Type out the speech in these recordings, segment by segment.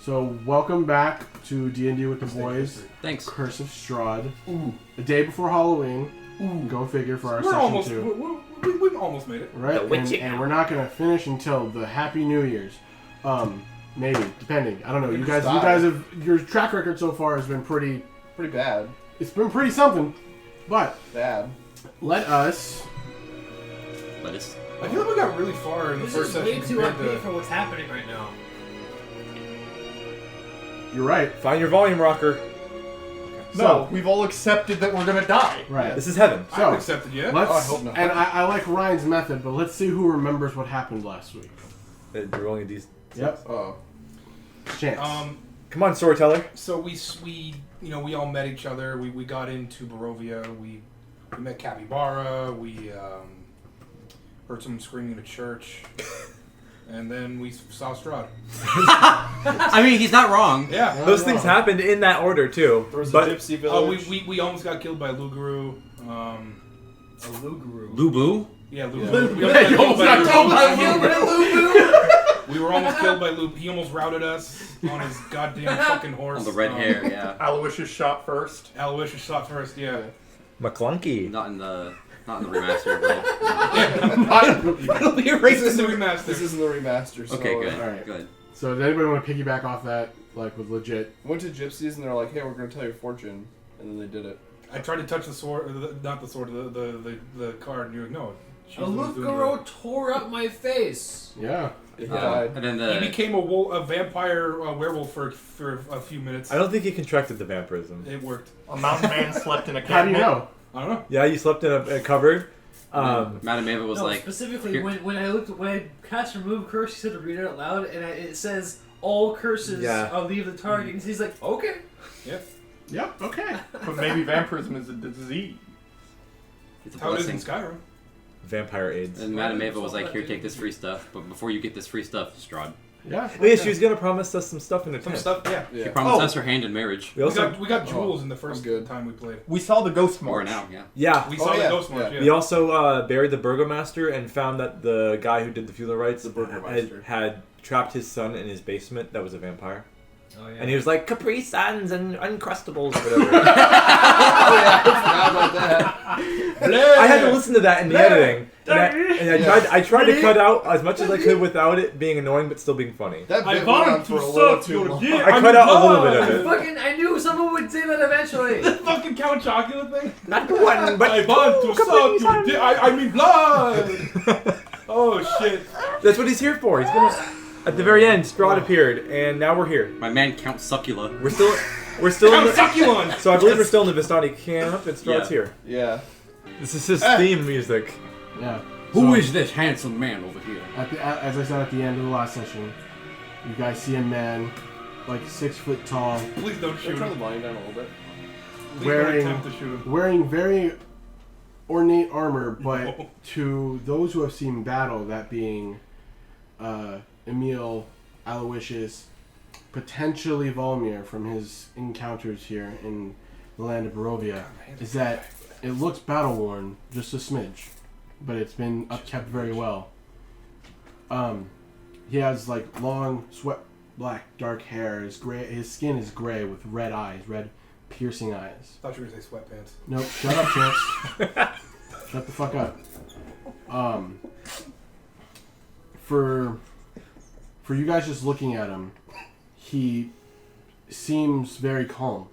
So, welcome back to D&D with the Boys. Thanks. Curse of Strahd. Ooh. The day before Halloween. Ooh. Go figure for our We're session almost, 2. we've almost made it. Right? And we're not going to finish until the Happy New Year's. Maybe, depending. I don't know. You guys have... Your track record so far has been pretty bad. It's been pretty something. But... Bad. Let us... I feel like we got really far in the first session. This is way too upbeat for what's happening right now. You're right. Find your volume rocker. No, we've all accepted that we're gonna die. Right. This is heaven. I haven't accepted yet. Let's, I hope not. And I like Ryan's method, but let's see who remembers what happened last week. You're rolling a D6. Yep. Oh. Chance. Come on, storyteller. So we all met each other. We got into Barovia. We met Capybara. We heard someone screaming in a church. And then we saw Strahd. I mean, he's not wrong. Yeah. Those things happened in that order, too. There was but a gypsy village. We almost got killed by Luguru. A Luguru. Lubu? Yeah, Luguru. You almost got killed by Luguru. We were almost killed by Luguru. He almost routed us on his goddamn fucking horse. On the red hair, yeah. Aloysius shot first. Aloysius shot first, yeah. McClunky. Not in the remastered, but... It'll be erased in the remaster. This isn't the remaster. So Okay, good. Alright. Good. So does anybody want to piggyback off that, like with legit? Went to gypsies and they're like, "Hey, we're gonna tell your fortune," and then they did it. I tried to touch the sword, not the sword, the card, and you're like, no. A Luguru tore up my face. Yeah. He died. And then He became a vampire werewolf for a few minutes. I don't think he contracted the vampirism. It worked. A mountain man slept in a How do you know? I don't know. Yeah, you slept in a cupboard. Madame Ava was like... specifically here- when I cast remove curse, he said to read it out loud, and it says all curses leave the target. And he's like, okay. Yep. Yep. Okay. But maybe vampirism is a disease. It's a How it is in blessing. Skyrim. Vampire AIDS. And Madame Ava was like, here, take this free stuff. But before you get this free stuff, Strahd. Yeah. Oh, yeah, she was going to promise us some stuff in the Some tent. stuff, yeah. She promised us her hand in marriage. We also... We got jewels in the first time we played. We saw the ghost Or march. now, yeah. Yeah. We saw the ghost march, yeah. We also buried the burgomaster and found that the guy who did the funeral rites had trapped his son in his basement that was a vampire. Oh, yeah. And he was like, Capri Suns and Uncrustables or whatever. I forgot about that. I had to listen to that in the editing. And I tried to cut out as much as I could without it being annoying but still being funny. That bit went on for a little too long. I cut out a little bit of it. I knew someone would say that eventually. The fucking Count Chocula thing? Not one, but I want to suck your dick. I mean blood! Oh, shit. that's what he's here for. He's gonna. At the very end, Strahd appeared, and now we're here. My man Count Succula. We're still in Count Succulon! So I believe we're still in the Vistani camp, and Strahd's here. Yeah. This is his theme music. Yeah. Who So, is this handsome man over here? as I said at the end of the last session, you guys see a man, like 6 foot tall, Please don't Should shoot I turn the him. volume down a little bit? Please wearing- don't attempt to shoot him. wearing very ornate armor, but No. to those who have seen battle, that being Emil, Aloysius, potentially Volmir from his encounters here in the land of Barovia, is that it looks battle worn, just a smidge, but it's been upkept very well. He has like long, sweat black, dark hair. His skin is gray with red eyes, red piercing eyes. I thought you were going to say sweatpants. Nope, shut up, Chance. Shut the fuck up. For you guys just looking at him, he seems very calm,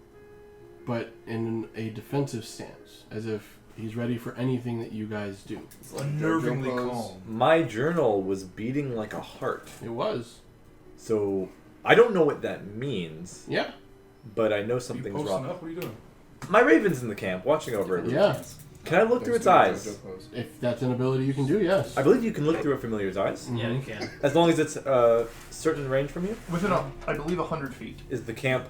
but in a defensive stance, as if he's ready for anything that you guys do. Unnervingly JoJo calm. My journal was beating like a heart. It was. So I don't know what that means, Yeah. but I know You something's posting wrong. up? What are you doing? My raven's in the camp, watching over it. Yeah. Can I look through its eyes? If that's an ability you can do, yes. I believe you can look through a familiar's eyes, Yeah, you can. as long as it's a certain range from you. Within, I believe, 100 feet. Is the camp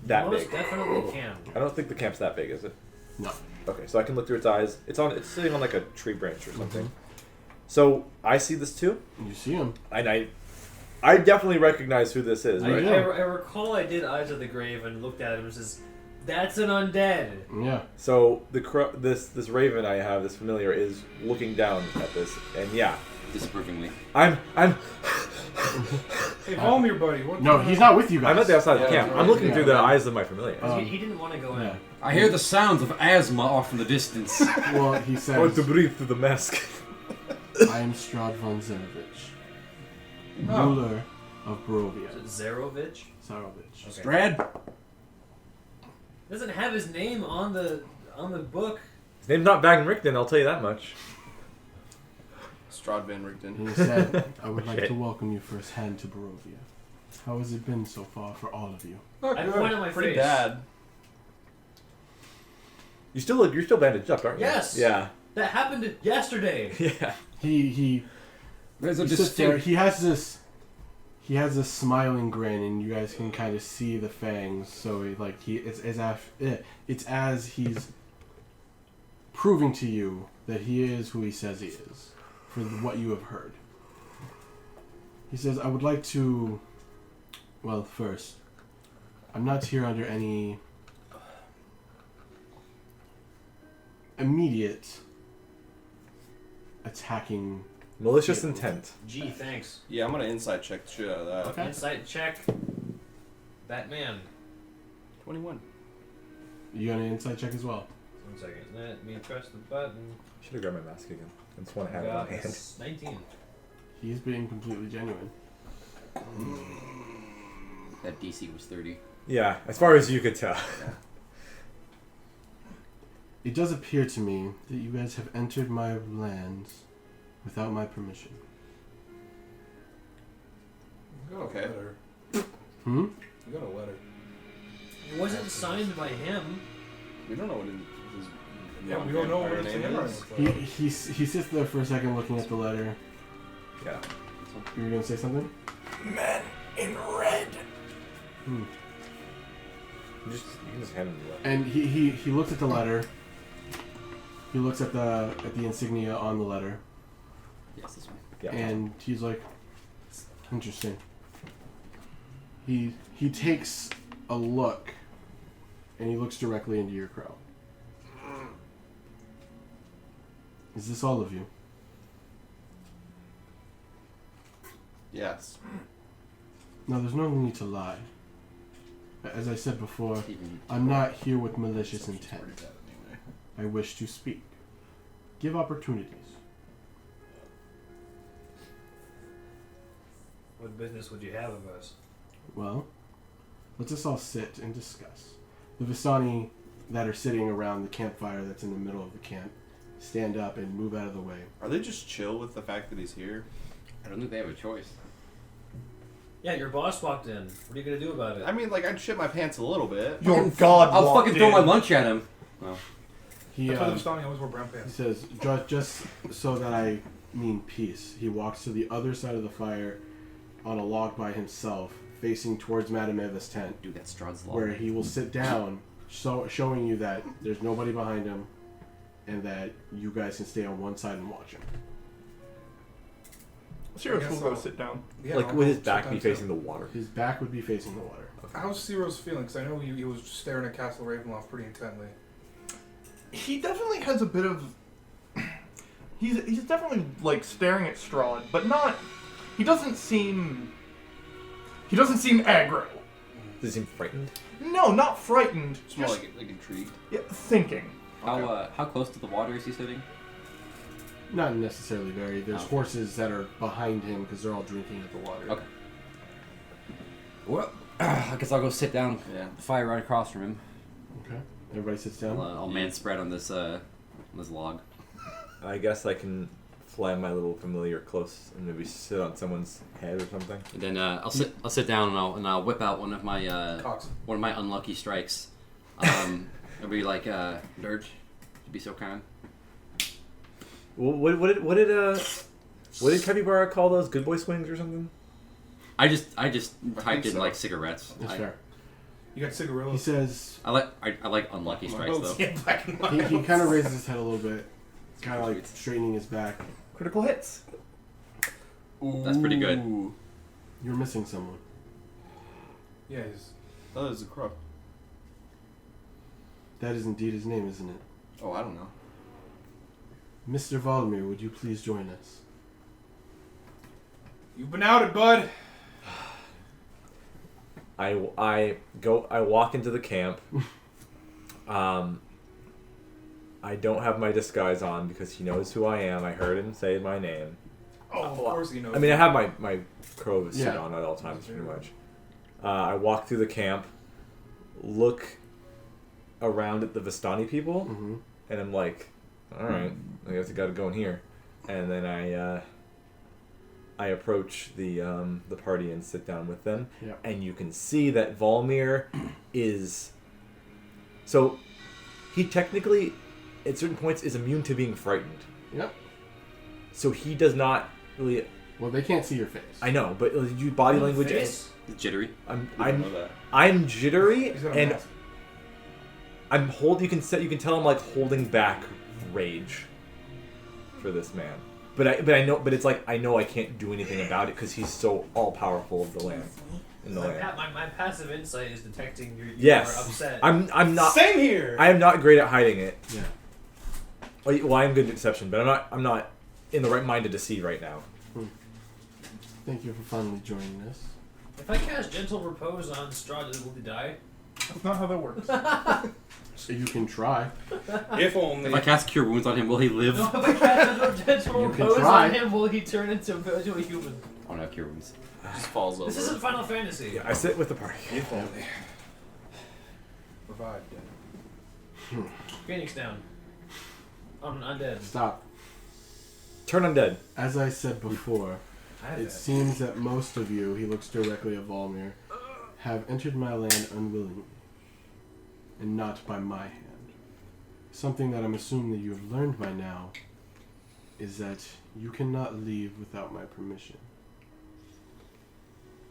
that Most big? definitely can. I don't think the camp's that big, is it? No. Okay, so I can look through its eyes. It's sitting on like a tree branch or something. So I see this too, You see him. and I definitely recognize who this is, I, right? Yeah. I recall I did Eyes of the Grave and looked at him and says, that's an undead. Yeah. So this raven I have, this familiar, is looking down at this, and yeah, Disapprovingly. I'm Hey, Volmir, buddy. What No, he's not with you guys. I'm at the outside of the Yeah, camp. yeah, I'm looking yeah. through the eyes of my familiar. He didn't want to go in. Yeah. I hear the sounds of asthma off in the distance. Well, he I want to says, breathe through the mask. I am Strahd von Zerovich, Oh. ruler of Barovia. Is it Zerovich? Sarovich. Okay. Strahd? Doesn't have his name on the book. His name's not Bagon Rickton, I'll tell you that much. Strahd Van Richten. And he said, I would like Shit. to welcome you firsthand to Barovia. How has it been so far for all of you? Not I good. point on my Pretty face. bad. You're still bandaged up, aren't you? Yes. Yeah. That happened yesterday. Yeah. He There's a sits there. distinct... He has this smiling grin, and you guys can kind of see the fangs. So it's as he's proving to you that he is who he says he is, for what you have heard. He says, "I would like to. Well, first, I'm not here under any immediate attacking." Malicious intent. Gee, thanks. Yeah, I'm gonna insight check the shit out of that. Okay. Insight check. Batman. 21. You got an insight check as well. 1 second. Let me press the button. Should have grabbed my mask again. I just want to have it on hand. 19. He's being completely genuine. That DC was 30. Yeah, as far as you could tell. It does appear to me that you guys have entered my lands without my permission. You got a Okay. letter. Hmm? You got a letter. It wasn't signed by him. We don't know what his Yeah, we don't know what vampire his name handwriting is. looks He, like. he sits there for a second looking at the letter. Yeah. You were going to say something? Men in red. Hmm. You can just hand him the letter. And he looks at the letter. He looks at the insignia on the letter. Yes, this one. Yeah. And he's like, interesting. He takes a look, and he looks directly into your crow. Is this all of you? Yes. No, there's no need to lie. As I said before, Even I'm not here with malicious Pretty intent. bad anyway. I wish to speak. Give opportunities. What business would you have of us? Well, let's just all sit and discuss. The Vistani that are sitting around the campfire that's in the middle of the camp stand up and move out of the way. Are they just chill with the fact that he's here? I don't think they have a choice. Yeah, your boss walked in. What are you gonna do about it? I mean, like, I'd shit my pants a little bit. Your god I'll walked fucking throw in. my lunch at him. Well, He, That's why the Vistani always wear brown he pants. says, just so that I mean peace. He walks to the other side of the fire on a log by himself, facing towards Madame Eva's tent, dude, that's Strahd's law. where he will sit down, showing you that there's nobody behind him, and that you guys can stay on one side and watch him. Sirius I will guess go I'll- sit down. Yeah, Like, I'll with go his back sit be down, too. facing the water. His back would be facing the water. How's Ciro's feeling? Because I know he was staring at Castle Ravenloft pretty intently. He definitely has a bit of. He's definitely like staring at Strahd, but not. He doesn't seem aggro. Does he seem frightened? No, not frightened. It's more Just like intrigued. yeah, thinking. How close to the water is he sitting? Not necessarily very. There's Okay. horses that are behind him because they're all drinking at the water. Okay. Well, I guess I'll go sit down. Yeah. Fire right across from him. Okay. Everybody sits down. I'll man spread on this log. I guess I can fly my little familiar close and maybe sit on someone's head or something. And then I'll sit down and I'll whip out one of my Cox. unlucky strikes. It'll be like Dirge, be so kind. What did Capybara call those? Good boy swings or something? I just typed in so. like cigarettes. That's fair. You got He cigarillos. says I like unlucky strikes though. Yeah, black and white. he kind of raises his head a little bit, kind of like straightening his back. Critical hits. That's pretty good. Ooh. You're missing someone. Yeah, he's... Oh, there's a crook. That is indeed his name, isn't it? Oh, I don't know. Mr. Volmir, would you please join us? You've been outed, bud. I walk into the camp. I don't have my disguise on because he knows who I am. I heard him say my name. Oh, of course he knows. I mean, I have my crow suit Yeah. on at all times, pretty much. I walk through the camp, look around at the Vistani people, Mm-hmm. and I'm like, all right, I guess I got to go in here. And then I approach the party and sit down with them, Yeah. and you can see that Volmir is. So, he technically, at certain points, is immune to being frightened. Yep. So he does not really. Well, they can't see your face. I know, but you body language. Face? It's jittery. I'm jittery, He's got a and mask. I'm You can tell I'm like holding back rage for this man. But I know. But it's like I know I can't do anything about it because he's so all powerful of the land. In the land. My passive insight is detecting you're Yes. upset. I'm not. Same here. I am not great at hiding it. Yeah. Well, I'm good at deception, but I'm not in the right mind to deceive right now. Thank you for finally joining us. If I cast Gentle Repose on Strahd, will he die? That's not how that works. So you can try. If only. If I cast Cure Wounds on him, will he live? No, if I cast Gentle You can Repose try. on him, will he turn into a human? I don't have Cure Wounds. Just falls over. This isn't Final Fantasy. Yeah, I sit with the party. If only. Revive dead. Phoenix down. I'm undead. Stop. Turn undead. As I said before, I have it that. seems that most of you, he looks directly at Volmir, have entered my land unwillingly, and not by my hand. Something that I'm assuming that you have learned by now is that you cannot leave without my permission.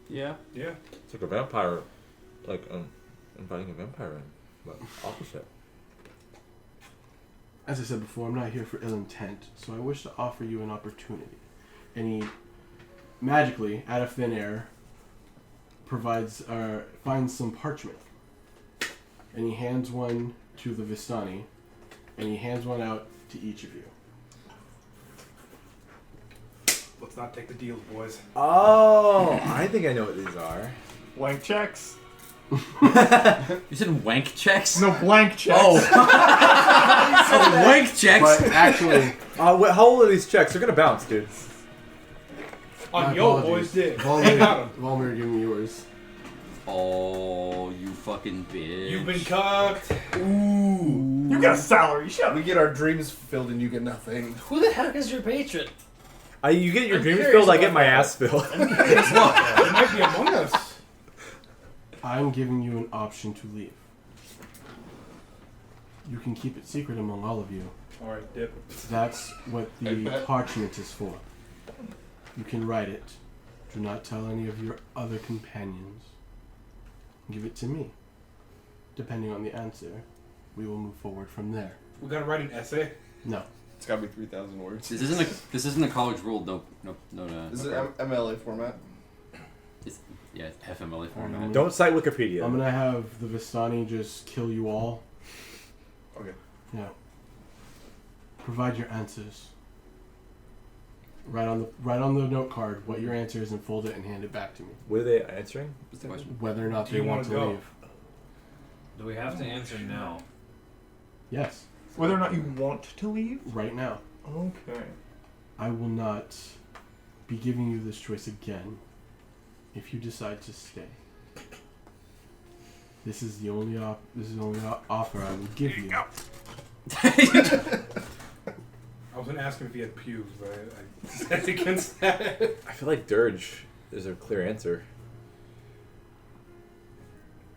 Yeah. Yeah. It's like a vampire, inviting a vampire in, but opposite. As I said before, I'm not here for ill intent, so I wish to offer you an opportunity. And he magically, out of thin air, finds some parchment. And he hands one to the Vistani, and he hands one out to each of you. Let's not take the deals, boys. Oh, I think I know what these are. Blank checks. You said wank checks? No, blank checks. Oh, wank checks. But actually, How old are these checks? They're gonna bounce, dude. On my yo apologies. boys dick. Ain't got 'em. Volmir, give me yours. Oh, you fucking bitch. You've been cucked. Ooh. You got a salary. Shut up. We get our dreams fulfilled and you get nothing. Who the heck is your patron? You get your I'm dreams curious filled, I get about my that. ass filled. It might be among us. I'm giving you an option to leave. You can keep it secret among all of you. Alright, dip. That's what I the bet. parchment is for. You can write it. Do not tell any of your other companions. Give it to me. Depending on the answer, we will move forward from there. We gotta write an essay. No. It's gotta be 3,000 words. This isn't a college ruled. No. Is it MLA format? Yeah, it's FMLA format. Don't cite Wikipedia. I'm gonna have the Vistani just kill you all. Okay. Yeah. Provide your answers. Write on the note card what your answer is and fold it and hand it back to me. What are they answering? What's the question? Whether or not Do they you want to wanna go? leave. Do we have to answer now? Yes. Whether or not you want to leave? Right now. Okay. I will not be giving you this choice again if you decide to stay. This is the only offer I will give you. I was gonna ask him if he had pubes, but I said against that. I feel like Dirge is a clear answer.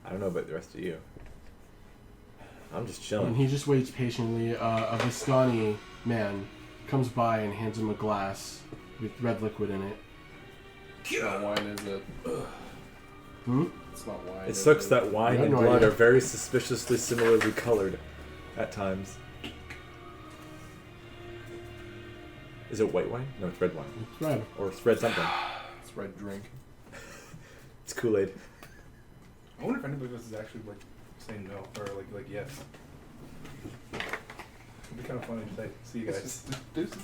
I don't know about the rest of you. I'm just And chilling. he just waits patiently. A Vistani man comes by and hands him a glass with red liquid in it. It's not wine, is it? Hmm? It's not wine. It is sucks it? that wine I have and no blood idea. are very suspiciously similarly colored at times. Is it white wine? No, it's red wine. It's red. Or it's red something. It's red drink. It's Kool-Aid. I wonder if anybody else is actually like saying no or like yes. It'd be kind of funny to say. See you guys Deuces.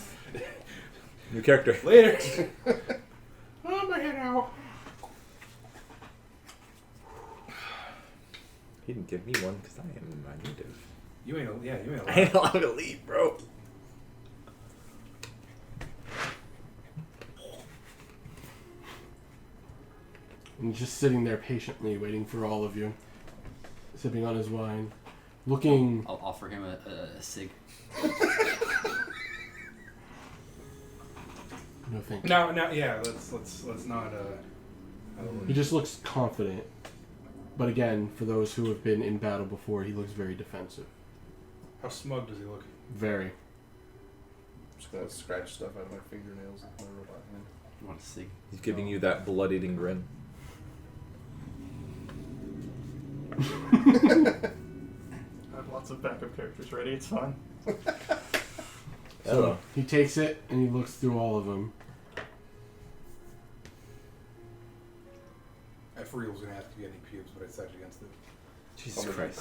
New character. later. Oh my head out. He didn't give me one because I am my native. You ain't allowed. I ain't allowed to leave, bro. And he's just sitting there patiently, waiting for all of you, sipping on his wine, looking. I'll offer him a cig. No, thank you. No, yeah. Let's not. He just looks confident. But again, for those who have been in battle before, he looks very defensive. How smug does he look? Very. I'm just gonna scratch stuff out of my fingernails with my robot hand. You want a cig? He's giving you that blood-eating grin. I have lots of backup characters ready. It's fine. Hello. He takes it and he looks through all of them. I for real was gonna ask if you had any pubes, but I decided against it. Jesus Christ.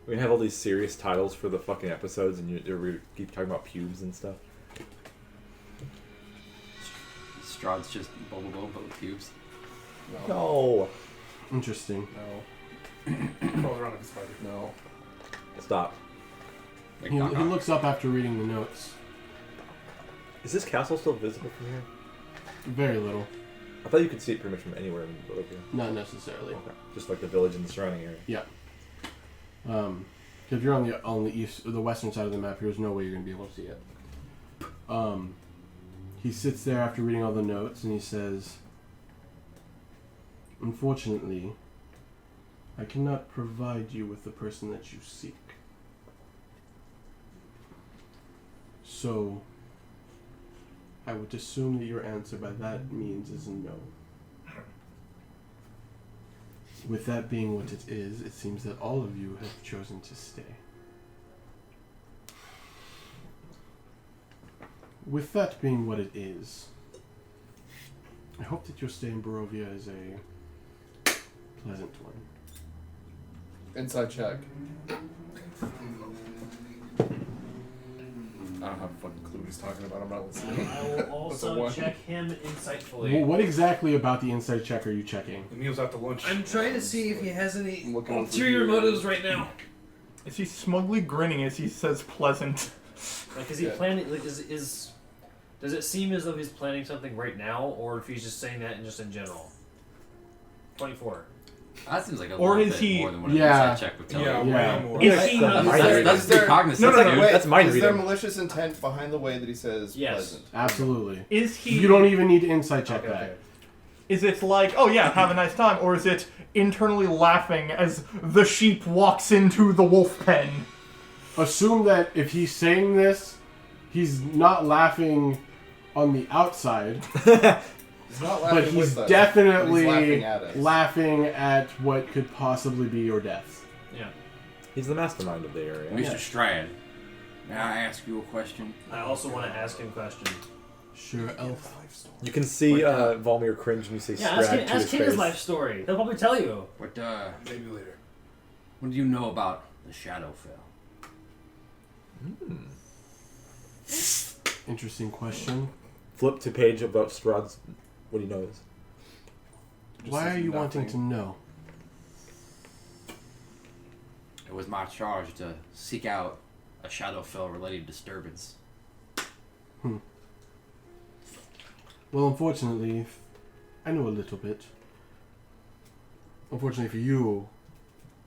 We're gonna have all these serious titles for the fucking episodes, and we keep talking about pubes and stuff. Strahd's just bubble but with pubes. No. Interesting. No. Crawls around like a spider. No. Stop. Like He Doc Ock. looks up after reading the notes. Is this castle still visible from here? Very little. I thought you could see it pretty much from anywhere in Bolivia. Not necessarily. Okay. Just like the village and the surrounding area. Yeah. If you're on the east, or the western side of the map, there's no way you're gonna be able to see it. He sits there after reading all the notes, and he says, "Unfortunately, I cannot provide you with the person that you seek. So, I would assume that your answer by that means is no. With that being what it is, it seems that all of you have chosen to stay. With that being what it is, I hope that your stay in Barovia is a pleasant one." Inside check. I don't have a fucking clue what he's talking about. I'm not listening. I will That's a also one. check him insightfully. Well, what exactly about the insight check are you checking? Emil's out to lunch. I'm trying to see if he has any I'm looking over ulterior here. motives right now. Is he smugly grinning as he says pleasant? Like, is he Yeah. planning? Like, is does it seem as though he's planning something right now, or if he's just saying that and just in general? 24. That seems like a Or little is bit he- more than what an Yeah. inside check would tell Yeah, you. Yeah. way more. Is he? That's Is there- cognizant, No, dude. Wait, That's mind is there reading. malicious intent behind the way that he says Yes. pleasant? Absolutely. Is he? You don't even need to insight check Okay, that. okay. Is it like, oh yeah, have a nice time, or is it internally laughing as the sheep walks into the wolf pen? Assume that if he's saying this, he's not laughing on the outside, He's not laughing but he's with us, definitely but he's laughing at us. laughing at what could possibly be your death. Yeah. He's the mastermind of the area. Mr. Strahd, may I ask you a question? I also want to ask him questions. Sure, elf. You can see Volmir cringe when you say Yeah, Strahd ask to him his his face. life story. He'll probably tell you. What Maybe later. what do you know about the Shadowfell? Interesting question. Flip to page about Strahd's. What he knows. Why are you wanting to know? It was my charge to seek out a Shadowfell related disturbance. Well, unfortunately, I know a little bit. Unfortunately for you,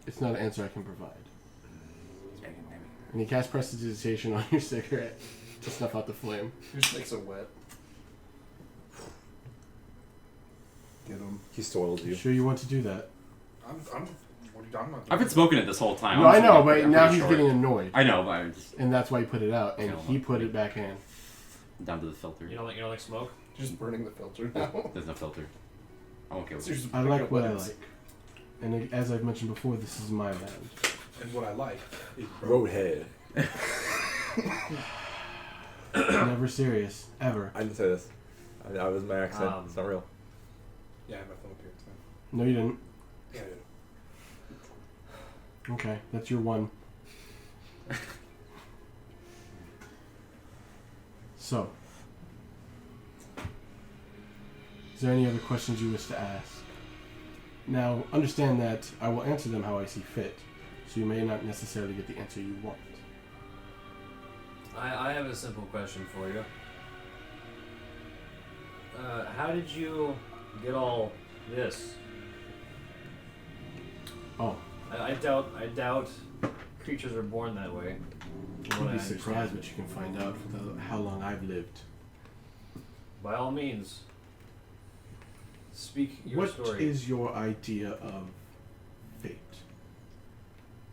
it's not an answer I can provide. And he casts prestidigitation on your cigarette to snuff out the flame. He just makes it wet. Get him. He soils you. Sure you want to do that? What are you talking about? I've been smoking it this whole time. No, I'm I know, just- but I'm now pretty he's sure. getting annoyed. I know, but I'm just And that's why he put it out, and Okay, he well, put it back in. down to the filter. You don't like smoke? Just burning the filter now. There's no filter. I'm okay with So you're it. just I picking like up what I weapons. like. And as I've mentioned before, this is my land. And what I like is Roadhead. Never serious. Ever. I didn't say this. I was my accent. It's not real. Yeah, I have my thumb up here. It's fine. No, you didn't. Yeah, I did. Okay, that's your one. So, Is there any other questions you wish to ask? Now, understand that I will answer them how I see fit, so you may not necessarily get the answer you want. I have a simple question for you. How did you get all this? Oh, I doubt creatures are born that way. you'd be surprised what you can find out for how long I've lived. By all means, speak your What story. is your idea of fate?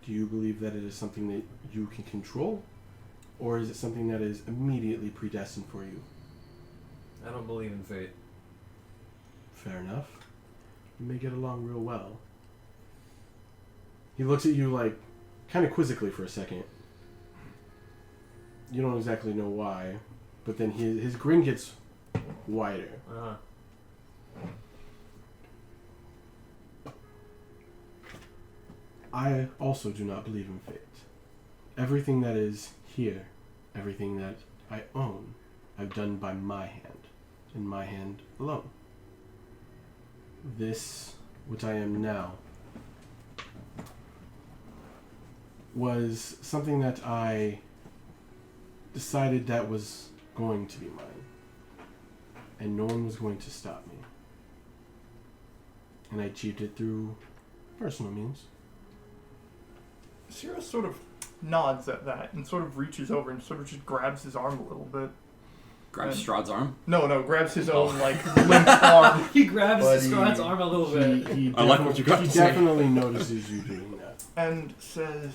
Do you believe that it is something that you can control? Or is it something that is immediately predestined for you? I don't believe in fate. Fair enough. You may get along real well. He looks at you like, kind of quizzically for a second. You don't exactly know why, but then his grin gets wider. Uh-huh. I also do not believe in fate. Everything that is here, everything that I own, I've done by my hand, in my hand alone. This, what I am now, was something that I decided that was going to be mine, and no one was going to stop me. And I achieved it through personal means. Sierra sort of nods at that and sort of reaches over and sort of just grabs his arm a little bit. Grab Strahd's arm. No, grabs his own like limp arm. He grabs Buddy, Strahd's arm a little bit. He I like what you got He to say. definitely notices you doing that. And says,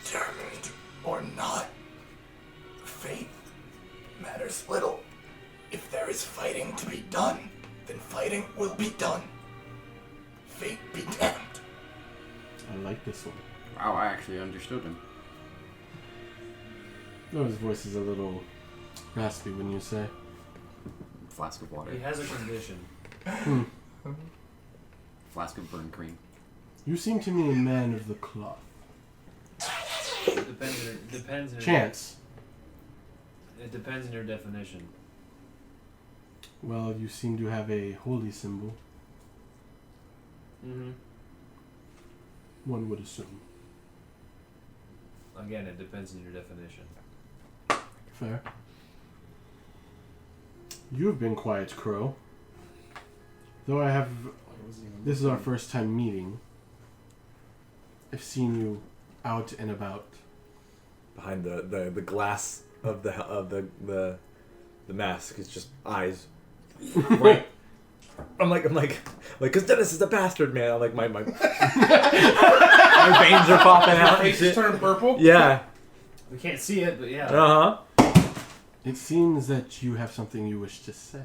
determined or not, fate matters little. If there is fighting to be done, then fighting will be done. Fate be damned. I like this one. Wow, I actually understood him. Though his voice is a little raspy, wouldn't you say? Flask of water. He has a condition. Flask of burn cream. You seem to me a man of the cloth. Depends on Chance. It depends on your definition. Well, you seem to have a holy symbol, Mm-hmm. one would assume. Again, it depends on your definition. Fair. You have been quiet, Crow. Though I have... This is our first time meeting. I've seen you out and about. Behind the glass of the mask is just eyes. Right. I'm like, because Dennis is a bastard, man. I'm like, my my veins are popping out. and Face shit. turn purple. Yeah. We can't see it, but yeah. Uh huh. It seems that you have something you wish to say.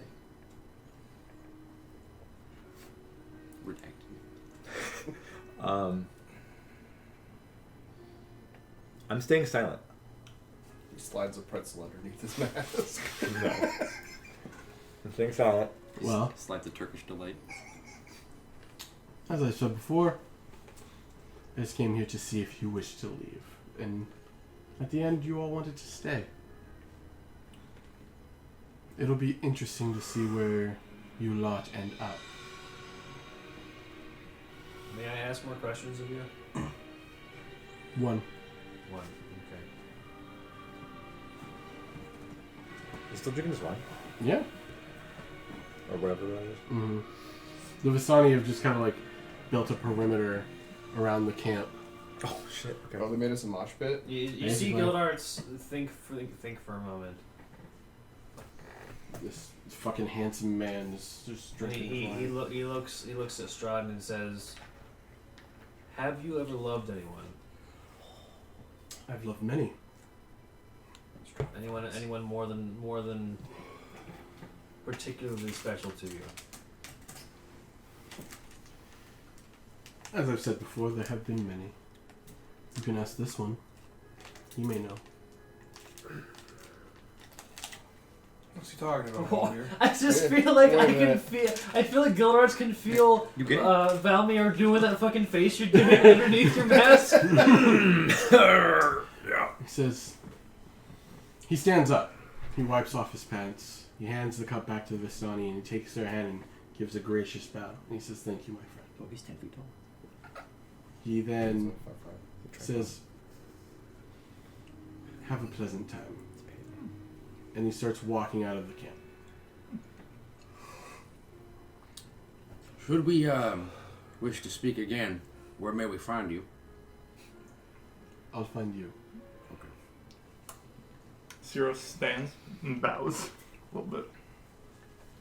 Redacted. I'm staying silent. He slides a pretzel underneath his mask. I'm staying silent. Well, Slides a Turkish delight. as I said before, I just came here to see if you wish to leave. And at the end, you all wanted to stay. It'll be interesting to see where you lot end up. May I ask more questions of you? One. One. Okay. You still drinking this wine? Yeah. Or whatever that is? Mm-hmm. The Visani have just kind of like built a perimeter around the camp. Oh, shit. Okay. Oh, they made us a mosh pit? You see Basically. Gildarts think for a moment. This fucking handsome man is just And drinking he his wine. looks at Strahd and says, "Have you ever loved anyone? I've loved many. Anyone more than particularly special to you?" As I've said before, there have been many. You can ask this one. He may know. What's he talking about here? I just feel like Wait a minute. I feel like Gildarts can feel You get Valmir doing that fucking face you're doing underneath your mask. He says... He stands up. He wipes off his pants. He hands the cup back to Vistani and he takes their hand and gives a gracious bow. And he says, "Thank you, my friend." Oh, he's 10 feet tall. He then says, "Have a pleasant time." And he starts walking out of the camp. Should we wish to speak again, where may we find you? I'll find you. Zero stands and bows a little bit.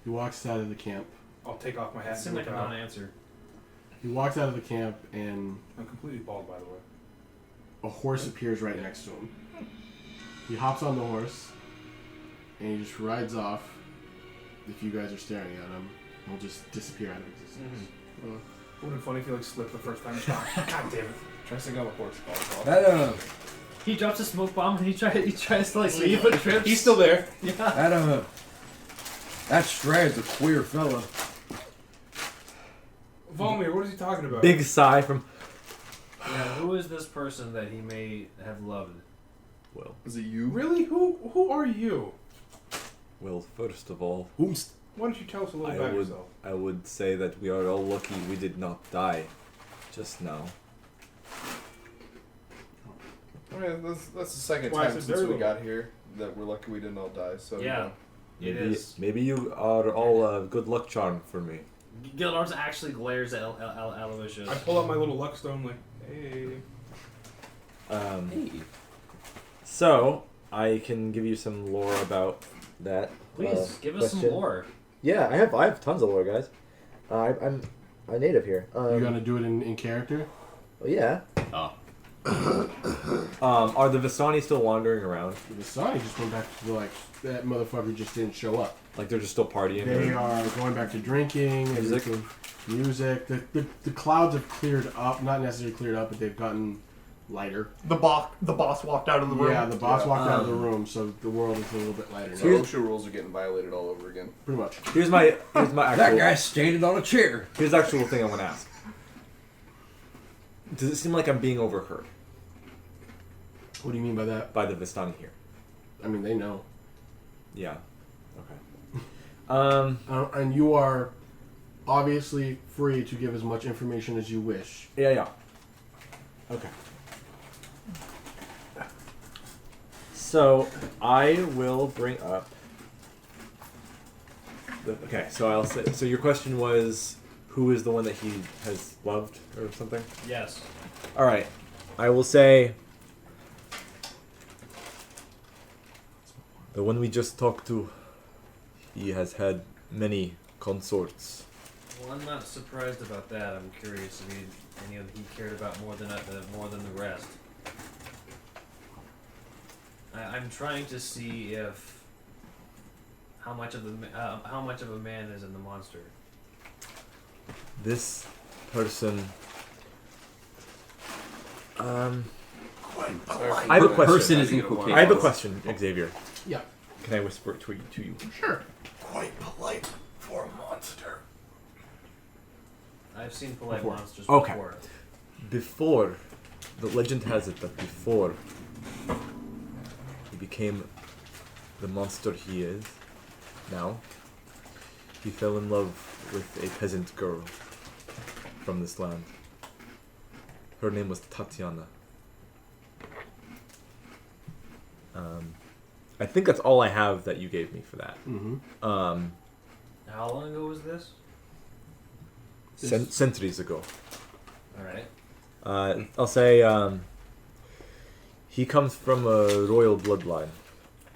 He walks out of the camp. I'll take off my hat. That seemed like a non-answer. He walks out of the camp and I'm completely bald, by the way. a horse appears right next to him. He hops on the horse and he just rides off. If you guys are staring at him, he'll just disappear out of existence. Wouldn't it be funny if he like slipped the first time? God damn it! Try to sing out a horse call. That He drops a smoke bomb and he tries to like leave but trips. He's still there. Yeah. that Strahd's a queer fella. Volmir, what is he talking about? Big sigh from. Yeah, who is this person that he may have loved? Well, Is it you? Really? Who are you? first of all, Why don't you tell us a little about yourself? I would say that we are all lucky we did not die just now. I mean, that's the second Why, time it's a since we very got here that we're lucky we didn't all die. So Yeah. It Maybe, is. maybe you are all a good luck charm for me. Gildarms actually glares at Aloysius. I pull out my little luck stone, like, hey. Hey. So I can give you some lore about that. Please give us some question. lore. Yeah, I have tons of lore, guys. I'm a native here. You're gonna do it in character? Well, yeah. Oh. Are the Vistani still wandering around? The Vistani just went back to that motherfucker just didn't show up. Like they're just still partying? They are going back to drinking and Music. making music. The clouds have cleared up, not necessarily cleared up, but they've gotten lighter. The boss walked out of the room. Yeah, the boss Yeah. walked out of the room, so the world is a little bit lighter So now. OSHA rules are getting violated all over again. Pretty much. Here's my That actual guy standing on a chair. here's the actual thing I want to ask. Does it seem like I'm being overheard What do you mean by that? by the Vistani here? I mean, they know. Yeah. Okay. And you are obviously free to give as much information as you wish. Yeah. Okay. So I will bring up. Okay, so I'll say. So your question was, who is the one that he has loved, or something? Yes. All right, I will say. The one we just talked to. He has had many consorts. Well, I'm not surprised about that. I'm curious if any of he cared about more than the rest. I'm trying to see if how much of a man is in the monster. This person. Quite I have a question. Person is equivocal. I have a question, Xavier. Yeah. Can I whisper it to you? Sure. Quite polite for a monster. I've seen polite Before. monsters Okay. before. Before, the legend has it that before he became the monster he is now, he fell in love with a peasant girl from this land. Her name was Tatiana. I think that's all I have that you gave me for that. Mm-hmm. How long ago was this? Centuries ago. All right. I'll say he comes from a royal bloodline.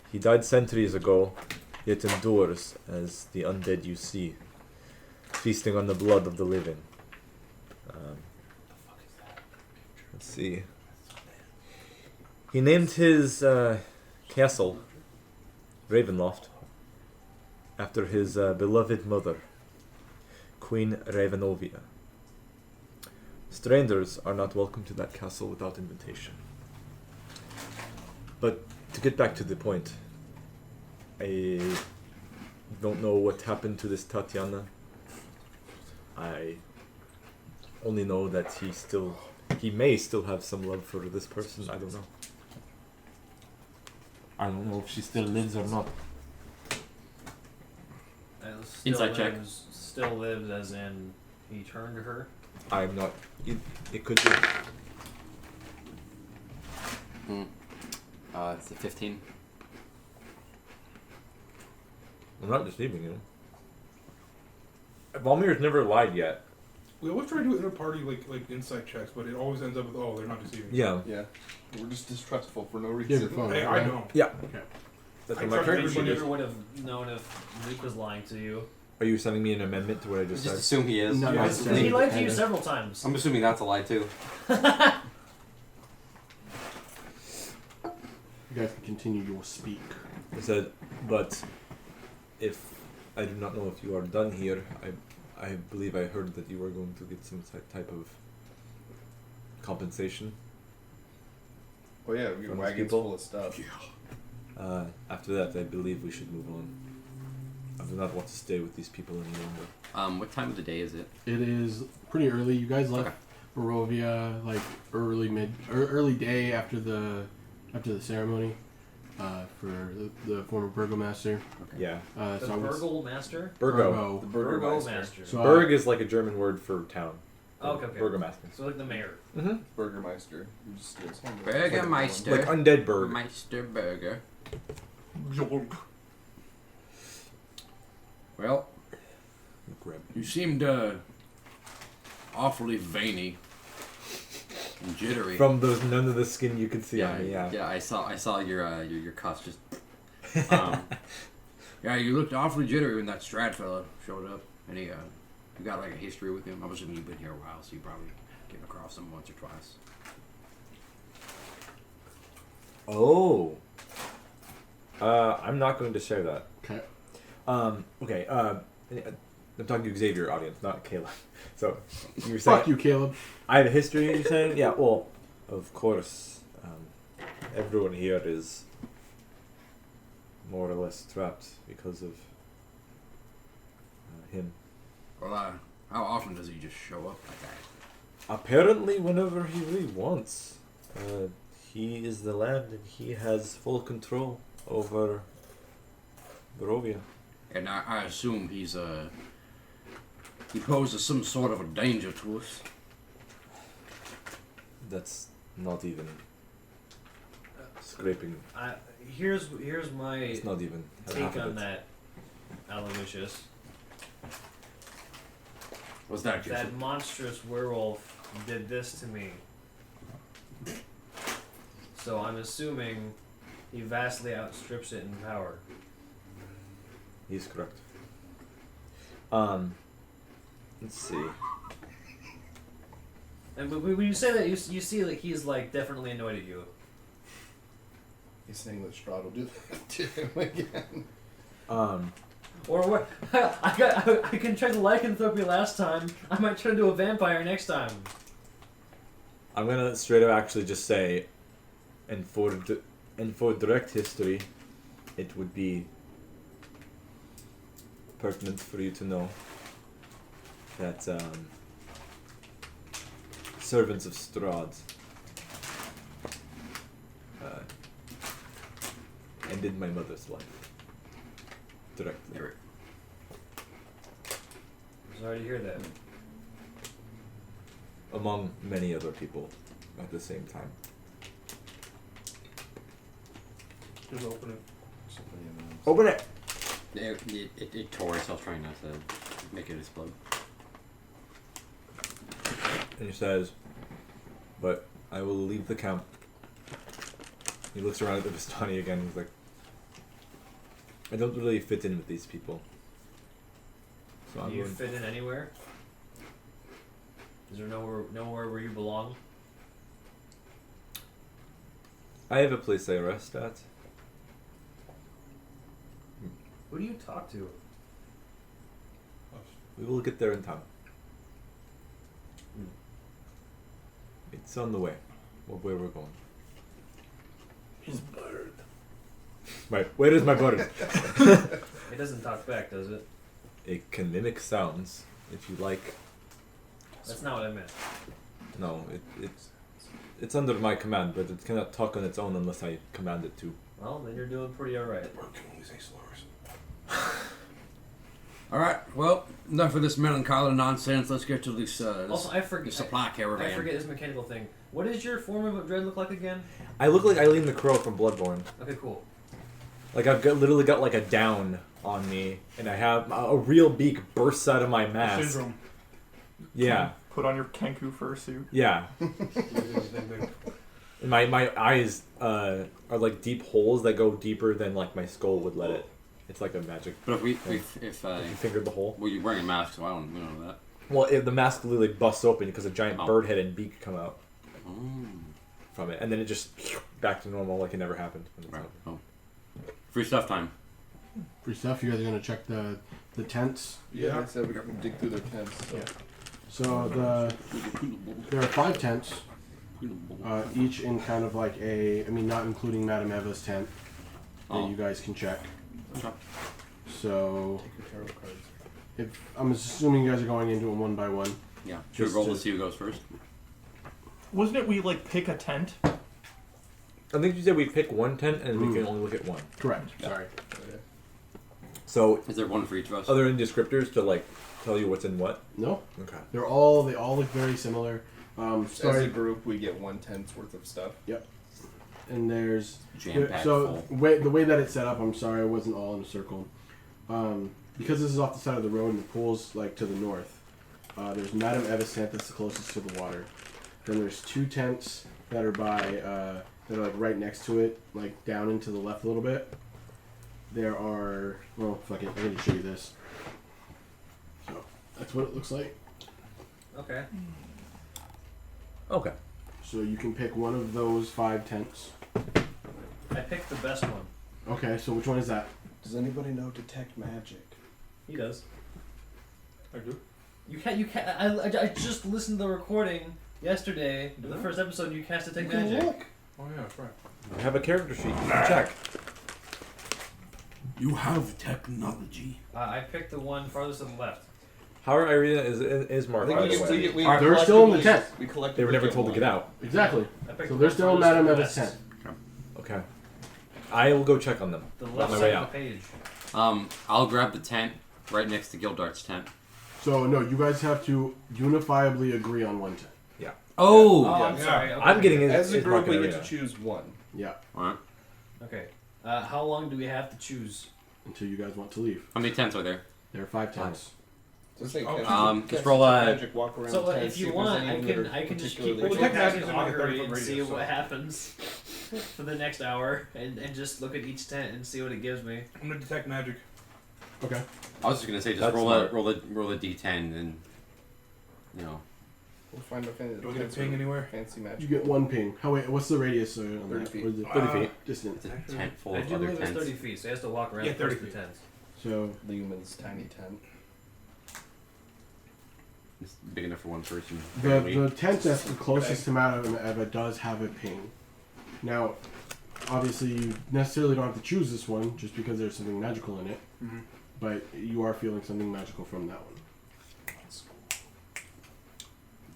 He died centuries ago, yet endures as the undead you see, feasting on the blood of the living. Let's see. He named his castle Ravenloft after his beloved mother, Queen Ravenovia. Strangers are not welcome to that castle without invitation. But to get back to the point, I don't know what happened to this Tatiana. I only know that he may still have some love for this person. I don't know. I don't know if she still lives or not. Inside check. Still lives as in he turned her. I'm not. It could be. It's a 15. I'm not deceiving you. Valmir's never lied yet. We always try to do inter-party like insight checks, but it always ends up with, oh, they're not deceiving. Yeah. Yeah. We're just distrustful for no You reason. have your phone, I right? know. Yeah. Okay. That's I what my tried character to sheet You is. never would have known if Luke was lying to you. Are you sending me an amendment to what I just Just said? assume he is. No, Yeah, no, it's- it's- He lied to you and- several times. I'm assuming that's a lie too. You guys can continue to speak. I said, but if I do not know if you are done here, I believe I heard that you were going to get some type of compensation. Oh yeah, your From wagon's people? full of stuff. After that, I believe we should move on. I do not want to stay with these people any longer. What time of the day is it? It is pretty early. You guys left Okay. Barovia like early day after the ceremony for the former burgomaster. Yeah. The So I was Burgle Master? Burgo. The Burgo Burgermeister. Master. So, Berg is like a German word for town. Oh, okay. Burgomaster. So like the mayor. Mm-hmm. Burgermeister. Who just steals homework. Burgermeister. Like undead Berg. Meister Burger. Jorg. Well, Grab. you seemed awfully veiny and jittery. From those none of the skin you could see Yeah, on me. Yeah. I saw your cuffs just. Yeah, you looked awfully jittery when that Strahd fella showed up, and you got like a history with him. I'm assuming you've been here a while, so you probably came across him once or twice. Oh. I'm not going to share that. okay. Okay. I'm talking to Xavier audience, not Kaleb. So you're saying Fuck you, Caleb. I have a history. You're saying, yeah. Well, of course, everyone here is more or less trapped because of him. Well, how often does he just show up like that? Apparently, whenever he really wants. He is the land, and he has full control over Barovia. And I assume he poses some sort of a danger to us. That's not even scraping. Here's my It's not even half take of on it. that, Aloysius. Was that just That monstrous werewolf did this to me. So I'm assuming he vastly outstrips it in power. He's correct. Let's see. And when you say that, you see like he's like definitely annoyed at you. He's saying that Strahd will do that to him again. Or what? I can try the lycanthropy last time. I might try to do a vampire next time. I'm gonna straight up actually just say, and for direct history, it would be pertinent for you to know that servants of Strahd ended my mother's life directly. Derrick. Sorry to hear that. Among many other people at the same time. Just open it. Open it! It tore itself trying not to make it explode. And he says, but I will leave the camp. He looks around at the Vistani again and he's like, I don't really fit in with these people. So Do I'm you going fit in anywhere? Is there nowhere where you belong? I have a place I rest at. Who do you talk to? We will get there in time. It's on the way. Where we're going. His bird. Where is my bird? It doesn't talk back, does it? It can mimic sounds if you like. That's not what I meant. No, it's under my command, but it cannot talk on its own unless I command it to. Well, then you're doing pretty alright. Bro, can we say slurs? All right. Well, enough of this melancholy nonsense. Let's get to this. Also, I forget this supply caravan. I forget this mechanical thing. What does your form of dread look like again? I look like Eileen the Crow from Bloodborne. Okay, cool. Like literally got like a down on me, and I have a real beak bursts out of my mask. Syndrome. Yeah. Put on your Kenku fursuit. Yeah. And my eyes are like deep holes that go deeper than like my skull would let it. It's like a magic. But if you fingered the hole. Well, you're wearing a mask, so I don't know that. Well, the mask literally busts open because a giant bird head and beak come out from it, and then it just back to normal like it never happened. Right. Oh. Free stuff time. Free stuff. You guys are gonna check the tents. Yeah, I said we can dig through their tents. So. Yeah. So there are 5 tents, each in kind of like not including Madame Eva's tent that you guys can check. Okay. So, I'm assuming you guys are going into them one by one. Yeah. Should we roll to see who goes first? Wasn't it we like pick a tent? I think you said we pick one tent and we can only look at one. Correct. Yeah. Sorry. So is there one for each of us? Are there any descriptors to like tell you what's in what? No. Okay. They all look very similar. As a group, we get 1 tent's worth of stuff. Yep. And there's jam-packed the full. way that it's set up. I'm sorry, I wasn't all in a circle. Because this is off the side of the road and the pool's like to the north. There's Madame Eva's tent that's the closest to the water. Then there's 2 tents that are that are like right next to it, like down into the left a little bit. There are I'm gonna show you this. So that's what it looks like. Okay. Okay. So you can pick one of those 5 tents. I picked the best one. Okay, so which one is that? Does anybody know detect magic? He does. I do. You can't. I just listened to the recording yesterday of the first episode. And you cast Detect Magic. Look. Oh yeah, that's right. I have a character sheet. You can check. You have technology. I picked the one farthest to the left. How Irina is marked, by the way. They're still in the tent. They were never told to get out. Exactly. I So they're still in Madame Eva's tent. Okay. I will go check on them. The on left my side way of out. the page. I'll grab the tent right next to Gildart's tent. So no, you guys have to unifiably agree on one tent. Yeah. Oh, I'm sorry. Okay. I'm getting it. As a group, we get to choose one. Yeah. Alright. Okay. How long do we have to choose? Until you guys want to leave. How many tents are there? There are 5 tents. Just roll a. Magic, walk around So tents, if see you there's want, any I can just particularly keep looking Detect at Magic's the in like a 30-foot augury and radius, see so- what happens for the next hour, and just look at each tent and see what it gives me. I'm gonna detect magic. Okay. I was just gonna say, just That's roll smart. roll a d10 and We'll find a Do I get a ping anywhere? fancy magic. You get 1 ping. What's the radius on 30 that? feet. What is it? 30 feet. Distance. It's a tent full I of do other believe it's tents. 30 feet, so he has to walk around Yeah, 30 first the feet. tents. So Lumen's tiny tent. It's big enough for one person. the tent that's the closest to Madame Eva does have a ping. Now, obviously, you necessarily don't have to choose this one just because there's something magical in it. Mm-hmm. But you are feeling something magical from that one.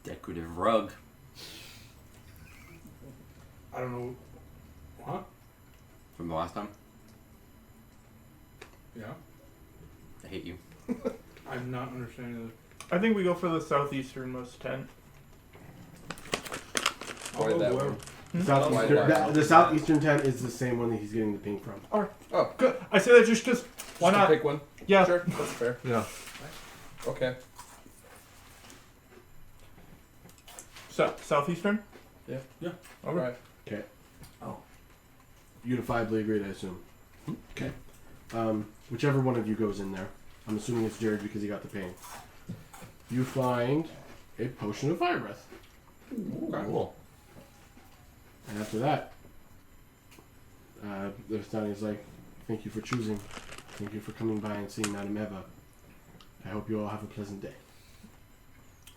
Decorative rug. I don't know. What? From the last time. Yeah. I hate you. I'm not understanding I think we go for the southeasternmost tent. Why that one? The southeastern tent is the same one that he's getting the ping from. Oh, Good. I say that just because. Why just not? to pick one? Yeah. Sure, that's fair. Yeah. Okay. Southeastern? Yeah. Yeah. Alright. Okay. Unifiably agreed, I assume. Okay. Whichever one of you goes in there. I'm assuming it's Jared because he got the ping. You find a potion of fire breath. Cool. And after that, the Stani's like, thank you for choosing. Thank you for coming by and seeing Madame Eva. I hope you all have a pleasant day.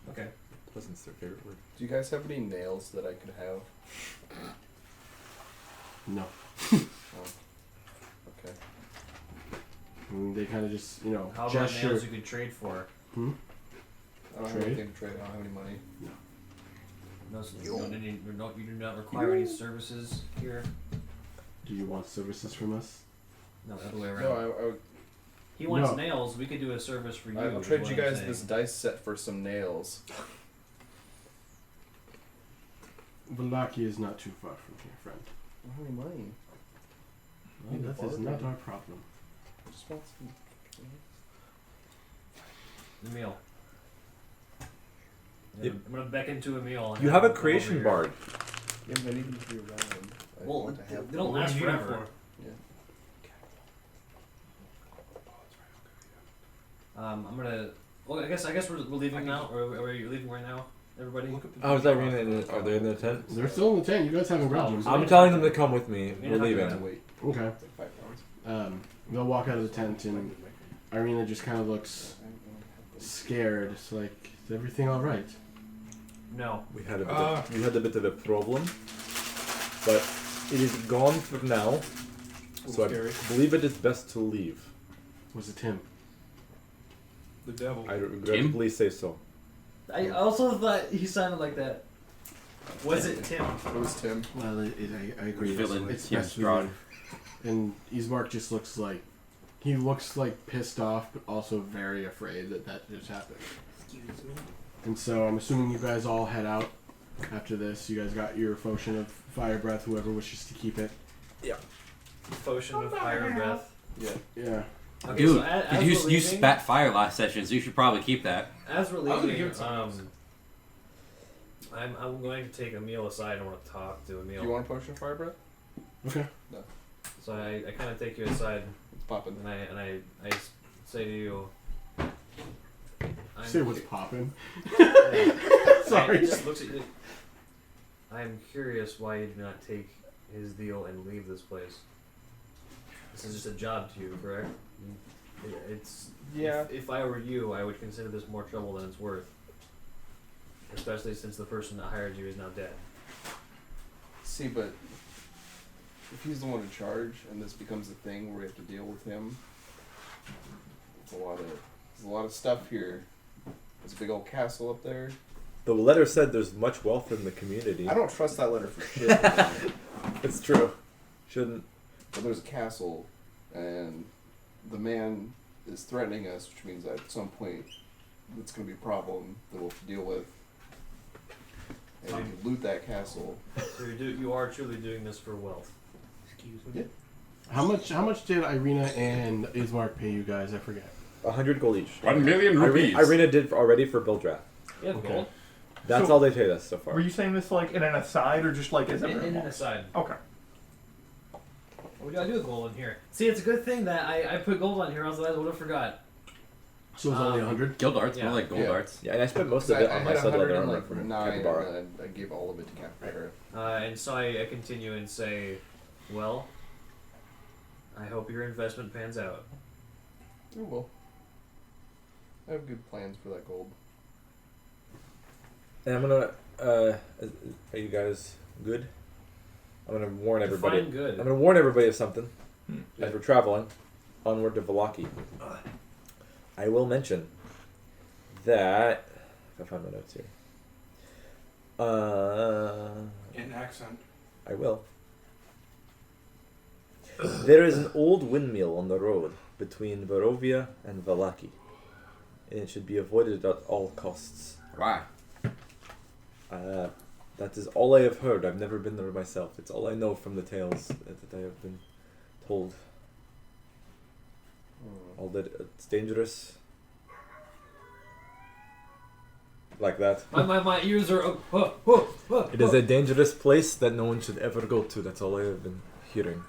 Okay. Pleasant's their favorite word. Do you guys have any nails that I could have? No. Okay. And they kind of just, How about gesture. nails you could trade for? I don't have Trade? anything to trade. I don't have any money. No, so you do not require any services here. Do you want services from us? No, other way around. No, I would. He wants No. nails. We could do a service for you. I'll is trade what you I'm guys saying. this dice set for some nails. Valaki is not too far from here, friend. How many money? Well, that is not our problem. Just want some. Emil. Yep. I'm gonna beckon to Emil. and You have a him come creation over bard. Yeah, but I need them to be around. I Well, want to have they don't What last do you need it forever. I'm gonna. Well, I guess we're leaving now, or are you leaving right now, everybody? Look at the Oh, is Irina are they in the tent? They're still in the tent. You guys haven't grabbed them. I'm telling them to come with me. Yeah, We're okay. leaving. Wait, Okay. it's like 5 pounds. They'll walk out of the tent, and Irina just kind of looks scared. It's like, is everything all right? No. We had a bit of a problem, but it is gone for now. So Scary. I believe it is best to leave. Was it him? The devil. I regrettably say so. I also thought he sounded like that. Was it Tim? It was Tim. Well, I agree. Villain, It's Tim best we Strahd. leave. And Ismark just looks like pissed off, but also very afraid that just happened. Excuse me. And so I'm assuming you guys all head out after this. You guys got your potion of fire breath, whoever wishes to keep it. Potion of fire breath. Yeah. Yeah. Okay, Dude, so as you we're you leaving- spat fire last session, so you should probably keep that. As we're I was gonna give leaving, it something I'm going to take Emil aside. I want to talk to Do Emil. you want a potion of fire breath? Okay. So I kind of take you aside, It's popping. and I say to you, Say what's popping. I Sorry. just looks at you. I'm curious why you do not take his deal and leave this place. This is just a job to you, correct? It's Yeah. If I were you, I would consider this more trouble than it's worth. Especially since the person that hired you is now dead. See, but if he's the one in charge and this becomes a thing where we have to deal with him, there's a lot of stuff here. There's a big old castle up there. The letter said there's much wealth in the community. I don't trust that letter for shit. It's true. Shouldn't. But there's a castle, and the man is threatening us, which means that at some point it's going to be a problem that we'll have to deal with. And we can loot that castle. So you are truly doing this for wealth. Excuse me. Yeah. How much did Irina and Ismark pay you guys? I forget. 100 gold each. 1 million rupees. Irina did already for Bildrath. You have Okay. gold. That's So- all they paid us so far. Were you saying this like in an aside or just like as In everyone an wants? aside. Okay. What do I do with gold in here? See, it's a good thing that I put gold on here, otherwise I would have forgot. So it was only 100. Guild arts, Yeah. more like gold Yeah. arts. Yeah, and I spent most of it on my had subleather armor 109 from and Capybara. then I gave all of it to Capybara. And so I continue and say, well, I hope your investment pans out. Oh well. I have good plans for that gold. And I'm gonna. Are you guys good? I'm gonna warn everybody. Define good. I'm gonna warn everybody of something. Yeah. As we're traveling onward to Valaki, I will mention that. If I find my notes here. In accent. I will. There is an old windmill on the road between Barovia and Valaki, and it should be avoided at all costs. Why? That is all I have heard. I've never been there myself. It's all I know from the tales that I have been told. All that it's dangerous. Like that. My ears are. It is a dangerous place that no one should ever go to. That's all I have been hearing.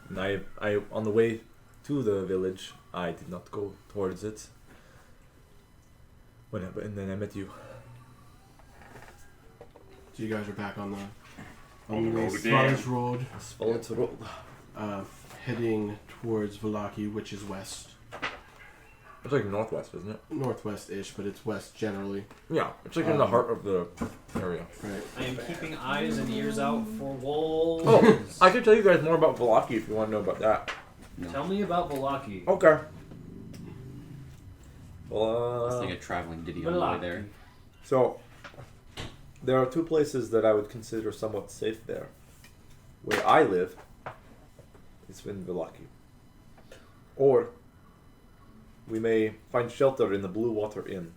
And I on the way to the village, I did not go towards it. Whatever, and then I met you. So you guys are back on the road Svalage Road, Svalage Road. heading towards Valaki, which is west, It's like northwest, isn't it? northwest-ish, but it's west generally. Yeah, it's like in the heart of the area. Right. I am keeping eyes and ears out for wolves. Oh, I can tell you guys more about Valaki if you want to know about that. Tell me about Valaki. Okay. I was thinking of traveling Diddy on the way there. So, there are two places that I would consider somewhat safe there. Where I live is in Valaki. Or you may find shelter in the Blue Water Inn.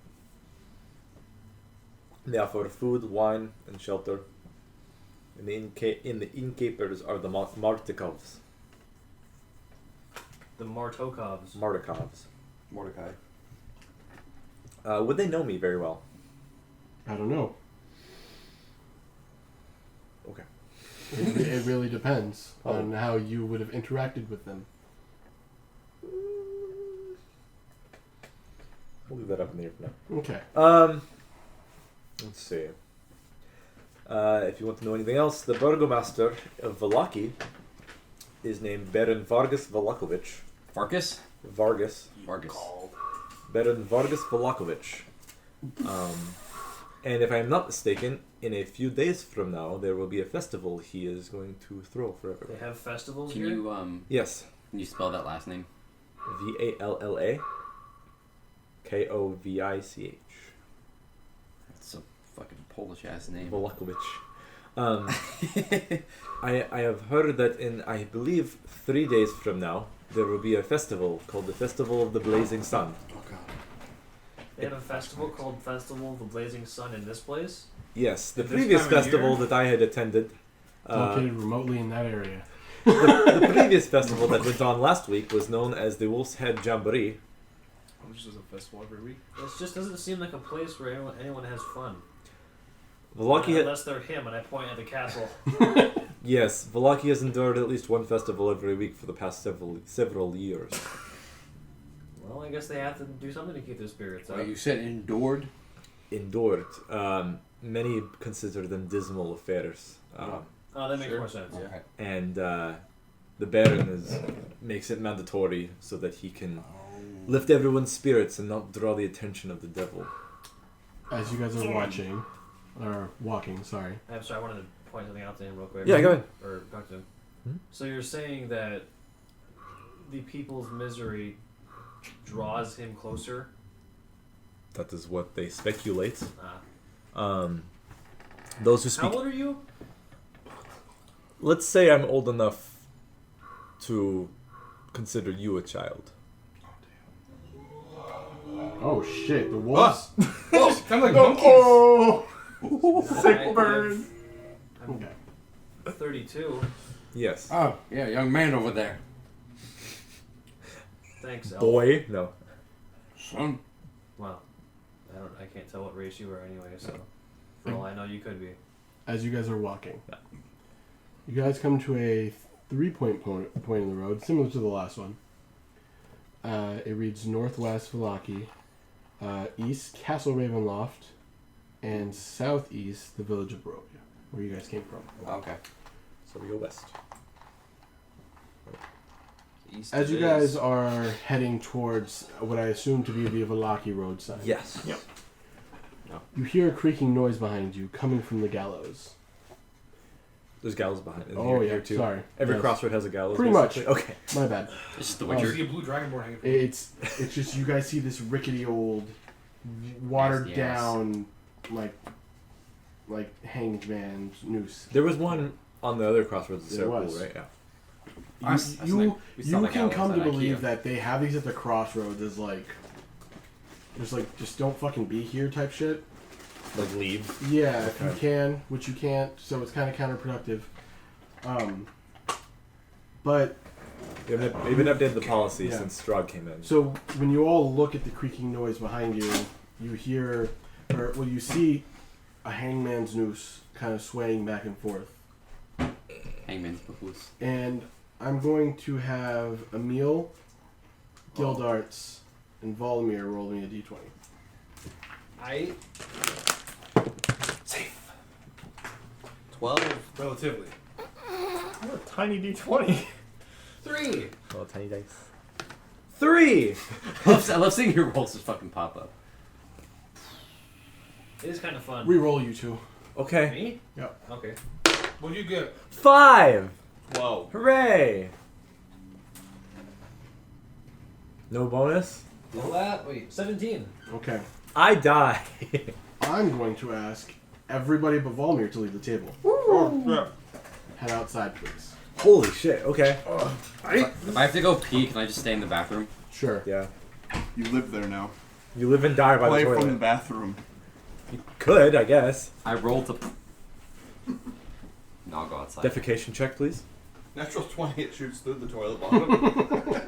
They offer food, wine, and shelter. In the innkeepers are the Martikovs. The Martokovs. Martikovs. Mordecai. Would they know me very well? I don't know. Okay. It really depends Oh. on how you would have interacted with them. We'll leave that up in the air for now. Okay. Let's see. If you want to know anything else, the burgomaster of Valaki is named Baron Vargas Valakovich. Farkas? Vargas. Vargas. Baron Vargas Valakovich. And if I am not mistaken, in a few days from now, there will be a festival he is going to throw for They everyone. have festivals Can here? you Yes. can you spell that last name? Valla Kovich. That's a fucking Polish ass name. Valakovich. I have heard that in, I believe, 3 days from now, there will be a festival called the Festival of the Blazing Sun. Oh god. They have a festival called Festival of the Blazing Sun in this place? Yes, the This previous time of festival year? that I had attended, Located remotely in that area. the previous festival that went on last week was known as the Wolf's Head Jamboree. Which is a festival every week. It just doesn't seem like a place where anyone has fun. Valaki Unless they're him and I point at the castle. yes, Valaki has endured at least one festival every week for the past several years. Well, I guess they have to do something to keep their spirits up. Well, you said endured. Endured. Many consider them dismal affairs. Oh, that makes more sense. Okay. And the Baron makes it mandatory so that he can lift everyone's spirits and not draw the attention of the devil. As you guys are watching, or walking, sorry. I'm sorry, I wanted to point something out to him real quick. Yeah, go ahead. Or talk to him. Hmm? So you're saying that the people's misery draws him closer? That is what they speculate. Ah. Those who speak. How old are you? Let's say I'm old enough to consider you a child. Oh shit, the wolves. Kind of like monkeys. Oh! Sick burn. I'm Okay. 32. Yes. Oh, yeah, young man over there. Thanks, Elf. Boy. No. Son. Well, I can't tell what race you are anyway, so for all I know you could be. As you guys are walking, Yeah. you guys come to a 3-point point in the road, similar to the last one. It reads Northwest Valaki, East Castle Ravenloft, and Southeast the village of Barovia, where you guys came from. Okay. So we go west. East As you it guys is. are heading towards what I assume to be the Valaki road sign, Yes. Yep. you hear a creaking noise behind you coming from the gallows. There's gallows behind. in Oh, here yeah, too. sorry. Every Yes. crossroad has a gallows. Pretty much. basically. Okay. My bad. This is the I Witcher. see a blue dragonborn hanging from It's just you guys see this rickety old, watered Yes. down, like hanged man's noose. There was one on the other crossroads of There Circle, was. right? Yeah. We saw the can gallows come at to believe IKEA. that they have these at the crossroads as just don't fucking be here type shit. Like leave. Yeah, if you Okay. can, which you can't, so it's kind of counterproductive. But They've been updated the policy Yeah. since Strahd came in. so when you all look at the creaking noise behind you, you hear, you see a hangman's noose kind of swaying back and forth. Hangman's Boots. And I'm going to have Emil, Gildarts, and Volmir roll me a d20. I 12. relatively. What a tiny d20. 3. Oh, tiny dice. 3! I love seeing your rolls just fucking pop up. It is kind of fun. Re-roll you two. Okay. Me? Yep. Okay. What'd you get? 5! Whoa. Hooray! No bonus? Roll that. Wait, 17. Okay. I die. I'm going to ask everybody but Volmir to leave the table. Oh, yeah. Head outside, please. Holy shit, okay. If I have to go pee, can I just stay in the bathroom? Sure. Yeah. You live there now. You live and die by Play the toilet. from the bathroom. You could, I guess. I roll to. No, I'll go outside. Defecation check, please. Natural 20, it shoots through the toilet bottom.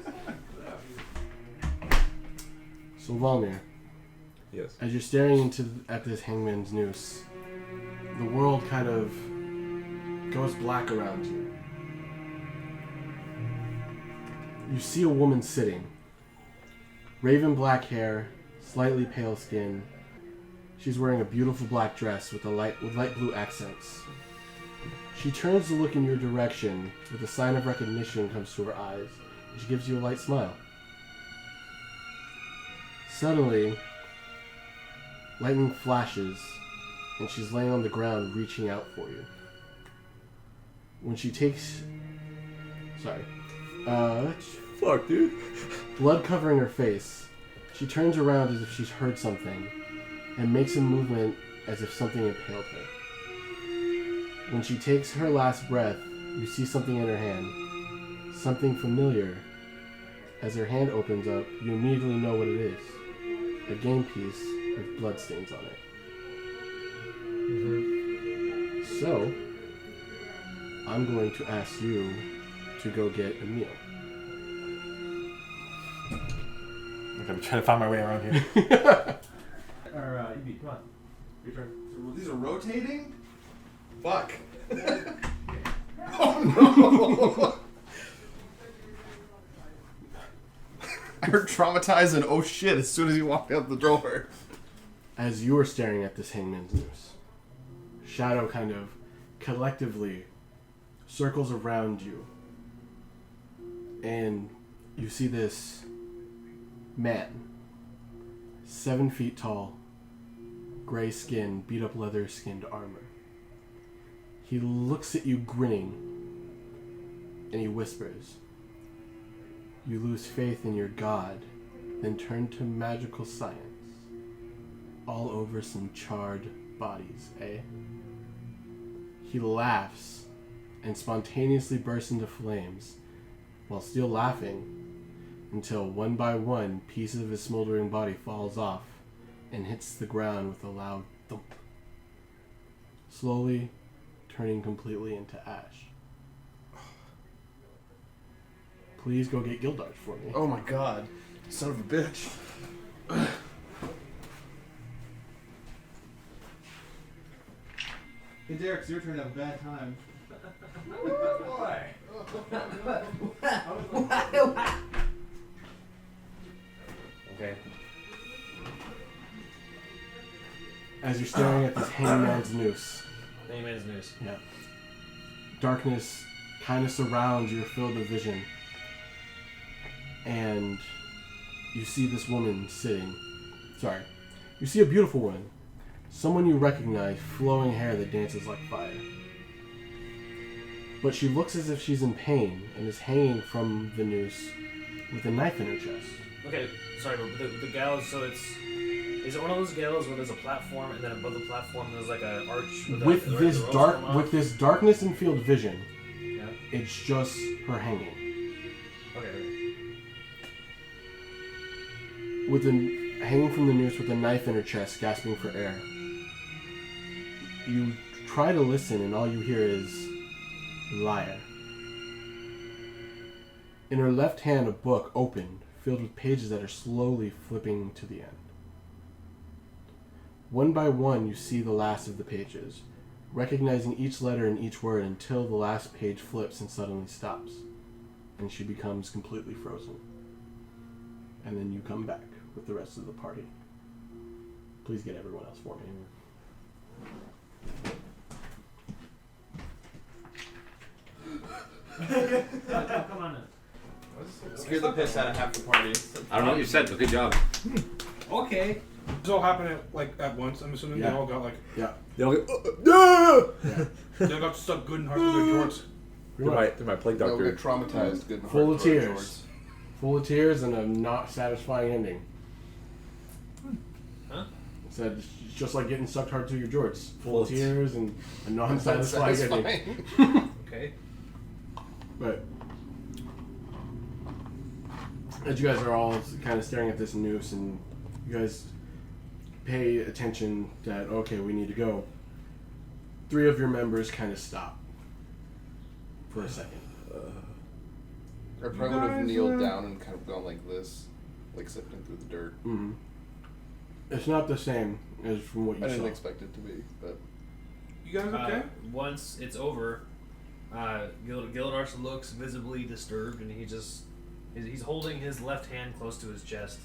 So Valmir, Yes. as you're staring at this hangman's noose, the world kind of goes black around you. You see a woman sitting. Raven black hair, slightly pale skin. She's wearing a beautiful black dress with light blue accents. She turns to look in your direction with a sign of recognition comes to her eyes, and she gives you a light smile. Suddenly, lightning flashes, and she's laying on the ground reaching out for you. When she takes... Fuck, dude. blood covering her face, she turns around as if she's heard something, and makes a movement as if something impaled her. When she takes her last breath, you see something in her hand. Something familiar. As her hand opens up, you immediately know what it is. A game piece with bloodstains on it. So, I'm going to ask you to go get a meal. Okay, I'm trying to find my way around here. Or, Ebey, come on. Your turn. These are rotating? Fuck. Oh no! I heard traumatized and oh shit as soon as he walked out the door. As you are staring at this hangman's noose, shadow kind of collectively circles around you, and you see this man, 7 feet tall, gray skin, beat up leather skinned armor. He looks at you grinning, and he whispers, "You lose faith in your god, then turn to magical science. All over some charred bodies, eh?" He laughs and spontaneously bursts into flames, while still laughing, until one by one pieces of his smoldering body falls off and hits the ground with a loud thump, slowly turning completely into ash. Please go get Gildart for me. Oh my god. Son of a bitch. Hey Derrick, it's your turn to have a bad time. Okay. As you're staring at this hangman's noose, Hangman's news. yeah, darkness kind of surrounds your field of vision, and you see this woman sitting. Sorry, you see a beautiful woman, someone you recognize, flowing hair that dances like fire. But she looks as if she's in pain and is hanging from the noose with a knife in her chest. Okay, sorry, but the gallows, so it's... Is it one of those gallows where there's a platform and then above the platform there's like an arch With this darkness and field vision, Yeah. it's just her hanging. Okay. Hanging from the noose with a knife in her chest, gasping for air. You try to listen, and all you hear is liar. In her left hand, a book opened, filled with pages that are slowly flipping to the end. One by one, you see the last of the pages, recognizing each letter and each word until the last page flips and suddenly stops, and she becomes completely frozen. And then you come back with the rest of the party. Please get everyone else for me. Come on in. Scare the piss out of half the party. I don't know what you said, but good job. Okay. This all happened at once, I'm assuming. Yeah. They all got Yeah. They'll go, they all got stuck good and hard with their jorts. through my plague They'll doctor. get traumatized. Good and Full of hardcore tears. jorts. Full of tears and a not satisfying ending. Huh? Said it's just like getting sucked hard through your jorts. Full of Full of tears and a non-satisfying ending. Okay. But as you guys are all kind of staring at this noose, and you guys pay attention that, okay, we need to go, 3 of your members kind of stop for a second. I probably would have kneeled down and kind of gone like this, like sifting through the dirt. Mm-hmm. It's not the same as from what you I saw. didn't expect it to be, but... You guys okay? Once it's over, Gildarts looks visibly disturbed, and he's holding his left hand close to his chest,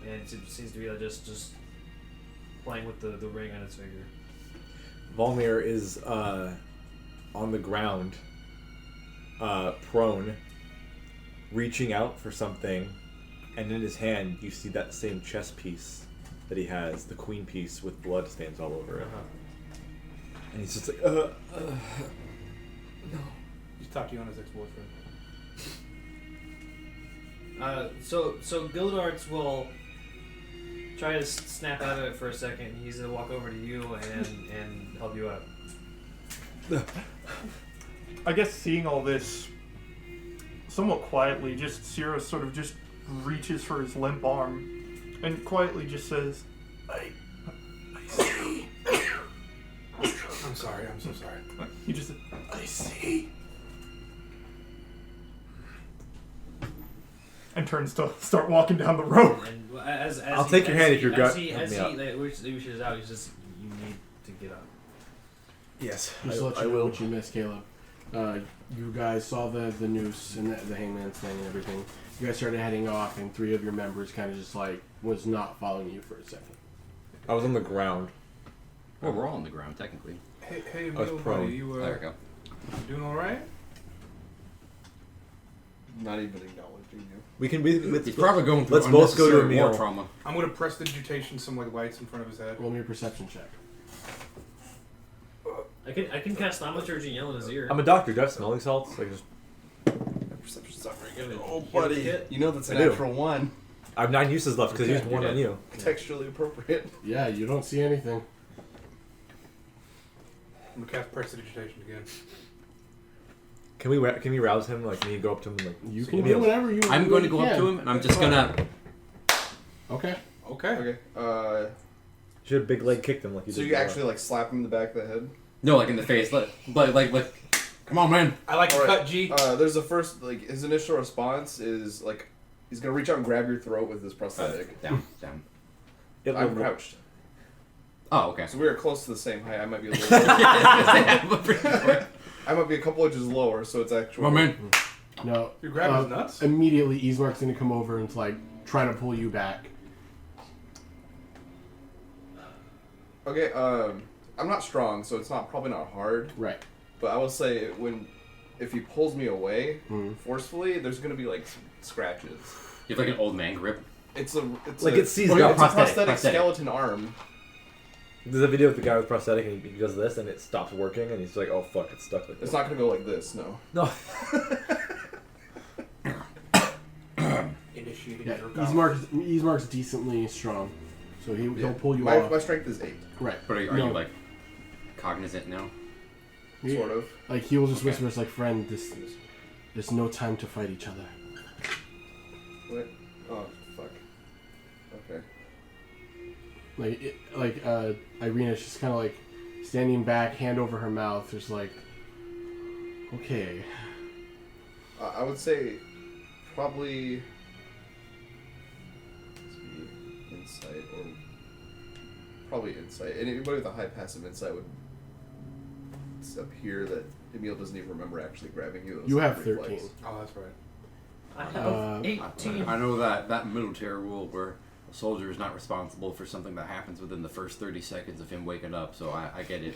and it seems to be just playing with the ring on its finger. Volmir is on the ground, prone, reaching out for something, and in his hand you see that same chess piece that he has, the queen piece with blood stains all over it. And he's just like, no. He's talked to you on his ex-boyfriend. So Gildarts will try to snap out of it for a second. He's gonna walk over to you and help you out. I guess seeing all this somewhat quietly, just Ciro sort of just reaches for his limp arm and quietly just says, I see. I'm sorry. I'm so sorry. He just said, I see. and turns to start walking down the road. And as I'll take your hand if you're As gut. he reaches out, he says, "You need to get up." Yes, Just to let you know what you missed, Caleb. You guys saw the noose and the hangman's thing and everything. You guys started heading off, and 3 of your members kind of just like was not following you for a second. I was on the ground. Well, we're all on the ground, technically. Hey, I was Bill, prone. buddy, you There we go. doing all right? Not even acknowledging you. We can He's probably going through let's both go to a unnecessary meal. war trauma. I'm gonna prestidigitation some like lights in front of his head. Roll me a perception check. I can cast thaumaturgy and yell in his ear. I'm a doctor. Do I have smelling salts? Like just, My perception's not very good. Oh, Hit buddy. the kit? You know that's a I do. natural 1. I have 9 uses left because I used Okay, 1 on you. Textually appropriate. Yeah, you don't see anything. I'm gonna cast prestidigitation again. Can we rouse him? Like, me go up to him and like You say, can "Emil." do whatever you. I'm going to you go up can. to him, and I'm just gonna. Okay. Okay. Okay. Should have big leg kicked him like you So did. you actually like slap him in the back of the head? No, like in the face. Like, come on, man. I like to All right. cut G. There's the first, like, his initial response is like, he's gonna reach out and grab your throat with his prosthetic. Down. I'm crouched. Oh, okay. So we are close to the same height. I might be a little lower. I might be a couple inches lower, so it's actually. Come on, man. No. You're grabbing his nuts? Immediately, Ismark's going to come over and like try to pull you back. Okay, I'm not strong, so it's probably not hard. Right. But I will say if he pulls me away Mhm. forcefully, there's gonna be like scratches. You have like an old man grip. It's Like, a, it sees it's God. a prosthetic skeleton arm. There's a video of the guy with prosthetic and he does this and it stops working and he's like, oh fuck, it's stuck like this. It's not gonna go like this, no. No. Initiating Yeah. jerk off. Ismark's decently strong, so he'll pull you my off. strength is 8, Right. But are No. you like cognizant now? He- sort of. Like he will just Okay. whisper, "It's like friend, there's no time to fight each other." What? Oh fuck. Okay. Irina's just kind of like standing back, hand over her mouth, just like, okay. I would say probably insight or probably insight. And anybody with a high passive insight would appear that Emil doesn't even remember actually grabbing you. You have reflex. 13. Oh, that's right. I have 18. I know that military rule where a soldier is not responsible for something that happens within the first 30 seconds of him waking up, so I get it.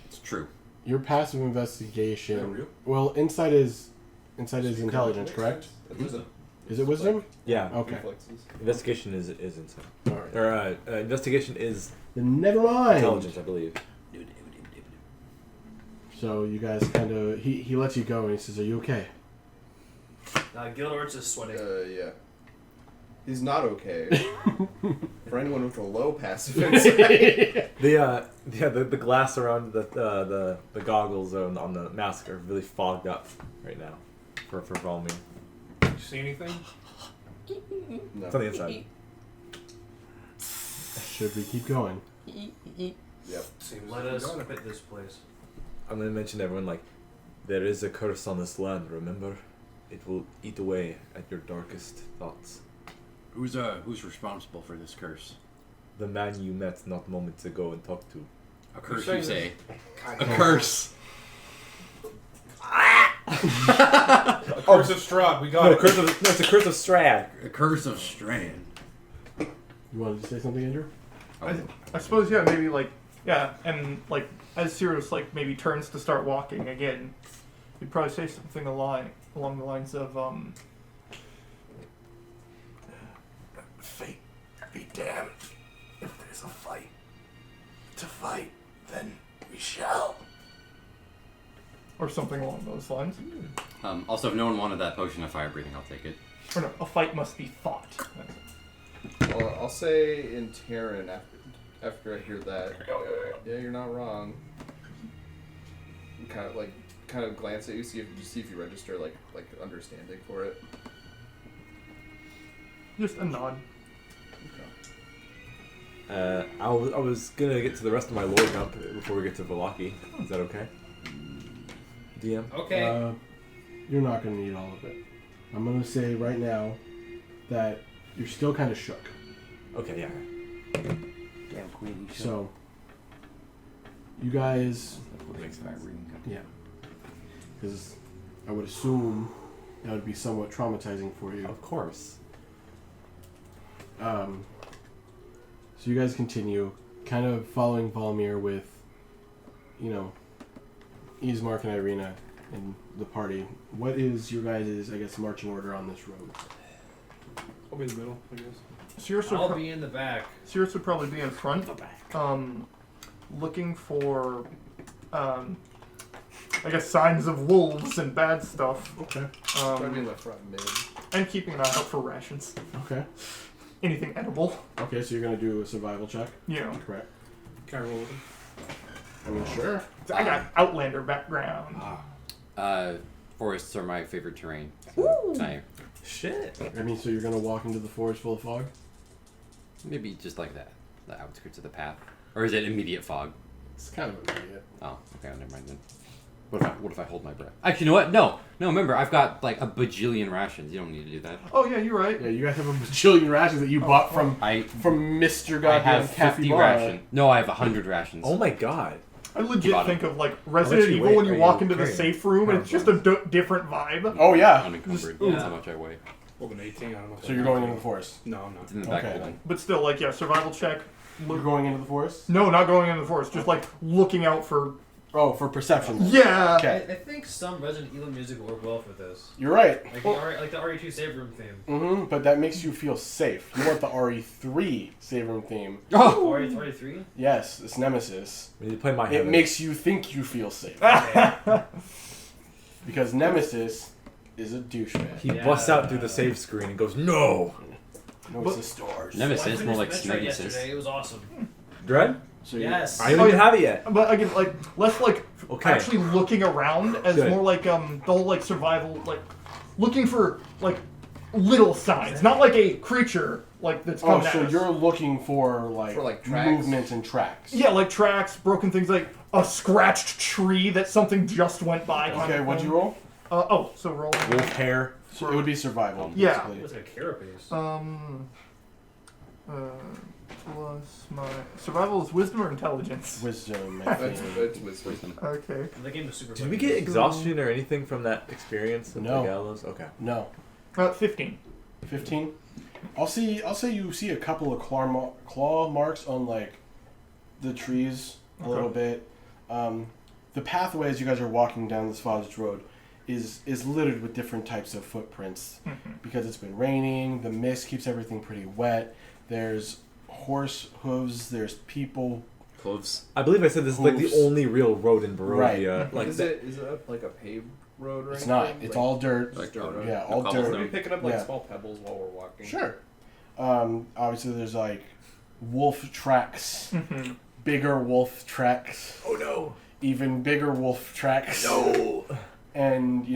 It's true. Your passive investigation. Is that real? Well, insight is intelligence, correct? Wisdom. Is it wisdom? Yeah. Okay. Reflexes. Investigation is insane. All right. Or investigation is Then never mind. intelligence, I believe. So you guys kind of he lets you go and he says, "Are you okay?" Gildarts is sweating. Yeah. He's not okay. For anyone with a low passive insight. The glass around the goggles on the mask are really fogged up right now for Volmir. Did you see anything? No. It's on the inside. Should we keep going? Yep. Seems Let like we us got it. quit this place. I'm gonna mention to everyone like, there is a curse on this land. Remember, it will eat away at your darkest thoughts. Who's responsible for this curse? The man you met not moments ago and talked to. A curse, saying you say? Kind A of. curse. A curse of Strahd. We got No, it. it's a curse of Strahd. A curse of Strahd. You wanted to say something, Andrew? I suppose, yeah, maybe, like, yeah, and, like, as Sirius, like, maybe turns to start walking again, you'd probably say something along the lines of, Fate be damned. If there's a fight to fight, then we shall. or something along those lines. Also, if no one wanted that potion of fire breathing, I'll take it. Or no, a fight must be fought. Well, I'll say in Terran after I hear that. Yeah, you're not wrong. And kind of glance at you, see if you register like understanding for it. Just a nod. I was gonna get to the rest of my lore dump before we get to Velaki. Is that okay? DM? Okay. You're not going to need all of it. I'm going to say right now that you're still kind of shook. Okay, yeah. Damn queen. So, you guys, What makes fire breathing? yeah, because I would assume that would be somewhat traumatizing for you. Of course. So you guys continue, kind of following Valmir with, Ismark and Irina and the party. What is your guys' marching order on this road? I'll be in the middle, I guess. Sirius I'll would, be in the back. Sirius would probably be in front, looking for, I guess, signs of wolves and bad stuff. Okay. Probably in the front mid. And keeping an eye out for rations. Okay. Anything edible. Okay, so you're going to do a survival check? Yeah. Correct. Can I roll with him? I mean, sure. I got Outlander background. Forests are my favorite terrain. So Shit. I mean, so you're going to walk into the forest full of fog? maybe just like that, the outskirts of the path, or is it immediate fog? It's kind of immediate. Oh, okay, never mind then. What if I hold my breath? Actually, you know what? No. Remember, I've got like a bajillion rations. You don't need to do that. Oh, yeah, you're right. Yeah, you guys have a bajillion rations that you bought from Mr. I Goddamn have 50 Capybara. rations. No, I have 100 rations. Oh my god. I legit Bottom. think of, like, Resident you Evil weight when you are walk you into the carrying? safe room and it's just a different vibe. Oh, yeah. Unencumbered. Yeah. That's how much I weigh. Well, an 18, I don't know. if So you're going into the forest. No, I'm not. It's in the back Okay, of the then. But still, like, yeah, survival check. You're going into the forest? No, not going into the forest. Just, like, looking out for... Oh, for perception. then. Yeah! Okay. I think some Resident Evil music will work well for this. You're right. Like, Well, the RE2 save room theme. mm-hmm, but that makes you feel safe. You want the RE3 save room theme. Oh! RE3? Yes, it's Nemesis. When you play my It heaven. makes you think you feel safe. Because Nemesis is a douchebag. He busts out through the save screen and goes, no! No, it's the stars. Nemesis, I more like finished Metroid Snemesis. yesterday. It was awesome. Dread? So you- Yes. I don't even have it yet. But again, like, less like Okay. actually looking around as Good. more like the whole like survival, like looking for like little signs, not like a creature like that's Oh, coming at so us. you're looking for like tracks? movement and tracks. Yeah, like tracks, broken things, like a scratched tree that something just went by. kind Okay, of what'd thing. you roll? So roll. Wolf hair. So it would be survival. Yeah. basically. It was like a carapace. Plus my survival is wisdom or intelligence. Wisdom, I That's think. wisdom. Okay. The game was super Did fun. we get exhaustion or anything from that experience of No. the gallows? Okay. No. 15. 15. I'll say you see a couple of claw marks on like the trees a little bit. The pathway as you guys are walking down this Fodge Road is littered with different types of footprints because it's been raining. The mist keeps everything pretty wet. There's horse hooves. There's people. Cloves. I believe I said this is like the Hooves. only real road in Barovia. Right. Like Is it like a paved road or It's anything? not. It's all dirt. Like dirt road. Yeah, all No dirt. Are we picking up like Yeah. small pebbles while we're walking? Sure. Obviously, there's like wolf tracks, bigger wolf tracks, Oh no! even bigger wolf tracks. No! And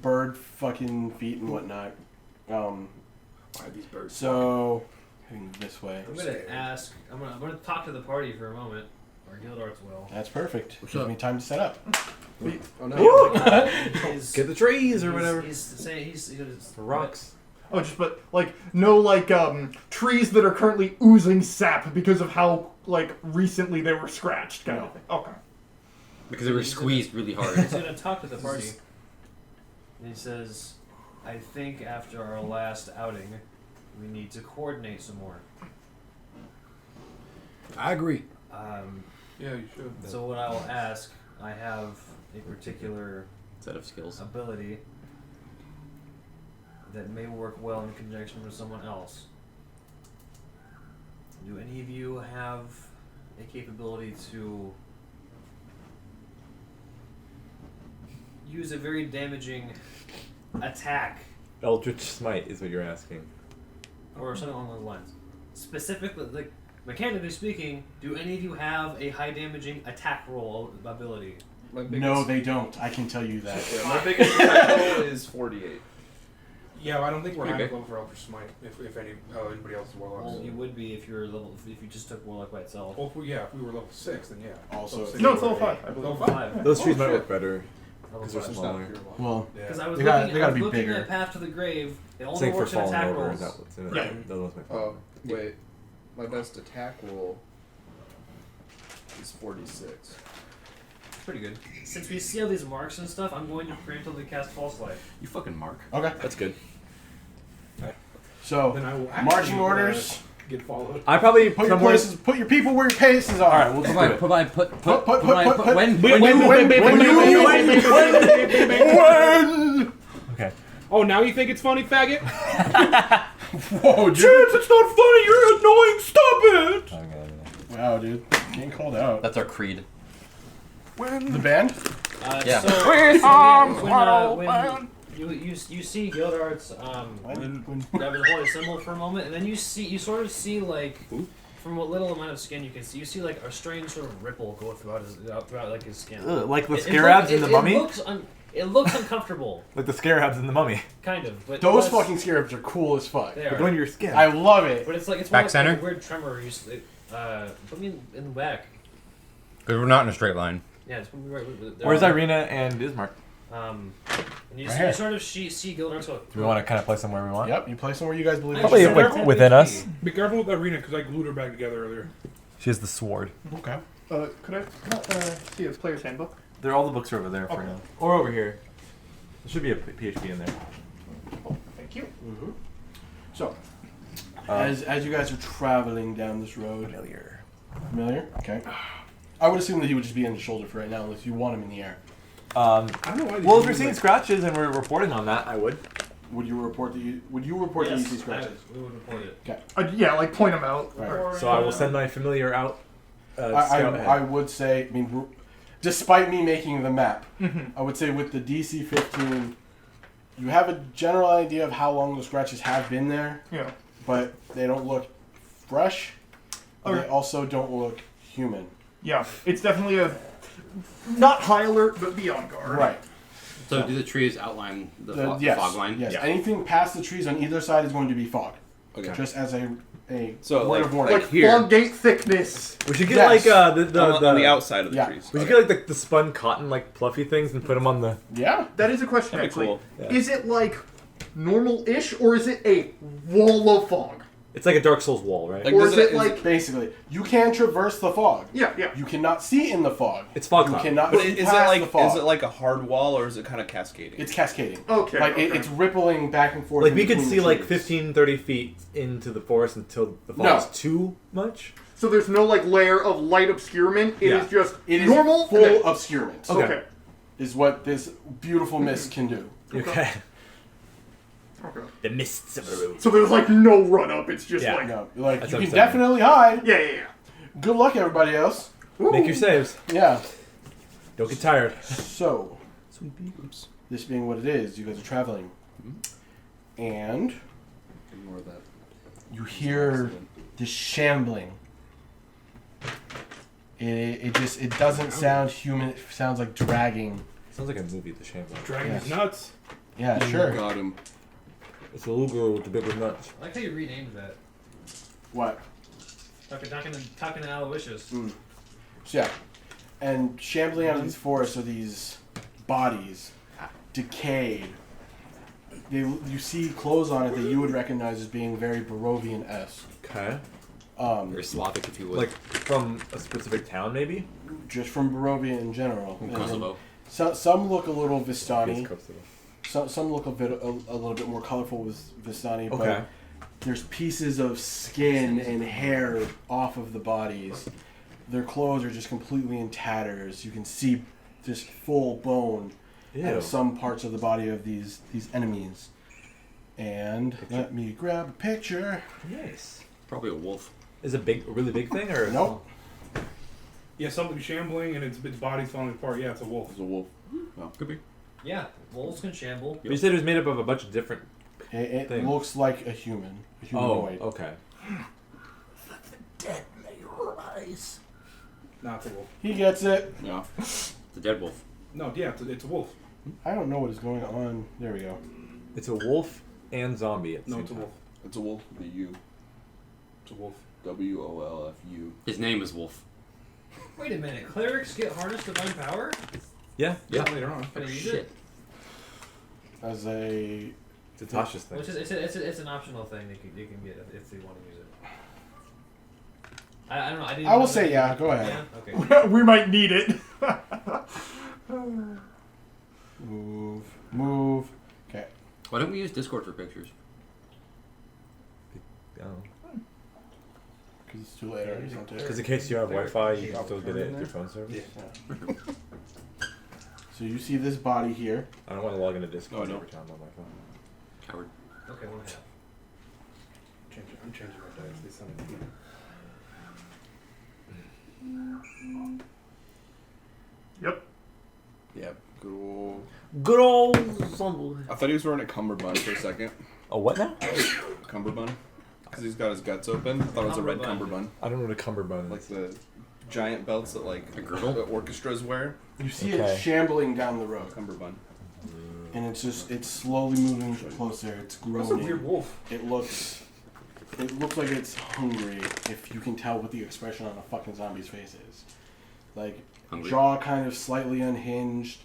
bird fucking feet and whatnot. Why are these Bird. So, heading this way. I'm gonna ask. I'm gonna talk to the party for a moment, or Guildarts will. That's perfect. What's Gives up? me time to set up. Oh no. Get the trees or whatever. He's saying he's Rocks. Oh, just but like no like trees that are currently oozing sap because of how like recently they were scratched kind of thing. Okay. Because they were squeezed really hard. He's gonna talk to the party, and he says, "I think after our last outing, we need to coordinate some more." I agree. Yeah, you should. So what I will ask, I have a particular Set of skills. ability that may work well in conjunction with someone else. Do any of you have a capability to use a very damaging attack, Eldritch Smite is what you're asking. or something along those lines? Specifically, like mechanically speaking, do any of you have a high damaging attack roll ability? My biggest, No, they don't. I can tell you that. Yeah, my biggest attack roll is 48. Yeah, I don't think we're high Okay. enough level for Eldritch Smite. If anybody else is Warlocks. Well, you would be if you were level. If you just took Warlock by itself. Well, if we were level 6, then yeah. Also- Level 6 No, or it's level 5. I Level believe. 5. Those trees might shit. work better Level because they're five. smaller. Well, Yeah. Because I was They gotta- looking, they gotta I was be looking bigger. at Path to the Grave. It only Same for works in falling attack over. rolls. That was in it. Yeah. That was my Oh, wait. My best attack roll is 46. Pretty good. Since we see all these marks and stuff, I'm going to preemptively cast False Light. You fucking mark. okay. That's good. So, Then I will actually, marching orders. Get followed. I probably Put your somewhere- places. Put your people where your places are. All right, we'll just do it. When. Okay. Oh, now you think it's funny, faggot? Whoa, dude. Chance, it's not funny. You're annoying. Stop it. Wow, dude. Getting called out. That's our creed. The band? Yeah. So, when you see Guildarts grab his holy symbol for a moment, and then you sort of see like from what little amount of skin you can see, you see like a strange sort of ripple go throughout like his skin. Like the It scarabs in the mummy? It looks uncomfortable, Like the scarabs in the mummy. kind of. But Those less- fucking scarabs are cool as fuck. They They're are. going to your skin. I love it. But it's like it's Back more like center? a weird tremor. Put me in the back. Because we're not in a straight line. Yeah, just put me right. Where's Irina and Ismark? And you, Right here. you sort of see Guildarts go. Do we want to kind of play somewhere we want? Yep, you play somewhere you guys believe. Probably is safe. within us. Be careful with Arena, because I glued her back together earlier. She has the sword. Okay. Could I see his player's handbook? All the books are over there for Okay. now. Or over here. There should be a PHP in there. Oh, thank you. Mm-hmm. So, as you guys are traveling down this road, familiar? Okay. I would assume that he would just be on the shoulder for right now, unless you want him in the air. I don't know why. Well, if we're seeing scratches and we're reporting on that, I would. Would you report that you see scratches? We would report it. Yeah, like point him out. Right. So I will send my familiar out. Scout ahead. I would say, I mean, despite me making the map, Mhm. I would say with the DC 15, you have a general idea of how long the scratches have been there, Yeah. but they don't look fresh. Okay. They also don't look human. Yeah. It's definitely a not high alert, but be on guard. Right. So do the trees outline the Yes. fog line? Yes. Yeah. Anything past the trees on either side is going to be fog. Okay. Just as a So, word like- of warning. Like Here. fog gate thickness. We should get Yes. like on the outside of the Yeah. trees. We should Okay. get like the spun cotton like fluffy things and put them on the. Yeah. That is a question, That'd be actually. cool. Yeah. Is it like normal-ish, or is it a wall of fog? It's like a Dark Souls wall, right? Like, Or does is it like... Basically, you can traverse the fog. Yeah, yeah. You cannot see in the fog. It's fog You cloud. cannot But see is it past like the fog. a hard wall, or is it kind of cascading? It's cascading. Okay, Like okay. it's rippling back and forth. Like in we could between see the like trees. 15, 30 feet into the forest until the fog No. is too much. So there's no like layer of light obscurement. It is Yeah. just It is normal. full and then- obscurement. Okay. Is what this beautiful mist can do. Okay. Okay. The mists of the road. So there's like no run up. It's just Yeah. like No, like That's you what can I'm saying. definitely hide. yeah. Good luck, everybody else. Make your saves. Yeah. Don't get tired. So, this being what it is, you guys are traveling, and Ignore that. you hear this shambling. It doesn't sound human. It sounds like dragging. Sounds like a movie, The Shambles. Dragon Yes. is nuts. Yeah, sure. Got him. It's a little girl with the bigger nuts. I like how you renamed that. What? Talking to Aloysius. So yeah, and shambling out of these forests are these bodies, decayed. You see clothes on it that you would recognize as being very Barovian-esque. Okay. Very Slavic, if you would. Like from a specific town, maybe? Just from Barovia in general. From Kosovo. Some look a little Vistani. Kosovo. Some look a little bit more colorful with Vistani, Okay. but there's pieces of skin and hair off of the bodies. Their clothes are just completely in tatters. You can see just full bone out of some parts of the body of these enemies. And let me grab a picture. Nice. Probably a wolf. Is it a really big thing or Nope. Yeah, something shambling and its body's falling apart. Yeah, it's a wolf. It's a wolf. Well, could be. Yeah, wolves can shamble. But you said it was made up of a bunch of different. It things. looks like a human. A Oh, humanoid. okay. The dead may rise. Nah, it's a wolf. He gets it. Yeah. It's a dead wolf. No, yeah, it's a wolf. I don't know what is going on. There we go. It's a wolf and zombie. At the No, same it's a time. wolf. It's a wolf with a U. It's a wolf. WOLFU. His name is Wolf. Wait a minute. Clerics get harness divine power? Yeah. Later on. Can I use Shit. it? As a It's a Tasha's thing. Which is it's an optional thing you can get if you want to use it. I don't know. I will say yeah. Go ahead. Yeah. Okay. We might need it. Move. Okay. Why don't we use Discord for pictures? Because it's too late already. Sometimes. Because in case you have Wi-Fi, you can still get it at your phone service. Yeah. So you see this body here. I don't want to log into Discord Oh, no. every time on my phone. Coward. Okay, one half. I'm changing my dice. They sound like Yep. Yeah. Good old. Good old zombie. I thought he was wearing a cummerbund for a second. Oh, what now? Cummerbund? Because he's got his guts open. I thought it was a red Cummerbund. cummerbund. I don't know what a cummerbund Like is. the giant belts that like A girdle? the orchestras wear. You see Okay. it shambling down the road, Cummerbund. and it's slowly moving closer. It's That's a groaning. weird wolf. It looks like it's hungry. If you can tell what the expression on a fucking zombie's face is, like Hungry? jaw kind of slightly unhinged.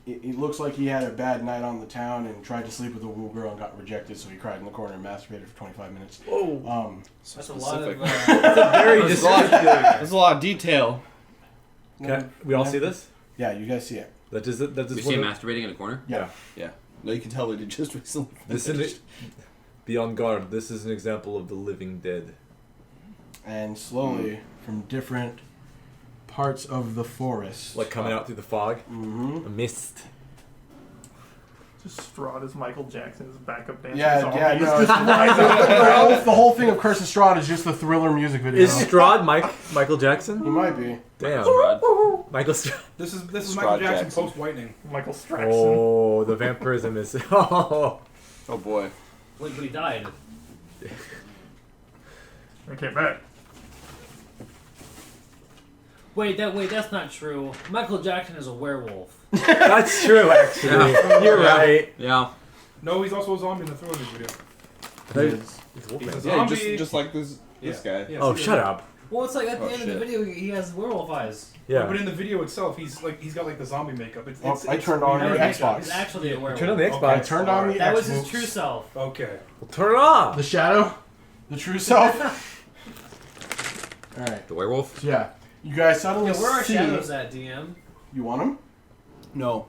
It looks like he had a bad night on the town and tried to sleep with a woo girl and got rejected, so he cried in the corner and masturbated for 25 minutes. Whoa. That's a lot of. That's a very descriptive. There's a lot of detail. We all see this? Yeah, you guys see it. That is We see him masturbating in a corner? Yeah. Yeah. No, you can tell that he just recently. This is be on guard. This is an example of the living dead. And slowly, from different parts of the forest, Like coming out through the fog. Mm-hmm. A mist. Just Strahd as Michael Jackson's backup dancer. Yeah, zombie. yeah, He's no. just rising. The whole thing of Curse of Strahd is just the Thriller music video. Is Strahd Michael He Jackson? might be. Damn. Strahd. Michael Strahd. This is Strahd Michael Jackson Jackson. post whitening. Michael Straxon. Oh, the vampirism is. Oh. Oh boy. Wait, but he died. I came back. Wait, that's not true. Michael Jackson is a werewolf. That's true, actually. You're right. Yeah. No, he's also a zombie in the Thriller video. He's He's a Yeah, zombie. just like this guy. Yeah, Oh, so- shut up. Well, it's like at the Oh, end of the shit. video, he has werewolf eyes. Yeah. But in the video itself, he's got like the zombie makeup. I turned on weird. your Xbox. He's actually a werewolf. Turn on the Okay. Xbox. I turned on the That was his Xbox. true self. Okay. Well, turn it on. The shadow? The true self? Alright. The werewolf? Yeah. You guys suddenly Yeah, where are see... shadows at, DM? You want them? No.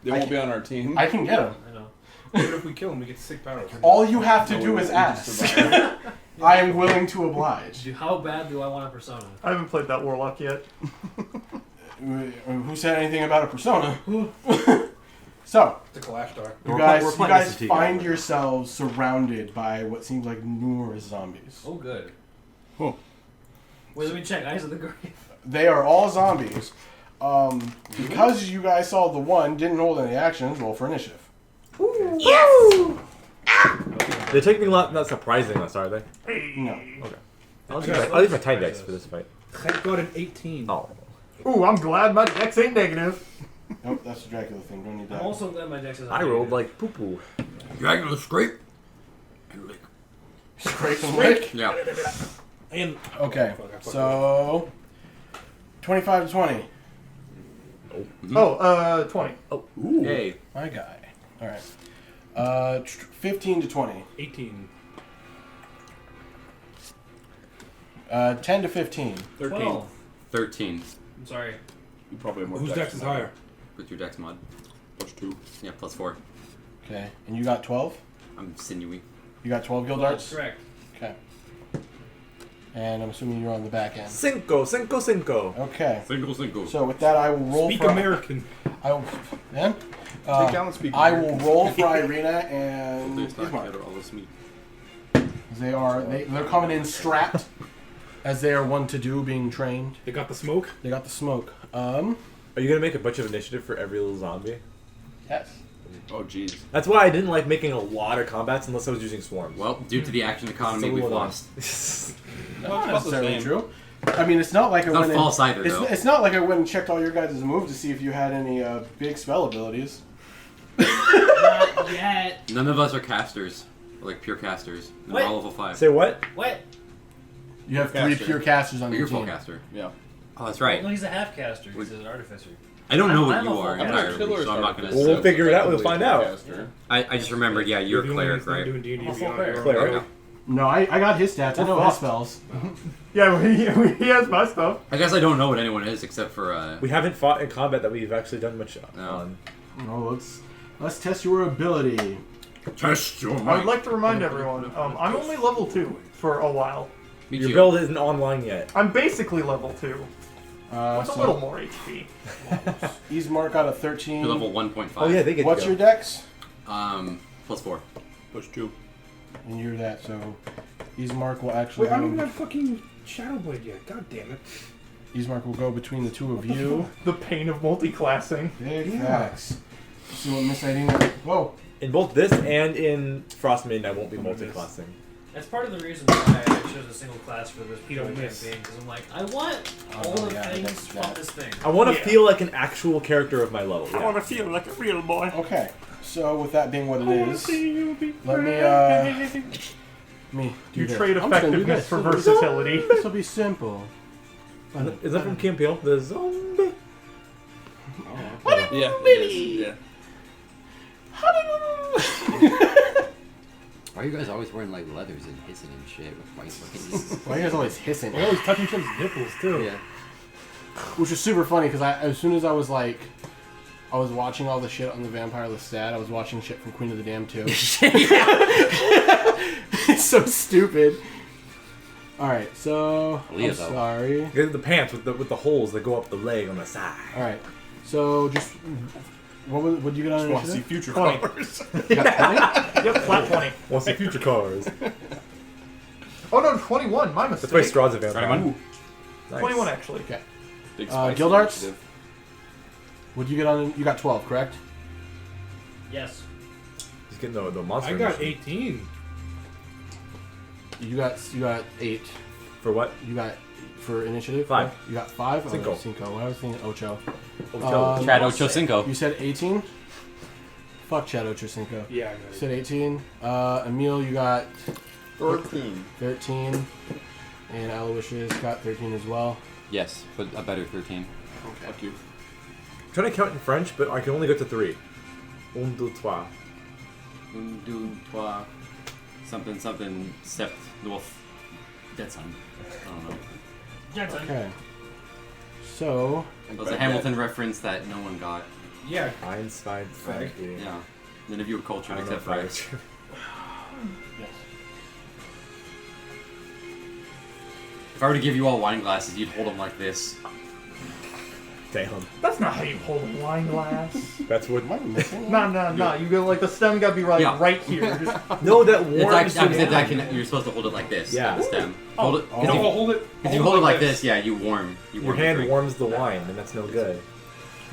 They won't be on our team. I can get them. I know. Even if we kill him, we get sick powers. All you have to No, do we is won't just ask. survive. I am willing to oblige. Dude, how bad do I want a persona? I haven't played that Warlock yet. Who said anything about a persona? So, It's a Kalash Star. you We're guys, playing you guys this to find together. yourselves surrounded by what seems like numerous zombies. Oh, good. Huh. Wait, let me check. Eyes of the Grave. They are all zombies. Because you guys saw the one, didn't hold any actions, roll for initiative. They're taking a lot. Not surprising us, are they? No. I'll use my tie decks for this fight. Thank God an 18. Oh. Ooh, I'm glad my dex ain't negative. Nope, that's the Dracula thing. Don't need that. I'm also glad my dex is on I rolled negative. like poo poo. Dracula scrape. Scrape and lick? Yeah. And Okay, so 25 to 20. Oh, 20. Hey. My guy. Alright. 15 to 20. 18. 10 to 15. 13. 12. 13. I'm sorry. You probably have more Whose dex is than mine. higher? With your dex mod. +2. Yeah, +4. Okay, and you got 12? I'm sinewy. You got 12 guild darts? Correct. Okay. And I'm assuming you're on the back end. Cinco. Okay. Single. So with that, I will roll Speak for... American. I will... Man? Take down and speak I will American. roll for Irina and Ismark. They're coming in strapped, as they are wont to do, being trained. They got the smoke. They got the smoke. Are you gonna make a bunch of initiative for every little zombie? Yes. Oh, jeez. That's why I didn't like making a lot of combats unless I was using swarms. Well, due to the action economy, we've lost. Not necessarily true. I mean, it's not like I It's not went false either, it's, though. it's not like I went and checked all your guys' moves to see if you had any big spell abilities. Not yet. None of us are casters. Like pure casters. We're What? all level 5. Say what? What? You have 3 Caster. pure casters on But your you're full team. caster. Yeah. Oh, that's right. Well, he's a half caster. He's an artificer. I don't know I'm what a you full are caster. entirely, so I'm not going to Well, we'll figure it out. We'll find out. I just remembered, yeah, you're a cleric, right? Doing D&D I'm a full Beyond. cleric. Cleric. Okay. No, I got his stats. I know his spells. Yeah, he has my stuff. I guess I don't know what anyone is except for, We haven't fought in combat that we've actually done much No. on. Oh, let's test your ability. Test your I would like to remind everyone, I'm only level 2 for a while. Me Your too. build isn't online yet. I'm basically level 2 with a little So more HP. Ismark got a 13. You're level 1.5. Oh yeah, they get. What's to go. your dex? +4. +2. And you're that, so Ismark will actually Wait, I don't even go, have fucking Shadow Blade yet. God damn it. Ismark will go between the two of you. The pain of multi-classing. Big facts. See what Miss Irina... Whoa. In both this and in Frostmaiden, I won't be multi-classing. That's part of the reason why I chose a single class for this You don't campaign, miss. because I'm like, I want all Oh, the yeah, things that's from that. this thing. I want to Yeah. feel like an actual character of my level. Yeah. to feel like a real boy. Okay. So with that being what it is, let me do You this. trade I'm just gonna do effectiveness this. for versatility. This will be simple. Is that from Key and Peele? The zombie. Yeah, it is. Yeah. Why are you guys always wearing like leathers and hissing and shit with white fucking? Why are you guys always hissing? We're always touching each other's nipples, too. Yeah. Which is super funny because as soon as I was like, I was watching all the shit on the Vampire Lestat, I was watching shit from Queen of the Damned too. It's so stupid. Alright, so Leah, I'm though. sorry. The pants with the holes that go up the leg on the side. Alright. So just what did you get on Just want to see initiative? future 20. colors. You got 20? Yep, flat 20. Want to see future cars? Oh no, 21. My mistake. That's why Strahd's a vampire. 21. Ooh. Nice. 21 actually. Okay. Big Guild Arts? What'd you get on? You got 12, correct? Yes. He's getting the monster. I got edition. 18. You got 8. For what? You got for initiative? 5. You got 5? Cinco. Oh, Cinco. I was thinking Ocho. Chad Ochocinco. You said 18? Fuck Chad Ochocinco. Yeah, I You got it. said 18. Emil, you got 13. 13. And Aloysius got 13 as well. Yes, but a better 13. Fuck you. I'm trying to count in French, but I can only get to 3. Un, deux, trois. Un, deux, trois. Something, something, sept, wolf. Dead son. I don't know. Jensen. Okay. So, It was a Hamilton reference that no one got. Yeah. Einstein, Frank. Yeah. None of you were I cultured don't know except if I for was. yes. If I were to give you all wine glasses, you'd hold them like this. Damn. That's not how you hold a wine glass. That's what. Am I missing No, no, no. You go like the stem got to be like Yeah. right here. Just, No, that It's warms. actually, you're supposed to hold it like this. Yeah. The stem. Hold it. Oh. If No, you, hold it. if you hold it like this, yeah, you warm. You Your warm the hand drink. warms the wine, and that's no good.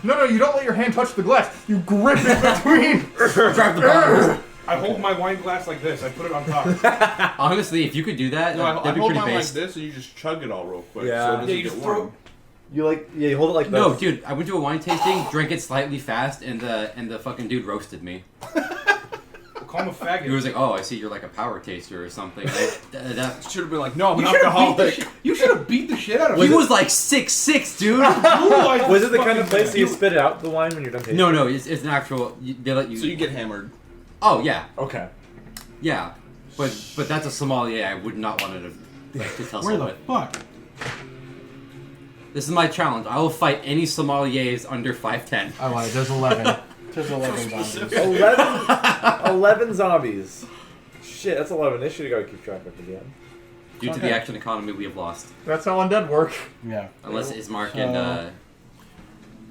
no, you don't let your hand touch the glass. You grip it between. Grab the bottle. I hold my wine glass like this. I put it on top. Honestly, if you could do that, No, I that'd be hold pretty mine like based. this and you just chug it all real quick. Yeah. So it doesn't Yeah, you get just warm. throw- You you hold it like No, this. dude, I went to a wine tasting, drank it slightly fast, and the fucking dude roasted me. Call him a faggot. He was like, "Oh, I see you're like a power taster or something." That Should have been like, no, I'm You an should have beat, alcoholic. the shit out of he him. was like 6'6", dude. Was it the kind of place that you spit out the wine when you're done tasting? No, it's an actual. They let you. So you get hammered. Oh yeah, Okay. yeah, but that's a sommelier. I would not want to tell Where the someone. fuck? This is my challenge. I will fight any sommeliers under 5'10". I lied. There's 11. There's 11 zombies. 11 zombies. Shit, that's 11. They should have got to keep track of again. Due to the action economy, we have lost. That's how undead work. Yeah. Unless Ismark and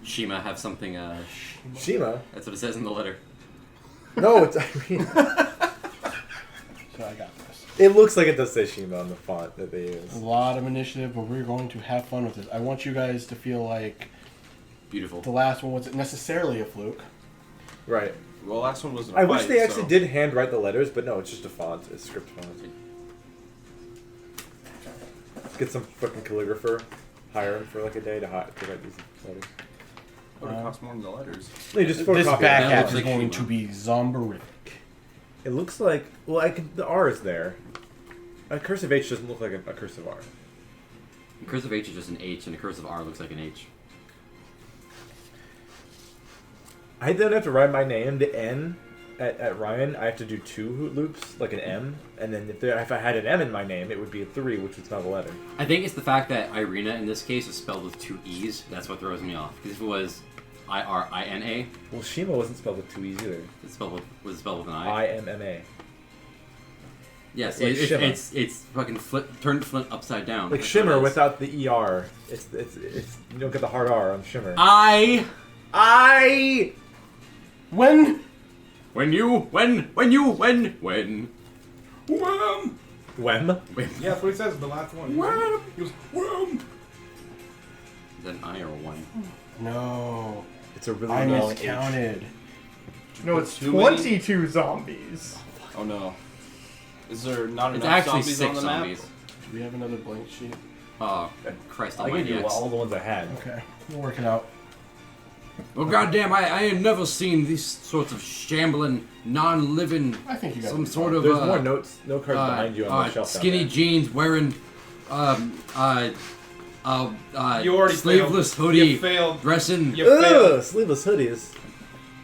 Shima have something. Shima? That's what it says in the letter. No, it's Irene. So I got this. It looks like it does say Shima on the font that they use. A lot of initiative, but we're going to have fun with this. I want you guys to feel like Beautiful. the last one wasn't necessarily a fluke. Right. Well, last one wasn't. I wish they actually did handwrite the letters, but no, it's just a font. It's script font. Let's get some fucking calligrapher. Hire him for like a day to write these letters. Would have cost more than the letters. They just This photocopy back it. that half looks is like going Shima. to be zomberific. It looks like the R is there. A cursive H doesn't look like a cursive R. A cursive H is just an H, and a cursive R looks like an H. I don't have to write my name to N at Ryan. I have to do 2 loops, like an M, and then if I had an M in my name, it would be a 3, which would spell the letter. I think it's the fact that Irina in this case is spelled with 2 E's. That's what throws me off. Because if it was Irina, Well, Shima wasn't spelled with 2 E's either. was it spelled with an I? IMMA. Yes, Like Shimmer. it's fucking turned Flint upside down. Like That's Shimmer what it is. without the ER. It's you don't get the hard R on Shimmer. I When? when Wham! Wem? Yeah, that's what he says. The last one. Wham! He goes, wham! Is that an I or a 1? No. It's a really I long H. miscounted. No, it's Too many? 22 zombies. Oh no. Is there not It's enough actually zombies 6 on the map? zombies. Do we have another blank sheet? Oh, Christ I'll give almighty. you X. all the ones I had. Okay. We'll work it out. Well, goddamn, I ain't never seen these sorts of shambling, non-living, I think you got some it. sort of There's more note cards behind you on the shelf. skinny down there. jeans wearing You already sleeveless failed. hoodie, You failed. dressing You failed. Ugh, sleeveless hoodies.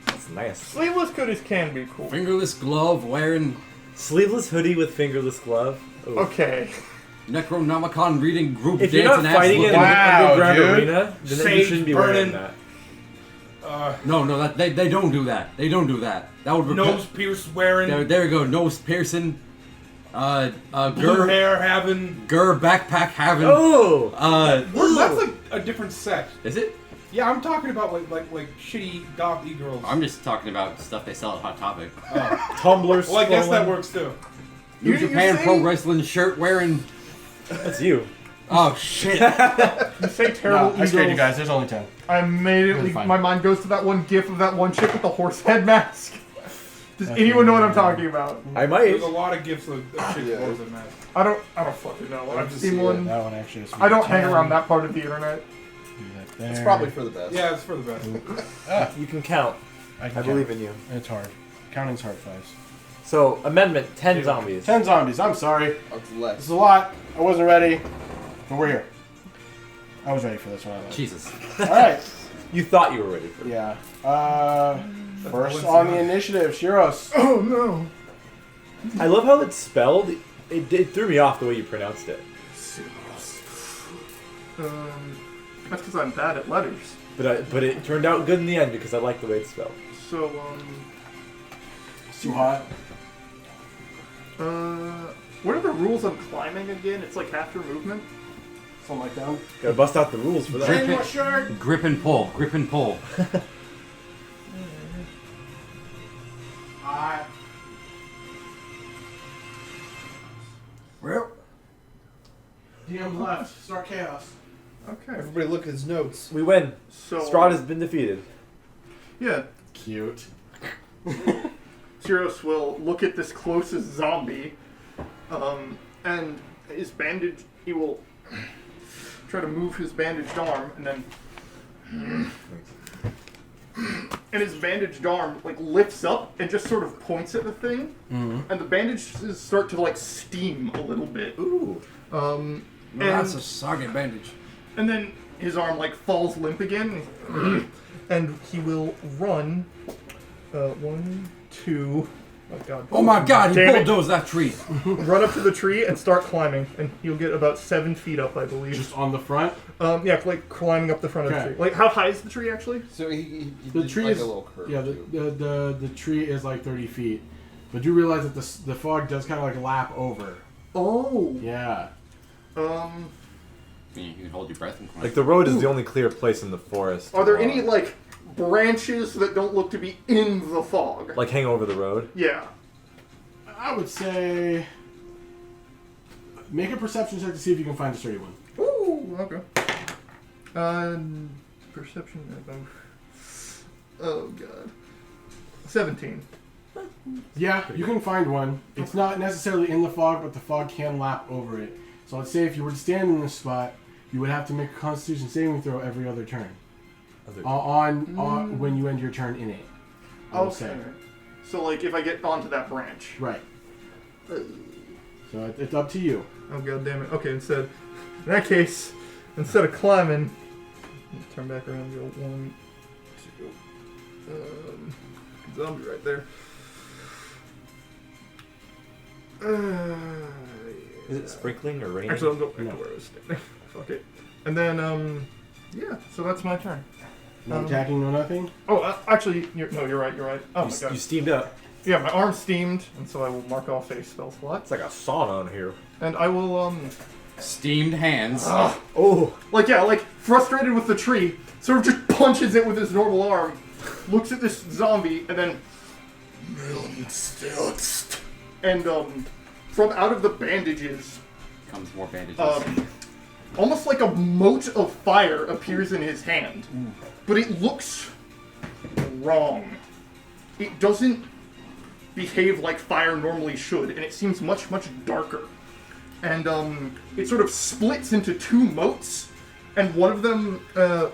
That's nice. Sleeveless hoodies can be cool. fingerless glove wearing, Sleeveless hoodie with fingerless glove. Ooh. Okay. Necronomicon reading group If you're dancing not fighting in an Wow, underground dude. arena, then you Sage shouldn't be wearing burning. that. No, they don't do that. They don't do that. That would Nose pierce wearing. There you go. Nose piercing. Blue Gur hair having. backpack having. Oh! That's like a different sect. Is it? Yeah, I'm talking about like shitty goth e-girls. I'm just talking about stuff they sell at Hot Topic. Tumblr. Well, I guess that scrolling. works too. New You're Japan saying- Pro Wrestling shirt wearing. That's you. Oh shit! You say terrible No, I scared you eagles. guys. There's only 10. I immediately, It's fine. my mind goes to that one gif of that one chick with the horse head mask. Does anyone know what I'm talking about? I might. There's a lot of gifts of shit Yeah. clothes in that. I don't fucking know. I've just seen see it. one. That one actually is. I don't hang around that part of the internet. Do that there. It's probably for the best. Yeah, it's for the best. You can count. I I believe in you. It's hard. Counting's hard, guys. So, amendment 10 zombies. 10 zombies. I'm sorry. That's This less. is a lot. I wasn't ready. But we're here. I was ready for this one. Jesus. Alright. You thought you were ready for it. Yeah. First on the initiative, Shiros. Oh no. I love how it's spelled. It threw me off the way you pronounced it. That's because I'm bad at letters. But it turned out good in the end because I like the way it's spelled. So It's too hot. what are the rules on climbing again? It's like half your movement. Something like that. Gotta bust out the rules for that. Grip and pull. Grip and pull. Well. DM left. Start chaos. Okay. Everybody look at his notes. We win. So Strahd has been defeated. yeah, Cute. Syros will look at this closest zombie, and his bandage. He will try to move his bandaged arm, and then and his bandaged arm like lifts up and just sort of points at the thing, and the bandages start to like steam a little bit. Ooh. No, that's a soggy bandage. And then his arm like falls limp again, and he will run. 1, 2. Oh god! Oh my god! He Damn it. bulldozed that tree. Run up to the tree and start climbing, and he'll get about 7 feet up, I believe. Just on the front? Yeah, like climbing up the front of the Okay. tree. Like, how high is the tree actually? So he The did tree like is a little curve. yeah. The tree is like 30 feet, but you realize that the fog does kind of like lap over. Oh. Yeah. You can hold your breath and climb. Like the road is the only clear place in the forest. Are there any like branches that don't look to be in the fog? Like hang over the road? Yeah. I would say make a perception check to see if you can find a sturdy one. Ooh. Okay. Perception. Oh god. 17. Yeah, you can find one. It's not necessarily in the fog, but the fog can lap over it. So I'd say if you were to stand in this spot, you would have to make a Constitution saving throw every other turn. On when you end your turn in it. I will say. So like if I get onto that branch. Right. So it's up to you. Oh god damn it. Okay, in that case, instead of climbing, turn back around and go 1, 2. Zombie right there. Is it sprinkling or raining? Actually, I'll go back to where I was standing. Fuck it. And then, yeah, so that's my turn. No attacking, no nothing? Oh, actually, you're right. Oh my god. You steamed up. Yeah, my arm's steamed, and so I will mark off a spell slot. It's like a sauna in here. And I will, Steamed hands. Oh. like frustrated with the tree, sort of just punches it with his normal arm, looks at this zombie, and then... And, from out of the bandages... Comes more bandages. Almost like a mote of fire appears in his hand. But it looks wrong. It doesn't behave like fire normally should, and it seems much, much darker. And it sort of splits into 2 motes, and one of them,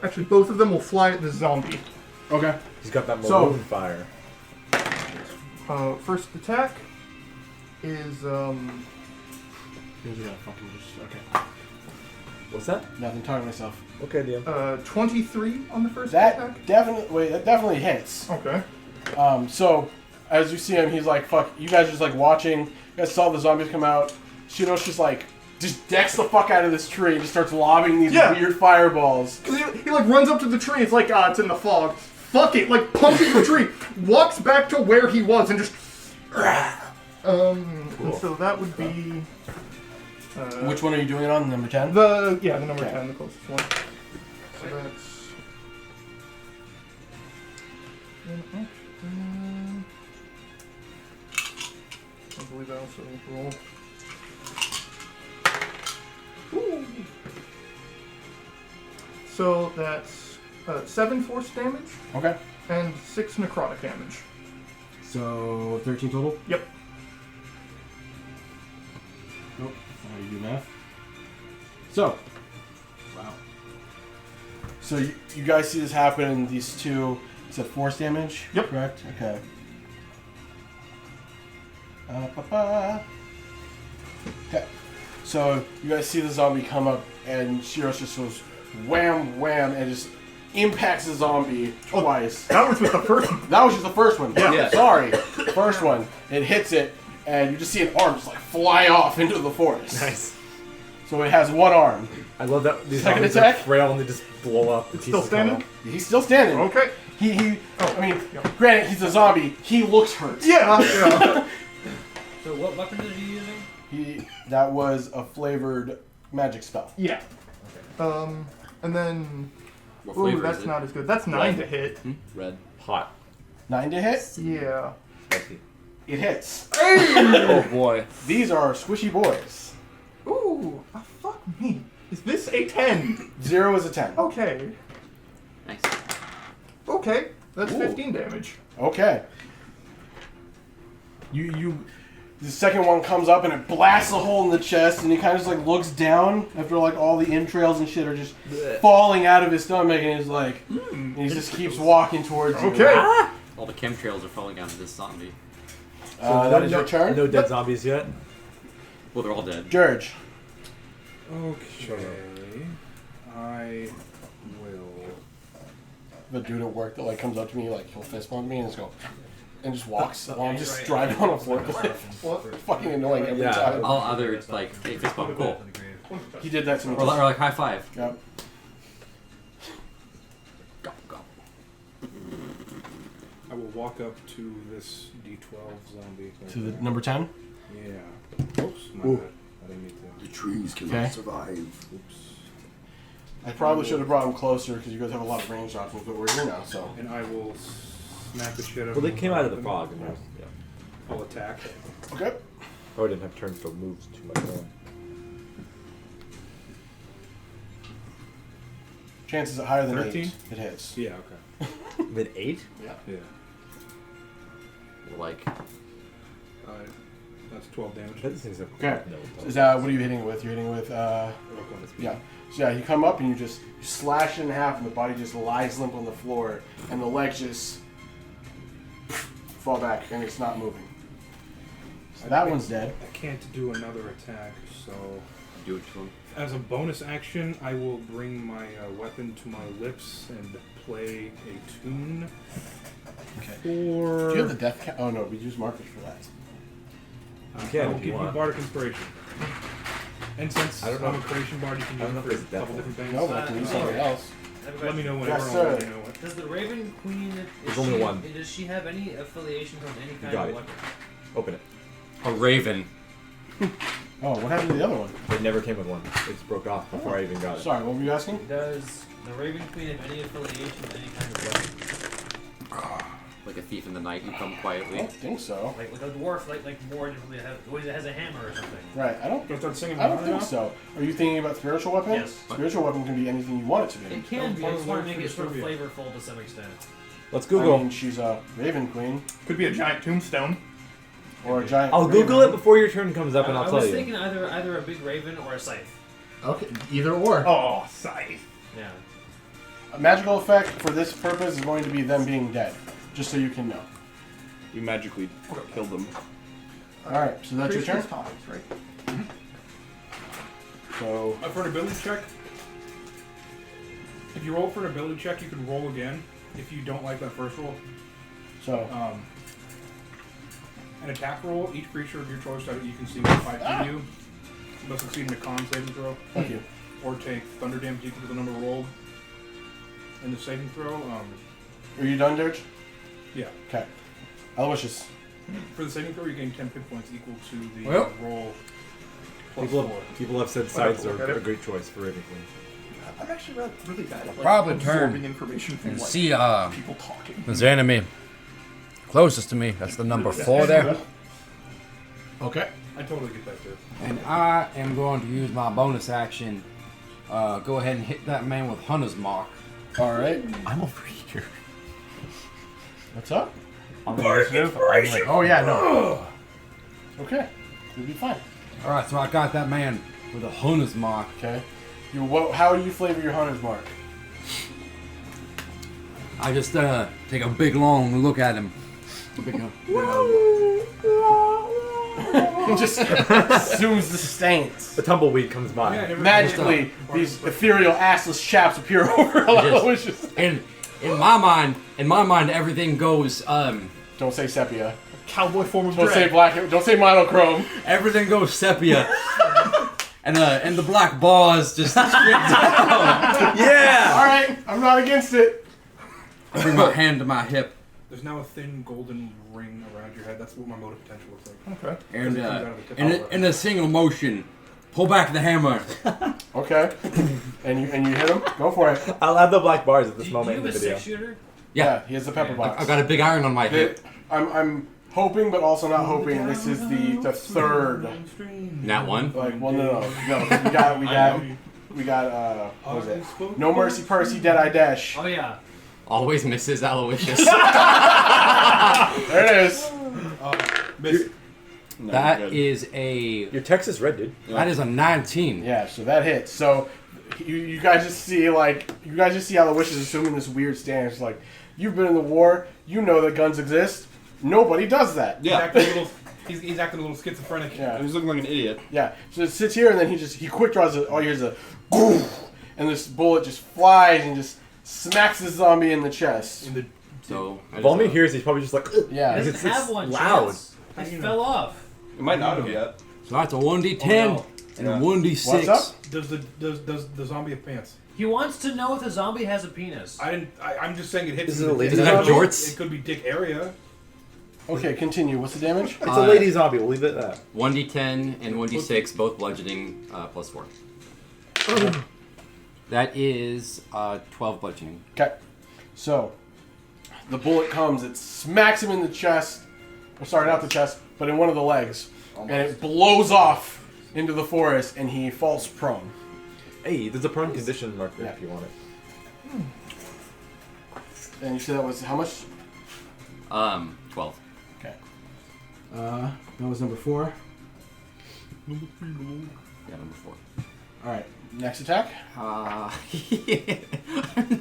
actually both of them will fly at the zombie. Okay. He's got that maroon fire. First attack is, Here's what I fucking just... Okay. What's that? Nothing, talking to myself. Okay, DM. 23 on the first attack. That definitely hits. Okay. So, as you see him, he's like, fuck, you guys are just like watching. You guys saw the zombies come out. Shiro's just decks the fuck out of this tree and just starts lobbing these weird fireballs. Cause he like runs up to the tree, it's like, it's in the fog. Fuck it, like punches the tree, walks back to where he was and just... And so that would be... Which one are you doing it on? Number 10? The number 10, the closest one. So that's... I believe I also roll. Ooh. So that's 7 force damage. Okay. And 6 necrotic damage. So, 13 total? Yep. Nope. How do you do math? So. Wow. So, you guys see this happen, and these two, you said force damage? Yep. Correct? Okay. Okay. So, you guys see the zombie come up, and Shiros just goes wham, wham, and just impacts the zombie twice. That was with the first one. That was just the first one. Yeah. Sorry. First one. It hits it, and you just see an arm just like fly off into the forest. Nice. So it has one arm. I love that these Second zombies attack? are frail and they just blow up. It's still standing? He's still standing. Okay. Granted, he's a zombie. He looks hurt. Yeah. So what weapon is he using? That was a flavored magic spell. Yeah. And then... What Ooh, flavor that's is it? not as good. That's 9 to hit. Red. Hot. 9 to hit? Yeah. Spicy. It hits. Oh boy. These are squishy boys. Ooh, fuck me. Is this a 10? 0 is a 10. Okay. Nice. Okay. That's Ooh. 15 damage. Okay. You The second one comes up and it blasts a hole in the chest, and he kind of just like looks down after like all the entrails and shit are just falling out of his stomach, and he's like, and he just keeps walking towards you. Okay. All the chemtrails are falling out of this zombie. That is your turn. No dead zombies yet. Well, they're all dead. George. Okay. I will. The dude at work that like comes up to me, like he'll fist bump me and just go, and just walks while I'm just driving on a forklift. Fucking annoying every time. All other like, hey, fist bump, cool. He did that to me. Or like high five. Yep. I will walk up to this D12 zombie. To the number 10. Yeah. Oops. My bad. I didn't mean to. The trees cannot survive. Oops. I probably should have brought him closer because you guys have a lot of range options, but we're here now, so. And I will smack the shit out of Well, they him. came out of the fog, and there's, yeah. I'll attack. Okay. Oh, I didn't have turns to move too much more. Chances are higher than 13? 8. It hits. Yeah. Okay. With 8? Yeah. Like, that's 12 damage. That seems like Okay. no. Is that what are you hitting it with? You're hitting it with yeah. So yeah, you come up and you slash it in half, and the body just lies limp on the floor, and the legs just fall back, and it's not moving. So that one's dead. I can't do another attack, so do it to him. as a bonus action, I will bring my weapon to my lips and play a tune. Okay. For... Do you have the death count? Oh no, we use markers for that. You can I'll if give you you want. Bardic Inspiration. And since I don't know I'm a if- creation bard, you can I don't use know it if for it's a couple death different things. No, but I can use something else. Let me know whenever. Yes, I'll sir. let you know what. Does the Raven Queen? There's only one. Does she have any affiliation from any kind got of it. weapon? Open it. A raven. Oh, what happened to the other one? It never came with one. It just broke off before I even got it. Sorry, what were you asking? Does the Raven Queen have any affiliation with any kind of weapon? Like a thief in the night, you come I quietly. don't think so. Like a dwarf, like more differently, has a hammer or something. Right, I don't Start singing. I don't think so. Are you thinking about spiritual weapon? Yes. Spiritual weapon can be anything you want it to be. It can be. I just want to make it for sort of trivia. flavorful to some extent. Let's I Google. mean, she's a Raven Queen Could be a giant tombstone. or a giant. I'll Google it before your turn comes up, and I'll I tell was you. thinking either a big raven or a scythe. Okay, either or. Oh, scythe. Yeah. A magical effect for this purpose is going to be them being dead, just so you can know. You magically killed them. All right, so that's your turn. Times, right? So For an ability check, if you roll for an ability check, you can roll again if you don't like that first roll. An attack roll, each creature of your choice that you can see within 5 feet of you must succeed in a con saving throw. thank you. Or take thunder damage equal to the number rolled in the saving throw. Are you done, Dirge? Yeah. Okay. Aloysius. For the saving throw, you gain 10 hit points equal to the Well. roll plus People 4. people have said sides are a great choice for Raven Queen. I'm actually really bad at Probably absorbing turn information from and like see people talking. the enemy closest to me. That's the number 4 there. Okay. I totally get that too. And I am going to use my bonus action. Go ahead and hit that man with Hunter's Mark. All right. I'm over here. What's up? On the initiative, I'm like, Oh yeah, no. Okay. You'll be fine. All right, so I got that man with a Hunter's Mark. Okay. How do you flavor your hunter's mark? I just take a big long look at him. It just assumes the saints. The tumbleweed comes by. Magically, these ethereal assless chaps appear over Aloysius. And in my mind, everything goes. Don't say sepia. Cowboy form of Don't say dread. black. Don't say monochrome. Everything goes sepia. And the black bars just straight down. Yeah! All right, I'm not against it. I bring my hand to my hip. There's now a thin golden ring around your head. That's what my motive potential looks like. Okay. And It comes out of the tip. in a single motion, pull back the hammer. Okay. And you hit him. Go for it. I'll have the black bars at this Do moment you in have the a video. 6-shooter? Yeah, he has the pepper box. I got a big iron on my hip. I'm hoping, but also not hoping. This is the third. Not one. Like, well, no. 'Cause we got. What was it? No Mercy, Percy, Deadeye Dash. Oh yeah. Always misses Aloysius. There it is. Miss. No, That you're good. is a Your text is red, dude. that is a 19. Yeah, so that hits. So you guys just see Aloysius is assuming this weird stance. Like, you've been in the war, you know that guns exist. Nobody does that. Yeah. He's acting a little schizophrenic. Yeah. He's looking like an idiot. Yeah. So it sits here and then he quick draws it. All you hear is a goof, and this bullet just flies and just smacks the zombie in the chest. So Volmy hears he's probably just like, Yeah. He It's- doesn't it's have one loud. chance. He fell off. It might not have yet. So that's a 1d10 Oh, no. and Yeah. a 1d6. What's up? Does the zombie have pants? He wants to know if the zombie has a penis. I'm just saying it hits. Is him it a in the lady dick. Does it have zombie? jorts? It could be dick area. Okay, continue. What's the damage? It's a lady zombie. We'll leave it at that. 1d10 and 1d6, both bludgeoning, plus 4. That is 12 bludgeoning. Okay. So the bullet comes. It smacks him in the chest. Or sorry, not the chest, but in one of the legs, and it blows off into the forest, and he falls prone. Hey, there's a prone condition marker Yeah. if you want it. And you said that was how much? 12. Okay. That was number 4. Yeah, number 4. All right. Next attack. I'm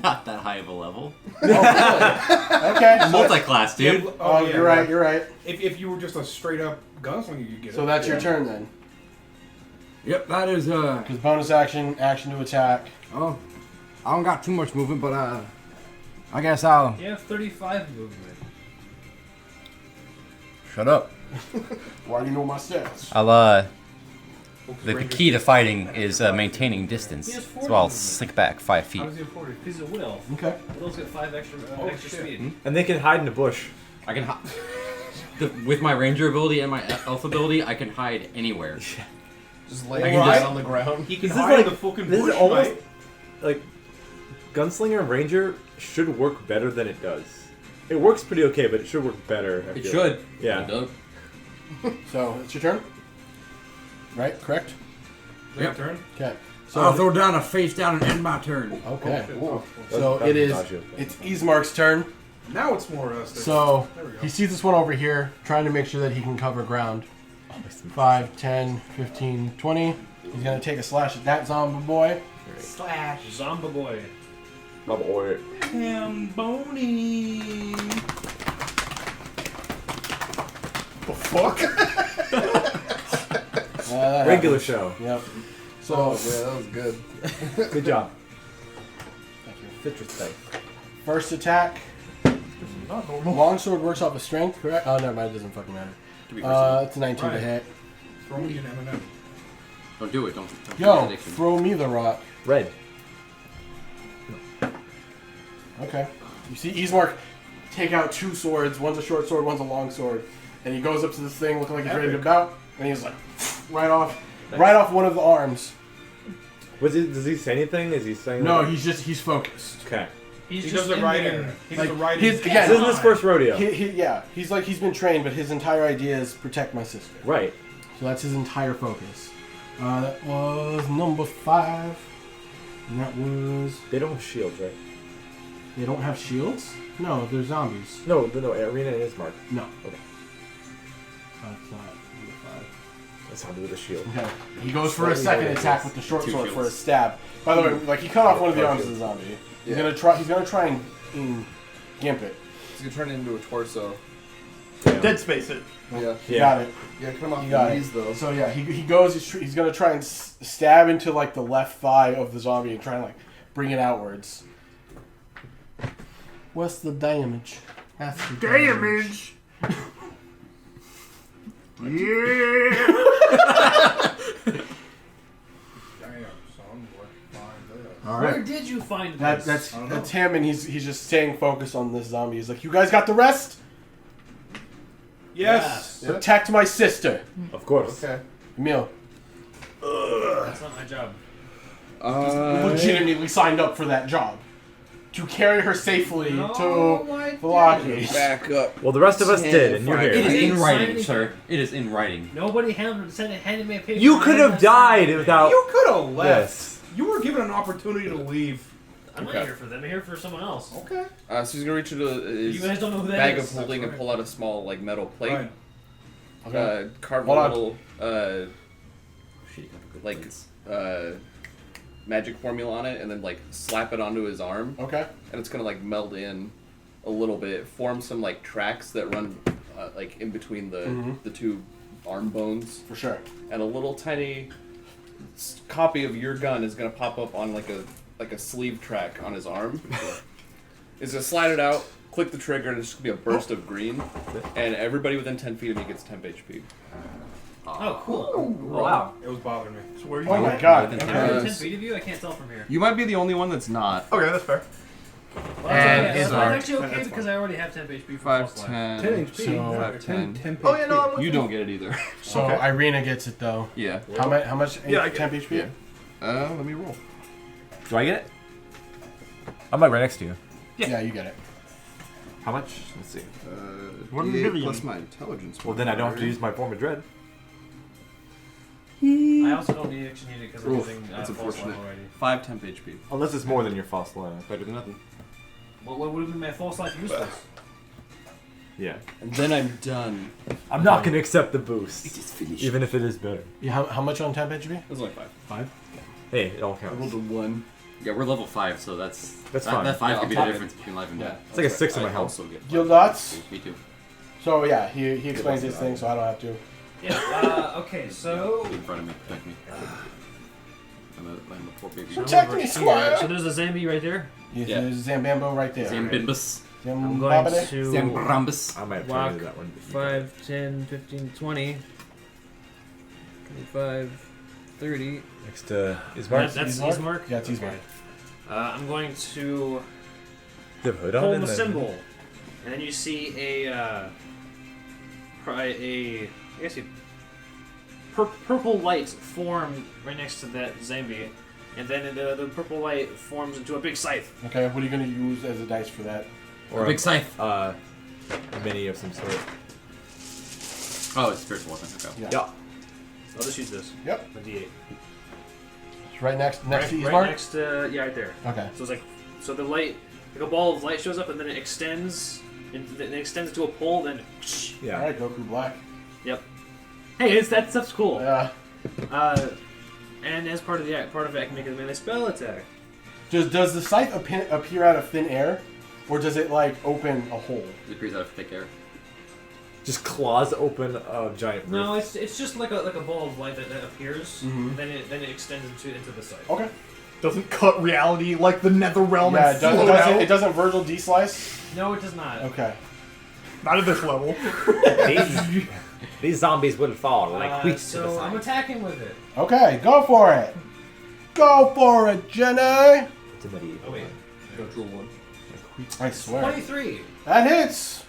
not that high of a level. Okay. Multi-class, dude. Oh, yeah, you're right. You're right. If you were just a straight up gunslinger, you could get it. So that's your turn then. Yep, that is Because bonus action to attack. oh, I don't got too much movement, but I guess I'll You have 35 movement. shut up. Why do you know my stats? The key to fighting is maintaining distance. He has 40 So I'll movement. slink back 5 feet. How does he have 40? He's a will. Okay. Will's got 5 extra extra shit. speed. And they can hide in the bush. I can with my ranger ability and my elf ability, I can hide anywhere. Just I lay can right just- on the ground. He can This is hide in like- the fucking This bush, is almost mate. like Gunslinger and Ranger should work better than it does. It works pretty okay, but it should work better. I It feel should. like. Yeah. It does. So it's your turn. Right. Correct. Yep. Turn. Okay. I'll So throw down a face down and end my turn. okay. Oh, So That's it is. dodgy. It's Ismark's turn. now it's more us. So There we go. he sees this one over here, trying to make sure that he can cover ground. 5, 10, 15, 20. He's gonna take a slash at that zombie boy. Slash. Zomba boy. My boy. Hamboni. The fuck? That Regular happens. show. Yep. So Oh, yeah, that was good. Good job. thank you. Citrus type. First attack. Not normal. Longsword works off of strength, correct? Oh, never mind. It doesn't fucking matter. It's a 19 to Right. hit. Throw me an M&M. Don't do it. Don't Yo, do addiction. throw me the rock. Red. Okay. You see Ismark take out 2 swords. One's a short sword, one's a long sword. And he goes up to this thing looking like he's ready to Epic. bout. And he's like, right off one of the arms. Does he say anything? Is he saying? No, like- he's focused. Okay. He's He just does it in right there. in. He Like, does it right his- in. again, This isn't his first rodeo. He's like, he's been trained, but his entire idea is protect my sister. Right. So that's his entire focus. That was number 5. And that was... They don't have shields, right? They don't have shields? No, they're zombies. No, Arena and Ismark. No. Okay. That's not number 5. That's zombie with a shield. Okay. He goes for a Slightly second more attack dangerous. with the short 2 sword for a shields. stab. By the way, like he cut off one of the arms of the zombie. He's Yeah. gonna try and gimp it. He's gonna turn it into a torso. Dead Space it. Yeah. You Yeah. got it. Yeah, come off You the got knees it. though. So yeah, he goes. He's gonna try and stab into like the left thigh of the zombie and try and like bring it outwards. What's the damage? That's the Damage. Yeah. Damn, son. What? Fine. All Where right. did you find That's this? that's him, and he's just staying focused on this zombie. He's like, "You guys got the rest? Yes. Protect my sister, Of course. Okay. Emil." That's not my job. Legitimately signed up for that job to carry her safely No, to I Velaki. Back up. Well, the rest of us did, and you're It here. is in Sign writing, anything. sir. It is in writing. Nobody handed me a paper. You could have died without. You could have left. Yes. You were given an opportunity to leave. I'm not here for them. I'm here for someone else. Okay. So he's gonna reach into his You guys don't know who that bag is. of holding and pull out a small like metal plate. Right. Okay. carve Hold a on. little Shit, you got a good like lens. magic formula on it, and then like slap it onto his arm, Okay. and it's gonna like meld in a little bit, form some like tracks that run like in between the two arm bones, For sure. and a little tiny copy of your gun is gonna pop up on like a sleeve track on his arm. It's gonna slide it out, click the trigger, and it's just gonna be a burst of green, and everybody within 10 feet of me gets temp HP. Oh, cool. Oh, wow. It was bothering me. So where are you? Oh my god. Within Am I Okay. within 10 feet of you? I can't tell from here. You might be the only one that's not. Okay, that's fair. Well, And that's, his okay. arm. That's actually okay That's because I already have 10 HP from 5, Pulse Life. 10, 10 HP. So, 5, 10. Oh yeah, no, I'm with You don't get it either. so Okay. Irina gets it though. Yeah. How much? Yeah, I get temp HP? Yeah. Let me roll. Do I get it? I'm like right next to you. Yeah, you get it. How much? Let's see. 1 D8 million. plus my intelligence. Well, then I don't have to use my form of dread. I also don't actually need it because I'm Oof, using that's Pulse Life unfortunate. already. 5 temp HP. Unless it's more than your false line. Better than nothing. What would have been my Pulse Life useless? Yeah. And then I'm done. I'm not gonna accept the boost, is finished. even if it is better. Yeah, how much on temp HP? It was like 5. 5. Hey, it all I rolled counts. a 1. Yeah, we're level 5, so that's That's that, fine. That 5 Yeah, could I'll be top the it. difference between life and death. It's like a 6 in my I health. also get Guild 5. dots. Me too. So yeah, he explains his thing, so I don't have to. Yeah, okay, so... In front of me, protect me. I'm a poor baby. Protect over me, here. squire! So there's a Zambi right there. Yeah. There's Zambambo right there. Zambimbus. I'm going Zambabade. to Zambrambus. I might have walk tried that one. 5, 10, 15, 20, 25, 30. Next to Ismark. That's Ismark? Ismark? Yeah, it's Ismark. I'm going to The hood on hold and the then- symbol, and then you see a purple light form right next to that Zambi, and then the purple light forms into a big scythe. Okay, what are you gonna use as a dice for that? Or a big scythe. A mini of some sort. Oh, it's spiritual weapon. Okay. Yeah. Yeah. I'll just use this. Yep. A D8. It's right next to Right Ismark? next to right there. Okay. So it's like the light, like a ball of light shows up, and then it extends, and then it extends to a pole, then. Yeah. Alright, Goku Black. Yep. Hey, that stuff's cool. Yeah. And as part of it, I can make a melee spell attack. Does the scythe appear out of thin air? Or does it like open a hole? It appears out of thick air. Just claws open a giant roof. No, it's just like a ball of light that appears, Mhm. and then it extends into the scythe. Okay. Doesn't cut reality like the nether realm Yeah, and it float doesn't, out. it doesn't Virgil D-slice? No, it does not. Okay. Not at this level. These zombies will fall like wheat to the So I'm side. attacking with it. Okay, go for it! Go for it, Jenny! It's a medieval. Oh wait, Natural 1. I swear. 23. That hits!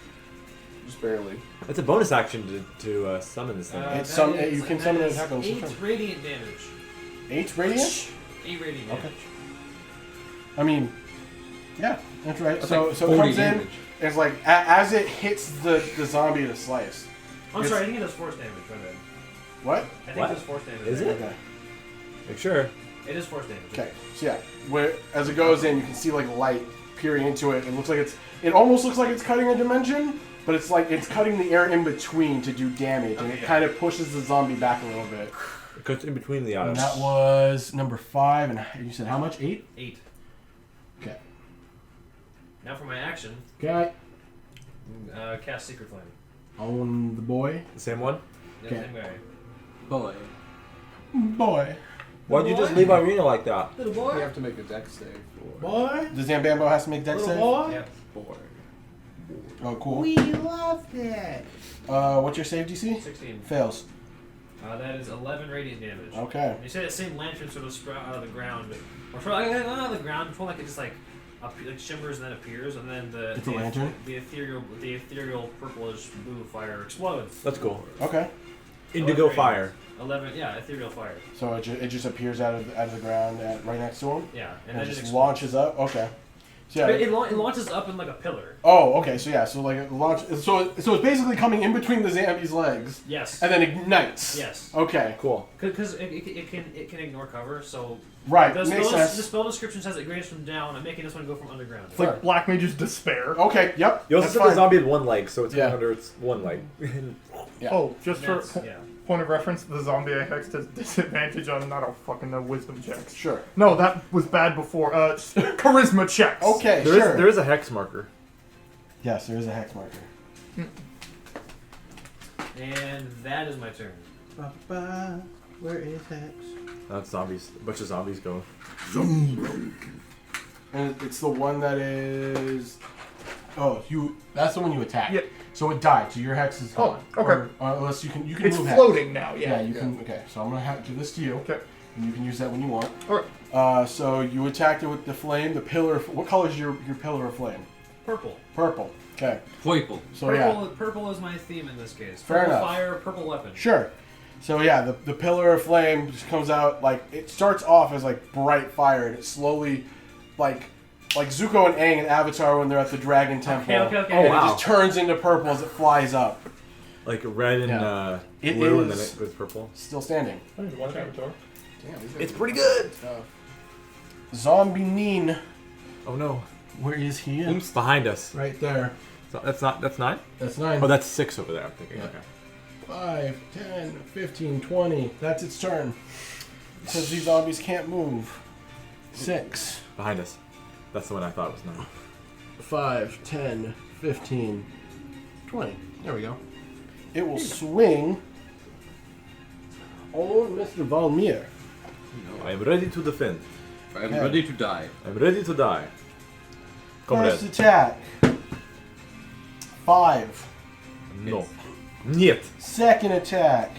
Just barely. It's a bonus action to summon this thing. It's That some- you can that summon an is attack on some 8 turn. radiant damage. 8 radiant? 8 radiant Okay. damage. I mean, yeah, that's right. That's So like so it 40 comes in, damage. it's like as it hits the zombie to slice. I'm It's- sorry, I think it does force damage. My bad. What? I think What? it does force damage. Is it? Okay. Make sure. It is force damage. Okay. So yeah, where as it goes in, you can see like light peering into it. It looks like it almost looks like it's cutting a dimension, but it's like it's cutting the air in between to do damage, and it Okay. kind of pushes the zombie back a little bit. It cuts in between the And items. that was number 5, and you said how much? 8? 8. Okay. Now for my action, Okay. cast Secret Flame. On the boy. The same one? Yeah, Okay. same guy. Boy. Boy. Why'd you just leave Irina like that? Little You boy. have to make a dex save for. Boy. The Zambambo has to make dex save. Yep. Boy. Oh, cool. We love that. What's your save DC? 16. Fails. That is 11 radiant damage. Okay. You say that same lantern sort of sprout out of the ground, or not out of the ground, it's more like it just like shimmers and then appears, and then It's a lantern? the ethereal purplish blue fire explodes. That's cool. Okay. Indigo fire. 11, yeah, ethereal fire. So it just appears out of the ground right next to him, Yeah, and, then it just explodes. launches up. Okay. So yeah. It launches up in like a pillar. Oh, okay. So yeah. So like it launch. So it's basically coming in between the zombie's legs, Yes. and then ignites. Yes. Okay. Cool. Because it can ignore cover, so Right. the Makes spell, sense. the spell description says it grades from down. I'm making this one go from underground. It's like Black Mage's Despair. Okay. Yep. You also That's said fine. the zombie had one leg, so it's Yeah. going under its one leg. Yeah. Oh, just for That's, yeah. point of reference, the zombie I hexed has disadvantage on, I don't fucking know, wisdom checks. Sure. No, that was bad before. Charisma checks. Okay, There is a hex marker. Yes, there is a hex marker. And that is my turn. Where is hex? That's zombies. A bunch of zombies going. And it's the one that is. Oh, that's the one you attacked. Yeah. So it died. So your hex is gone. Oh, okay. Or, unless you can It's move hex. floating now, Yeah, you can. Okay, so I'm gonna give this to you. Okay. And you can use that when you want. Alright. So you attacked it with the flame. The pillar. What color is your pillar of flame? Purple. Purple. Okay. Purple. So yeah. Purple is my theme in this case. Fair Purple enough. fire, purple weapon. Sure. So yeah, the pillar of flame just comes out like it starts off as like bright fire, and it slowly, like Zuko and Aang in Avatar when they're at the Dragon Temple. Okay. Oh, And wow. it just turns into purple as it flies up. Like red and Yeah. It blue, and then is- it goes purple. Still standing. I need to watch Avatar. Damn, these It's guys pretty are good. tough. Zombie Neen. Oh no. Where is he? Oops. Behind us. Right there. So that's 9? That's 9. Oh, that's 6 over there, I'm thinking. Yeah. Okay. 5, 10, 15, 20. That's its turn. Because these zombies can't move. 6. Behind us. That's the one I thought was 9. 5, 10, 15, 20. There we go. It will swing on Mr. Valmir. I am ready to defend. I'm Okay. ready to die. I'm ready to die. First Comrade. attack. 5. No. Niet. Second attack.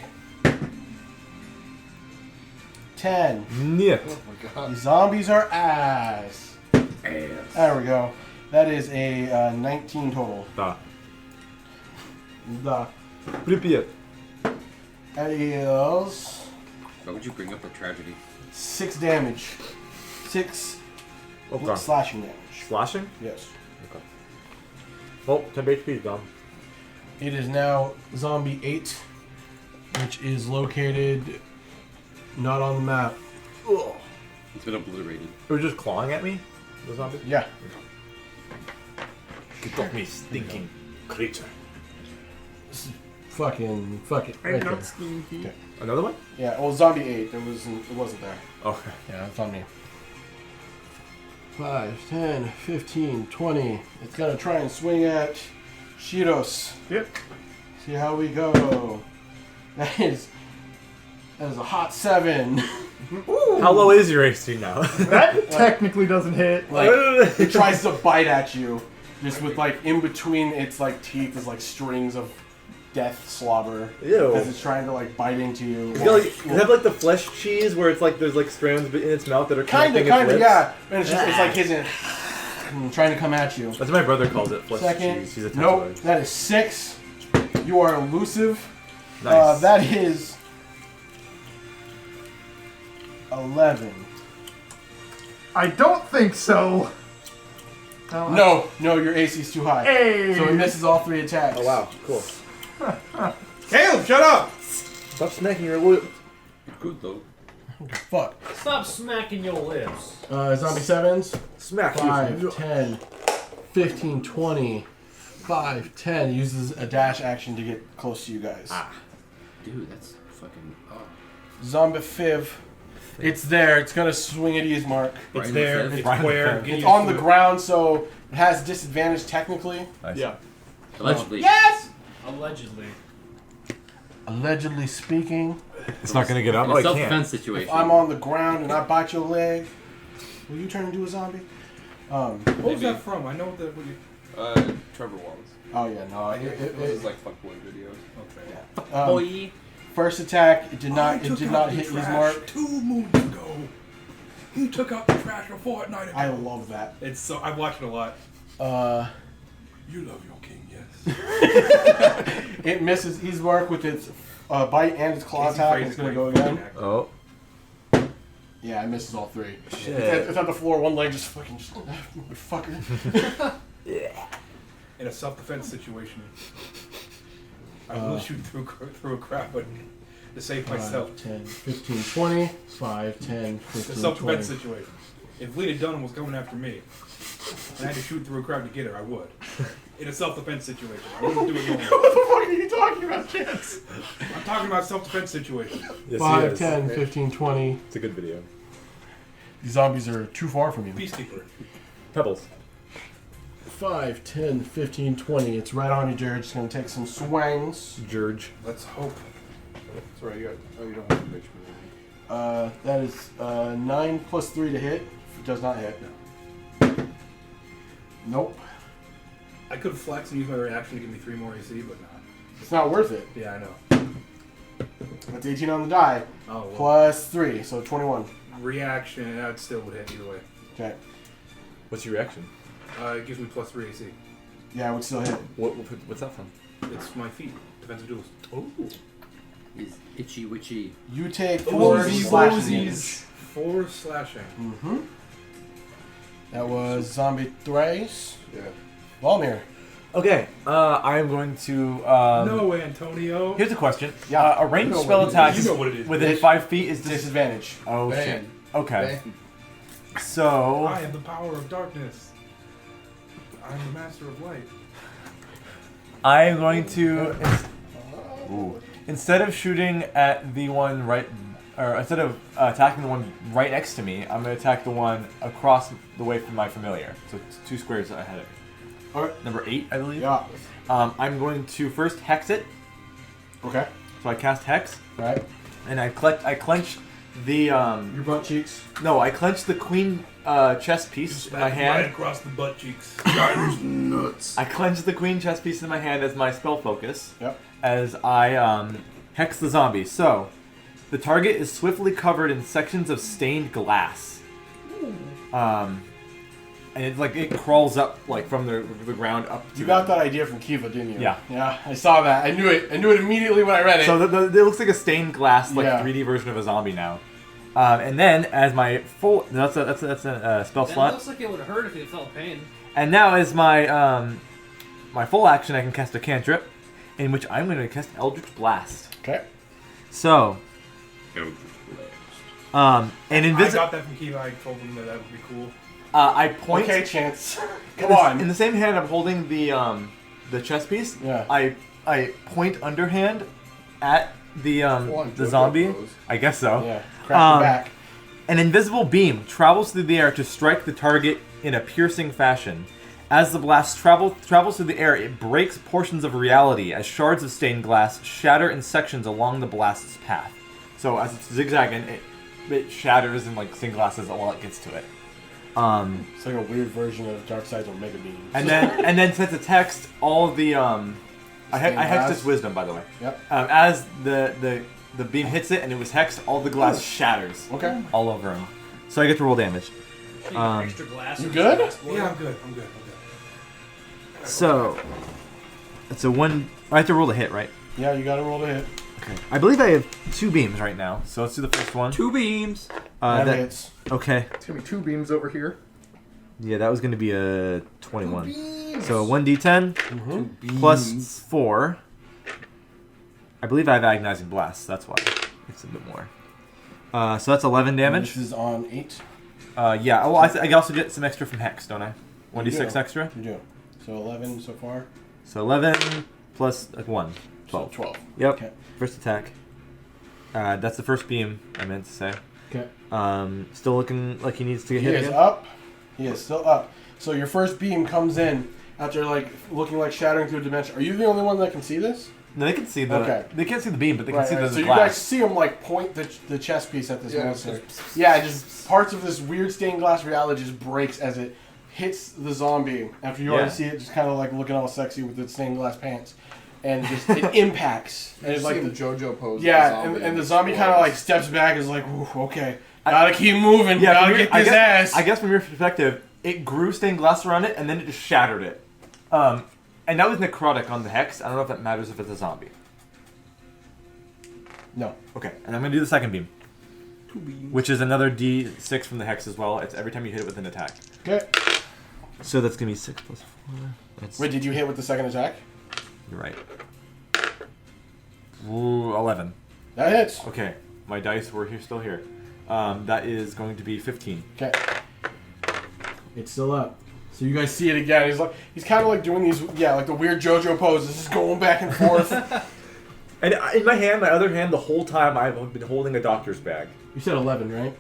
10. Niet. Oh my god. These zombies are ass. There we go. That is a 19 total. Da. The Pripyat. That is Why would you bring up a tragedy? 6 damage. 6 Okay. slashing damage. Slashing? Yes. Okay. Well, 10 HP gone. It is now Zombie 8, which is located not on the map. Ugh. It's been obliterated. It was just clawing at me? The zombie? Yeah. Get off me, stinking creature. Fucking fuck it. Right there. Okay. Another one? Yeah, well, Zombie 8, it wasn't there. Okay. Yeah, it's on me. 5, 10, 15, 20. It's gonna try and swing at Shiros. Yep. See how we go. That is a hot 7. How low is your AC now? That technically doesn't hit. Like, it tries to bite at you, just with like in between its like teeth is like strings of death slobber. Ew. As it's trying to like bite into you. Does it have like the flesh cheese where it's like there's like strands in its mouth that are Kinda, connecting its lips? yeah. And it's just it's like his trying to come at you. That's what my brother calls it, flesh Second, cheese. He's a nope, Tetsuo. that is 6. You are elusive. Nice. That is 11. I don't think so. No, your AC is too high. Hey. So it misses all 3 attacks. Oh wow, cool. Caleb, shut up! Stop smacking your lip. Good though. Fuck. Stop smacking your lips. Zombie 7s. Smack 5, 10, 15, 20. 5, 10. Uses a dash action to get close to you guys. Dude, that's fucking. Oh. Zombie 5. It's there. It's gonna swing at Ismark. It's Right there. in the It's face. where. It's on the ground, so it has disadvantage technically. Yeah. Allegedly. Yes! Allegedly. Allegedly speaking, It's not gonna get up. In Oh, a I can't. self-defense if situation. I'm on the ground and I bite your leg, will you turn into a zombie? What was that from? I know that when you. Trevor Wallace. Oh yeah, no. It was like fuckboy videos. Okay. Boy. First attack, it did not took hit out the Ismark. trash 2 moons ago. He took out the trash a fortnight ago. I love that. It's so I watch it a lot. You love your king, yes. It misses Ismark with its bite and its claw Casey attack, and Fraser it's gonna great go fucking again. actor. Oh. Yeah, it misses all 3. Shit. It's at the floor, one leg just fucking motherfucker. In a self-defense situation, I will shoot through a crowd to save myself. 5, 10, 15, 20. 5, 10, It's a 15, 20. self-defense situation. If Lita Dunham was coming after me, and I had to shoot through a crowd to get her, I would. In a self-defense situation, I wouldn't do it normally. What the fuck fuck are you talking about, Chance? I'm talking about self-defense situation. Yes, 5, yes. 10, 15, 20. It's a good video. These zombies are too far from you. Peacekeeper. Pebbles. 5, 10, 15, 20. It's right on you, Jared. Just going to take some swings. George. Let's hope. That's right. You don't have to bitch me. That is 9 plus 3 to hit. Does not hit. Nope. I could flex and use my reaction to give me 3 more AC, but not. It's not worth it. Yeah, I know. That's 18 on the die. Oh, well. Plus 3, so 21. Reaction, that still would hit either way. Okay. What's your reaction? It gives me plus 3 AC. Yeah, it would still hit. What's that from? It's my feet. Defensive duels. Oh. Is itchy witchy. You take 4 slashing damage. 4 slashing. Mm-hmm. That was zombie thrice. Yeah. Valmir. Okay, I'm going to. No, Antonio. Here's a question. Yeah. A ranged You know spell what it is. attack You know what it is, within bitch. 5 feet is Disadvantage. Oh Bang. shit. Okay. Bang. So I am the power of darkness. I am the master of light. I am going to. Instead of shooting at the one right, or instead of attacking the one right next to me, I'm going to attack the one across the way from my familiar. So it's 2 squares ahead of me. Alright. Number 8, I believe. Yeah. I'm going to first hex it. Okay. So I cast hex, Alright. and I clench the Your butt cheeks. No, I clench the queen chess piece in my Right hand. across the butt cheeks. Nuts. I clench the queen chess piece in my hand as my spell focus. Yep. As I hex the zombie. So, the target is swiftly covered in sections of stained glass. And it crawls up like from the ground up to You got that idea from Kiva, didn't you? Yeah. Yeah, I saw that. I knew it. I knew it immediately when I read it. So it looks like a stained glass, like Yeah. 3D version of a zombie now. And then as my full that's a spell That slot. looks like it would hurt if you felt pain. And now as my my full action, I can cast a cantrip, in which I'm going to cast Eldritch Blast. Okay. So, and I invisible. got that from Kiva. I told him that would be cool. I point. Okay, Chance. in Come the, on. In the same hand, I'm holding the chess piece. Yeah. I point underhand at the JoJo zombie. pose. I guess so. Yeah. Crack the back. An invisible beam travels through the air to strike the target in a piercing fashion. As the blast travels through the air, it breaks portions of reality as shards of stained glass shatter in sections along the blast's path. So as it's zigzagging, it shatters in like stained glass while it gets to it. It's like a weird version of Darkseid's Omega Beam. And then since it's hexed, all the I Stained hexed glass? its wisdom, by the way. Yep. As the beam hits it and it was hexed, all the glass shatters Okay. all over him. So I get to roll damage. Extra glass. You or good? glass board. Yeah, I'm good. I'm good. So it's a one. I have to roll to hit, right? Yeah, you got to roll to hit. Okay. I believe I have 2 beams right now. So let's do the first one. 2 beams. That That- hits. okay. It's gonna be 2 beams over here. Yeah, that was going to be a 21. So 1d10 Mm-hmm. plus 4. I believe I have agonizing blast. That's why it's a bit more. So that's 11 damage. This is on 8. Yeah. Oh, I can also get some extra from Hex, don't I? 1d6 do. extra. You do. So 11 so far. So 11 plus 1. 12. So 12. Yep. Okay. First attack. That's the first beam, I meant to say. Okay. Still looking like he needs to get He hit is again. up. He is still up. So your first beam comes in after like looking like shattering through a dimension. Are you the only one that can see this? No, they can see the. Okay. They can't see the beam, but they can Right, see right. the So you glass. guys see him like point the chess piece at this Yeah, monster. Yeah, just parts of this weird stained glass reality just breaks as it hits the zombie. After you already Yeah. see it, just kind of like looking all sexy with its stained glass pants, and just it impacts. And And it's it's like like the JoJo pose. yeah, and the zombie kind of like steps back and is like, "Ooh, okay, gotta keep moving, Yeah, gotta from your- get this ass." I guess from your perspective, it grew stained glass around it, and then it just shattered it. And that was necrotic on the hex. I don't know if that matters if it's a zombie. No. Okay, and I'm gonna do the second beam, which is another D6 from the hex as well. It's every time you hit it with an attack. Okay. So that's gonna be 6 plus 4. That's, Wait, did you hit with the second attack? You're right. Ooh, 11. That hits. Okay, my dice were still here. That is going to be 15. Okay. It's still up. So you guys see it again. He's kind of like doing these, like the weird JoJo poses, just going back and forth. And in my other hand, the whole time I've been holding a doctor's bag. You said 11, right?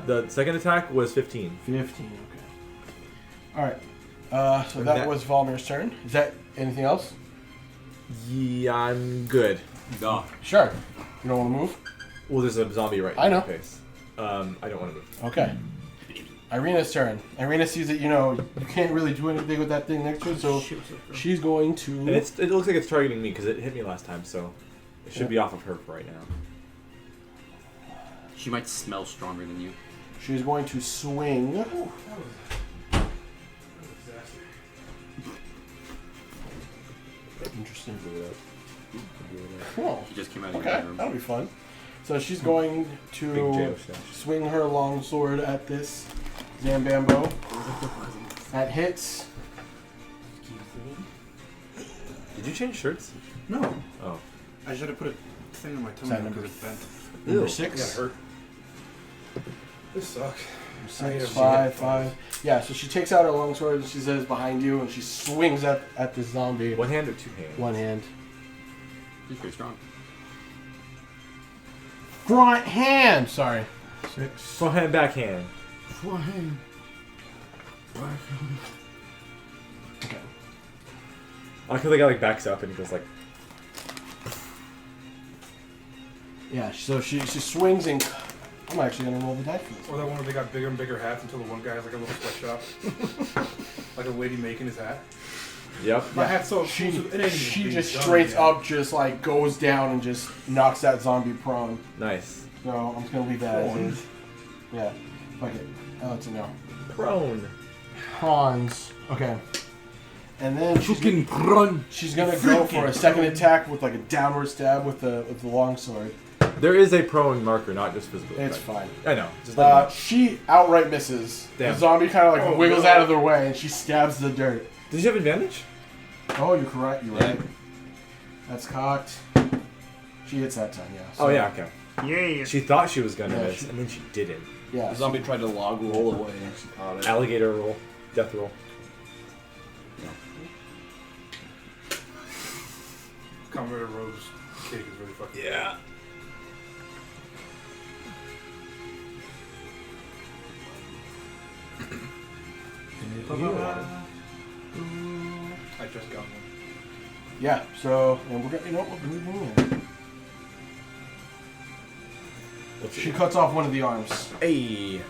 The second attack was 15. 15. Okay. All right. So that was Volmir's turn. Is that anything else? Yeah, I'm good. Duh. Sure. You don't want to move? Well, there's a zombie right I in know. my face. I don't want to move. Okay. Irina's turn. Irina sees that, you can't really do anything with that thing next to it, so she's going to... And it looks like it's targeting me because it hit me last time, so it should be off of her for right now. She might smell stronger than you. She's going to swing. Interesting. Cool. She just came out of your Okay, bedroom. that'll be fun. So she's going to swing her longsword at this Zambambo. That hits. Did you change shirts? No. Oh. I should have put a thing on my tongue that because number? it's bent. Number Ew. 6. I got hurt. This sucks. 6, 5. Yeah, so she takes out her longsword and she says behind you and she swings at this zombie. One hand or two hands? One hand. She's pretty strong. Front hand! Sorry. 6. Front hand, back hand. Front hand. Back hand. Okay. I feel like I backs up and he goes like... Yeah, so she swings and... I'm actually going to roll the die for this. Or that one where they got bigger and bigger hats until the one guy has like a little sweatshop. Like a lady making his hat. Yep. My hat's so She exclusive, it ain't even she being just done straight yet. up just like goes down and just knocks that zombie prone. Nice. So I'm just going to leave that as is. Yeah. Fuck it. I'll let you know. Prone. Prawns. Okay. And then she's Fucking run. She's gonna go for a second attack with like a downward stab with the longsword. There is a prone marker, not just physical. It's effect. fine. I know. Just let me know. She outright misses. Damn. The zombie kind of like wiggles out of their way and she stabs the dirt. Did you have advantage? Oh, you're correct. You're right. That's cocked. She hits that time, yeah. So, Oh yeah, okay. Yeah. She thought she was gonna Yeah, miss, and then she didn't. Yeah. The zombie tried to log roll away and she caught it. Alligator roll, death roll. Comrade Rose cake is really fucking Yeah. I just got one. Yeah. So and we're gonna, you know what we're doing here. She cuts off one of the arms Hey.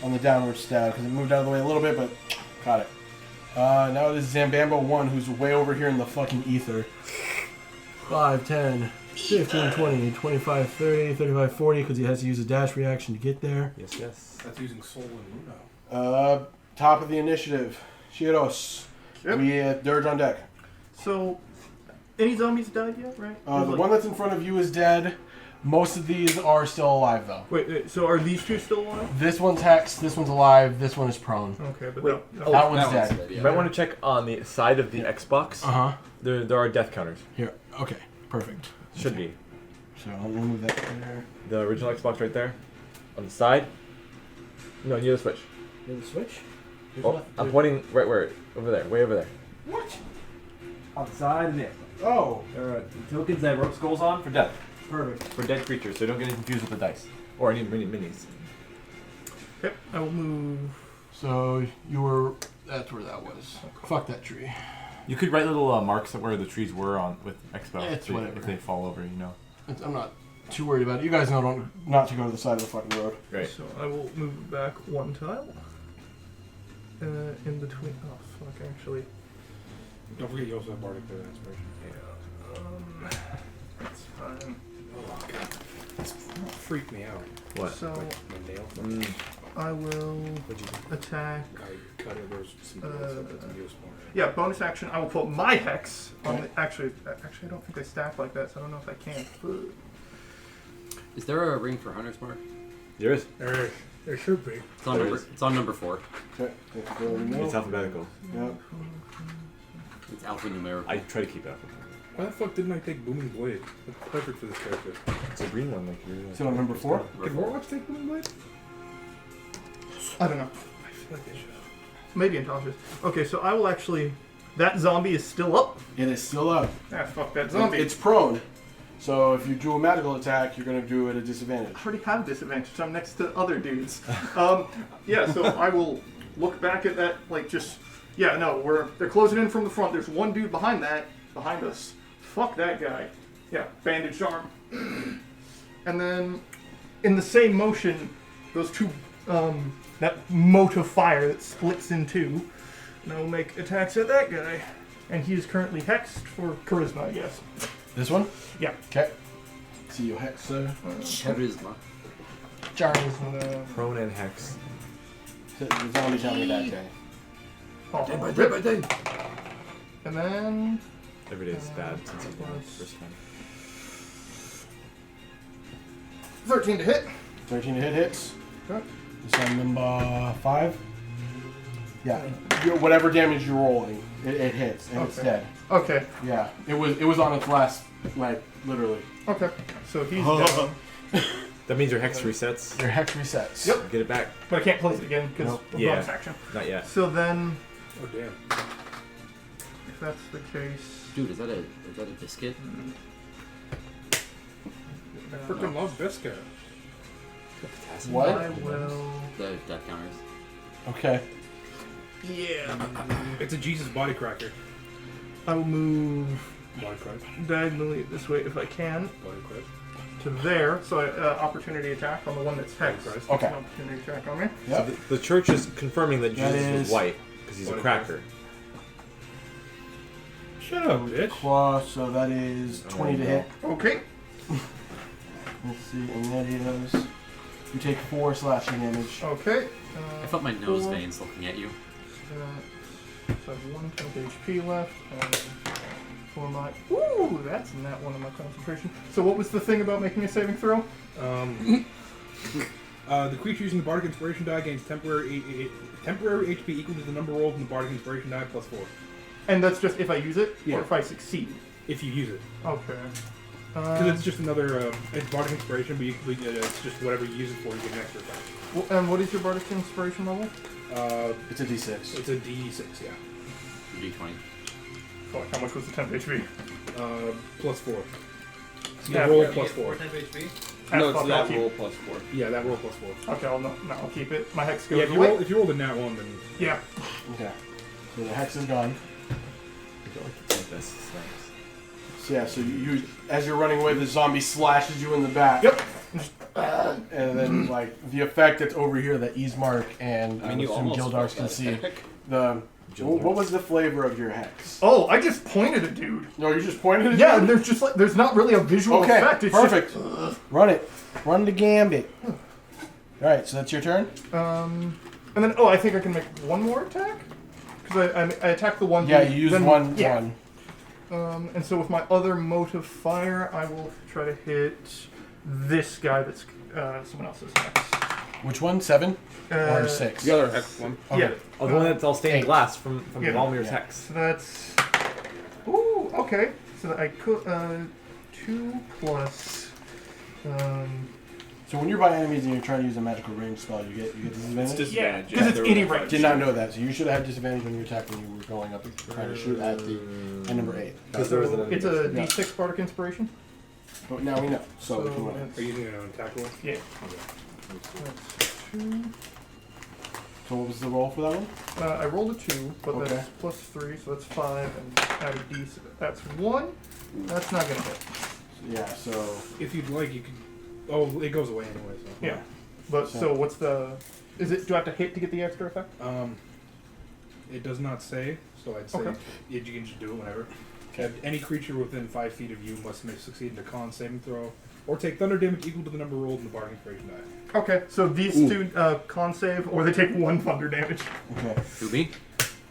on the downward stab because it moved out of the way a little bit, but caught it. Now it is Zambambo 1 who's way over here in the fucking ether. 5, 10, 15, 20, 25, 30, 35, 40 because he has to use a dash reaction to get there. Yes, yes. That's using Soul and Luno. Top of the initiative. Shiros. Yep. We Dirge on deck. So, any zombies died yet, right? The one that's in front of you is dead. Most of these are still alive though. Wait, so are these two still alive? This one's hexed, this one's alive, this one is prone. Okay, but Wait. no. That one's dead. You might want to check on the side of the Xbox. Uh-huh. There are death counters. Here. Okay. Perfect. Should be. So I'll move that there. The original Xbox right there. On the side. No, near the switch. Near the switch? Oh, I'm pointing right where over there. Way over there. What? On the side and there. Oh. There are tokens that rope skulls on for death. Perfect. For dead creatures, so don't get confused with the dice. Or any minis. Yep, I will move. So you were. That's where that was. Fuck that tree. You could write little marks where the trees were on with Expo. It's whatever. If they fall over, you know. I'm not too worried about it. You guys know not to go to the side of the fucking road. Great. So I will move back one tile. In between. Oh fuck! Actually, Don't forget you also have Bardic Clear Inspiration. that's fine. Oh god. It's freaked me out. What? So My nail. I will attack. I cut it. There's some that's a Neospore. Yeah, bonus action. I will put my hex on the. Actually, I don't think they stack like that, so I don't know if I can. Is there a ring for Hunter's Mark? There is. There should be. It's on There number. is. It's on number 4. Okay. It's alphabetical. Yep. It's alphanumerical. I try to keep it alphabetical. Why the fuck didn't I take Booming Blade? That's perfect for this character. It's a green one, like you. Is it on number 4? Can Warwatch take Booming Blade? I don't know. I feel like they should. Maybe unconscious. Okay, so I will actually... That zombie is still up? It is still up. Ah, fuck that zombie. It's prone. So if you do a magical attack, you're going to do it at a disadvantage. I already have disadvantage. I'm next to other dudes. Yeah, so I will look back at that, like, just... Yeah, no, they're closing in from the front. There's one dude behind us. Fuck that guy. Yeah, bandaged arm. And then, in the same motion, those two, that mote of fire that splits in two, and I will make attacks at that guy. And he is currently hexed for charisma, I guess. This one? Yeah. Okay. See you, Hexer. Charisma. Charisma. Prone and hex. The zombie's having a bad day. Oh, Day by day by day. and then... Every day is bad since he's been first time. 13 to hit. 13 to hit hits. Okay. This on number 5. Yeah. Whatever damage you're rolling, it hits and it's dead. Okay. Yeah. It was on its last, like, literally. Okay. So he's down. That means your hex resets. Your hex resets. Yep. Get it back. But I can't place it again because Nope. of Yeah. bonus action. Not yet. So then, Oh damn. if that's the case... Dude, is that a biscuit? I freaking love biscuit. What? I will... The death counters. Okay. Yeah. It's a Jesus body cracker. I will move Body crack. diagonally this way if I can Body crack. to there. So opportunity attack on the one that's hexed. Christ. Okay. Opportunity attack on me. Yep. So the church is confirming that That Jesus was is- white because he's a White cracker. Shut up, bitch. Claw, so that is 20 to hit. Okay. Let's see, and that is... You take 4 slashing damage. Okay. I felt my nose 4, veins looking at you. So I have 1 temp HP left. And for my... Ooh, that's not one of my concentration. So what was the thing about making a saving throw? The creature using the Bardic Inspiration die gains temporary HP equal to the number rolled in the Bardic Inspiration die plus 4. And that's just if I use it, Yeah. or if I succeed. If you use it. Okay. Because it's just another, it's Bardic Inspiration, but it's just whatever you use it for, you get an extra attack. And what is your Bardic Inspiration level? It's a d6. It's a D6, yeah. D20. Fuck, how much was the temp HP? Plus 4. Yeah, The roll You plus get 4. temp HP? Ah, No, it's fuck, that I'll keep- roll plus 4. Yeah, that roll plus 4. Okay, I'll keep it. My hex goes Yeah, if you, away. roll, if you rolled a nat 1, then... Yeah. Okay. So the hex is gone. I feel like it's the best things. So yeah, so you as you're running away, the zombie slashes you in the back. Yep. And then, like, the effect that's over here that Ismark and I mean, you assume almost Gildar's can got see. that. The what was the flavor of your hex? Oh, I just pointed at dude. No, you just pointed at Yeah, it? there's just like there's not really a visual Okay, effect. It's perfect. Run it. Run the gambit. Alright, so that's your turn? Just, and then I think I can make one more attack because I attacked the one. Yeah, dude, you use then- one. Yeah. And so with my other mote of fire, I will try to hit this guy that's someone else's hex. Which one? 7? Or Uh, 6? The other hex one. Okay. Yeah. Oh, the one that's all stained 8. glass from Yeah. Valmir's Yeah. hex. So that's. Ooh, okay. So I could 2 plus. So when you're by enemies and you're trying to use a magical range spell, you get disadvantage? It's disadvantage. because it's they're any within range. Did not know that. So you should have had disadvantage when you attacked when you were going up and trying to shoot at the at number 8. Because there was an It's a Yeah. D6 Bardic Inspiration. But now we know. So if you want that's- Are you using an attack roll? Yeah. That's 2. So what was the roll for that one? I rolled a 2, but Okay. that's plus 3, so that's 5, and add a D6. That's 1. That's not gonna hit. Yeah, so If you'd like, you could... Oh, it goes away anyway, so... Yeah. But so what's the? Is it? Do I have to hit to get the extra effect? It does not say, so I'd say Okay. you can just do it whenever. Okay. Any creature within 5 feet of you must succeed in a con saving throw, or take thunder damage equal to the number rolled in the Bardic Inspiration die. Okay. So these two con save, or they take 1 thunder damage. okay. Who, me?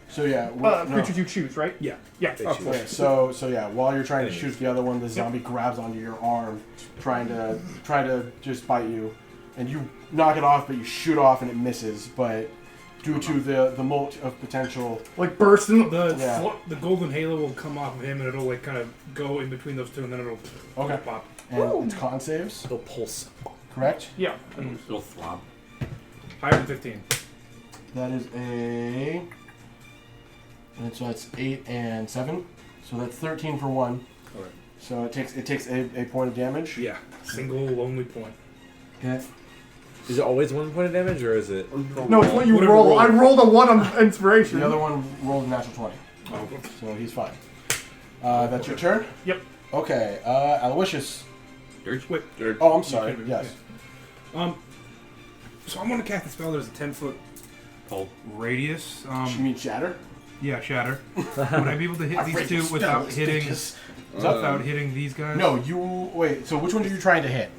So yeah, Creatures you choose, right? Yeah. Yeah. They Oh, choose. cool. Okay, so yeah, while you're trying to shoot the other one, the zombie grabs onto your arm, trying to just bite you, and you knock it off, but you shoot off and it misses. But due to the mote of potential, Like bursting. The golden halo will come off of him, and it'll like kind of go in between those two, and then it'll Okay. pop. and it's con saves, It'll pulse. correct? Yeah. Little throb. Higher than 15. That is a... And so that's 8 and 7. So that's 13 for 1. Alright. So it takes a point of damage. Yeah. Single lonely point. Okay. Is it always 1 point of damage, or is it? No, it's what you Whatever roll. roll. I rolled a 1 on inspiration. The other one rolled a natural 20. Oh, So he's fine. That's your turn? Yep. Okay. Aloysius. wait. Oh, I'm sorry. Yes. So I'm going to cast a spell. There's a 10-foot radius. You mean shatter? Yeah, shatter. Would I be able to hit these two without hitting these guys? No, you... Wait, so which one are you trying to hit?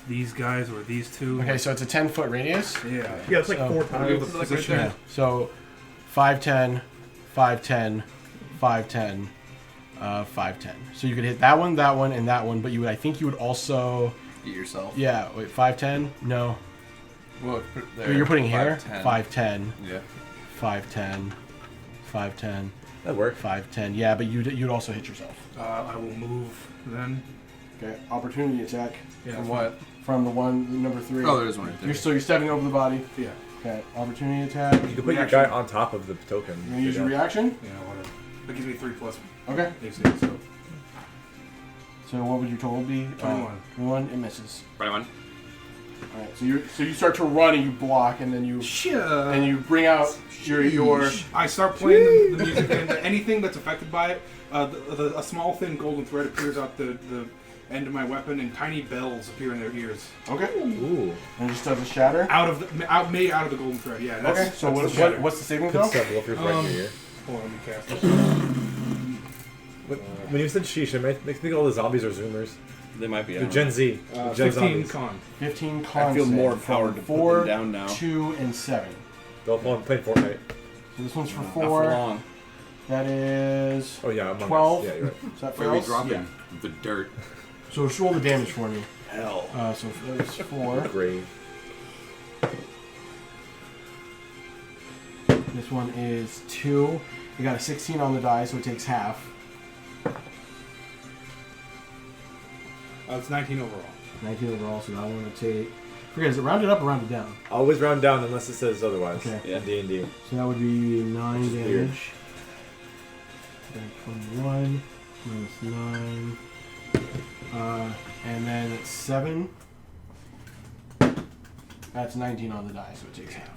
These guys or these two. Okay, so it's a 10-foot radius? Yeah. Yeah, it's like So- 4 I'll times. be able to position Yeah. So 5'10", 5'10", 5'10", 5'10". So you could hit that one, and that one, but I think you would also... Get yourself. Yeah, wait, 5'10"? No. Well, You're putting here? 5'10". 5'10", Yeah. 5'10", 5'10", That worked. 5'10". Yeah, but you'd also hit yourself. I will move then. Okay, opportunity attack. Yeah. From what? From the number 3. Oh, there is one right there. So you're stepping over the body. Yeah. Okay, opportunity attack. You can put your guy on top of the token. You're gonna use your reaction? Yeah, whatever. That gives me 3+ Okay. AC, so So what would your total be? 21. 21. It misses. 21. All right. So you start to run and you block and then you and you bring out your. I start playing the music and anything that's affected by it. A small thin golden thread appears out the end of my weapon, and tiny bells appear in their ears. Okay. Ooh. And it just does a shatter. Made out of the golden thread. Yeah. That's, Okay. So that's the shatter. what's the saving Could throw? several if you're right in your ear. Hold on, let me cast it. When you said sheesh, it makes me think all the zombies are zoomers. They might be. The Gen Z. The Gen 15 zombies. con. 15 con. I feel save more from empowered to put 4, them down now. 2, and 7. They'll play Fortnite. So this one's for Not 4. for long. That is. Oh yeah, Among Us. 12. Yeah, you're right. Is that Where are we fails? dropping the dirt? So just roll the damage for me. Hell. So that's 4. Grave. This one is 2. You got a 16 on the die, so it takes half. It's 19 overall. 19 overall, so that one will take. Forget, is it rounded up or rounded down? Always round down unless it says otherwise. Okay. Yeah. In D&D. So that would be 9 Which is weird. damage. Then 21 minus 9. And then it's 7. That's 19 on the die, so it takes half.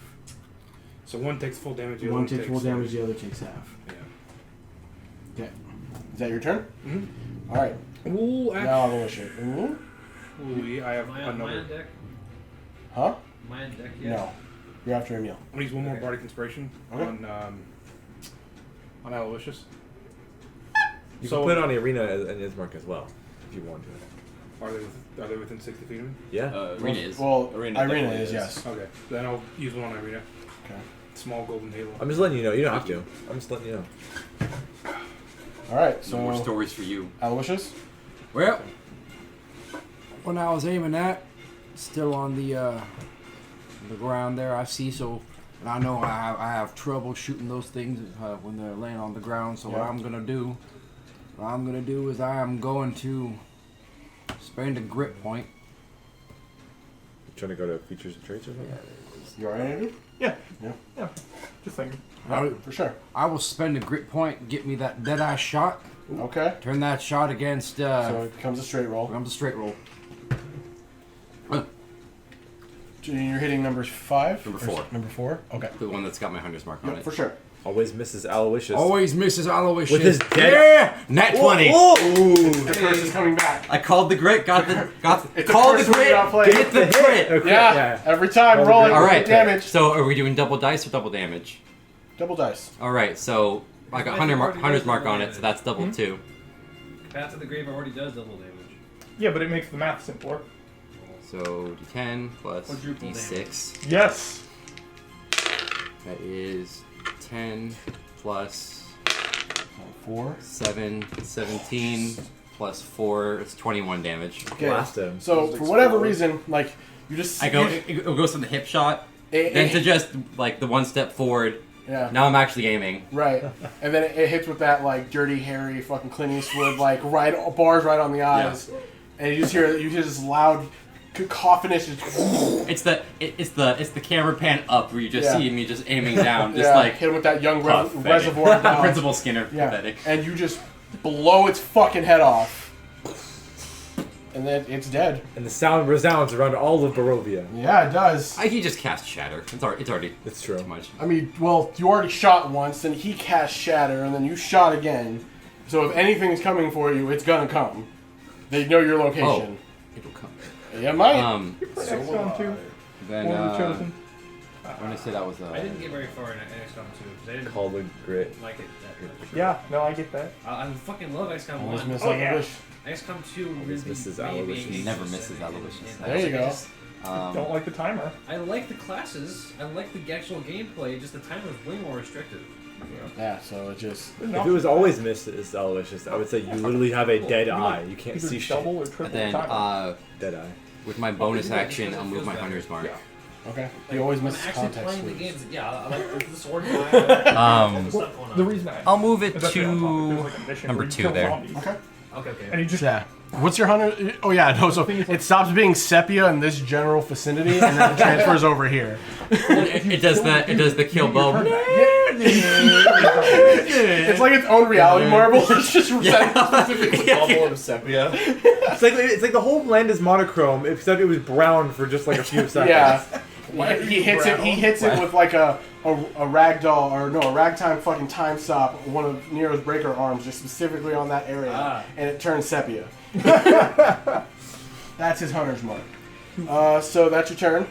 So one takes full damage. The One other takes full damage, the other takes half. Yeah. Okay. Is that your turn? Mm-hmm. Alright. Ooh, Now I'll wish it. Ooh. I have Am I on another. deck? Huh? Am I on deck yet? No. You're after Emil. I'm gonna use one more bardic inspiration Okay. on Aloysius. You So- can put it on the arena and Ismark as well, if you want to. Are they within 60 feet of me? Yeah. Arena is. Well, Arena Irina definitely is, is. yes. Okay, then I'll use one on Irina. Okay. Small golden halo. I'm just letting you know. You don't have to. I'm just letting you know. Alright, No more so stories for you. Aloysius? Well, When I was aiming at, still on the ground there, I see. So, and I know I have trouble shooting those things when they're laying on the ground. So Yeah. what I'm gonna do is I am going to spend a grit point. You trying to go to features and traits or something? You alright, Andrew? Yeah. Yeah. Yeah. Just thinking. For sure. I will spend a grit point, get me that dead-eye shot, Okay. turn that shot against. So it becomes a straight roll. Comes a straight roll. You're hitting numbers 5? Number Or 4. Number 4? Okay. The one that's got my hunter's mark on Yep, it. for sure. Always misses Aloysius. Always misses Aloysius. With his dead. Yeah, nat 20. The curse is coming back. I called the grit, got the It's a called the curse when you're not grit, playing. get the crit. Okay, Yeah, every time Roll the rolling grit. All right, damage. So are we doing double dice or double damage? Double dice. All right, so I got hunter's mark on it, so that's double 2. Path to the Grave already does double damage. Yeah, but it makes the math simpler. So d10 plus Quadruple d6. Yes. That is 10 plus 4. 7, 17 plus 4. It's 21 damage. Okay. Blast him. So for whatever reason, like you just I go. you- It goes from the hip shot, it- then it- to just like the one step forward. yeah. Now I'm actually aiming. Right, and then it hits with that like dirty, hairy, fucking Clint Eastwood like bars right on the eyes, and you just hear this loud cacophonous. It's the camera pan up where you just Yeah. see me just aiming down, just Yeah, like hit him with that young pathetic. reservoir dog. Principal Skinner, Yeah, pathetic. and you just blow its fucking head off. And then it's dead. And the sound resounds around all of Barovia. Yeah, it does. He just cast Shatter. It's already It's true. too much. I mean, well, you already shot once, then he cast Shatter, and then you shot again. So if anything's coming for you, it's gonna come. They know your location. It'll come. Yeah, it might. You play XCOM 2. Then, One of the chosen. I'm gonna say that was. I didn't get very far in XCOM 2 because I didn't Call the grit. like it that much. Yeah, no, I get that. I fucking love XCOM Always 1. miss Oh, yeah. Aloysius. XCOM 2 Always really misses made me Aloysius. engage Never with misses it. Aloysius. And There you go. Don't like the timer. I like the classes. I like the actual gameplay. Just the timer is way more restrictive. Yeah, so it just. If it was always Mrs. Aloysius, I would say you literally have a dead eye. You can't Either see shit. double or triple And then, timer. Dead eye. with my bonus Yeah, action, because it I'll move feels my better. hunter's mark. Okay. He always I'm misses actually context playing the switch. games. Yeah, I like the sword. The reason I I'll move it is that to there's like a mission number where you 2 kill there. zombies, Okay. Okay. And you just Yeah. What's your hunter? Oh yeah, no. So it stops being sepia in this general vicinity, and then it transfers over here. It does the kill bow. It's like its own reality marble. It's just specifically. Bubble of sepia. It's like the whole land is monochrome, except it was brown for just like a few seconds. Yeah. He hits it. He hits it with like a ragdoll or no, a ragtime fucking time stop. One of Nero's breaker arms, just specifically on that area, and it turns sepia. That's his hunter's mark. So that's your turn.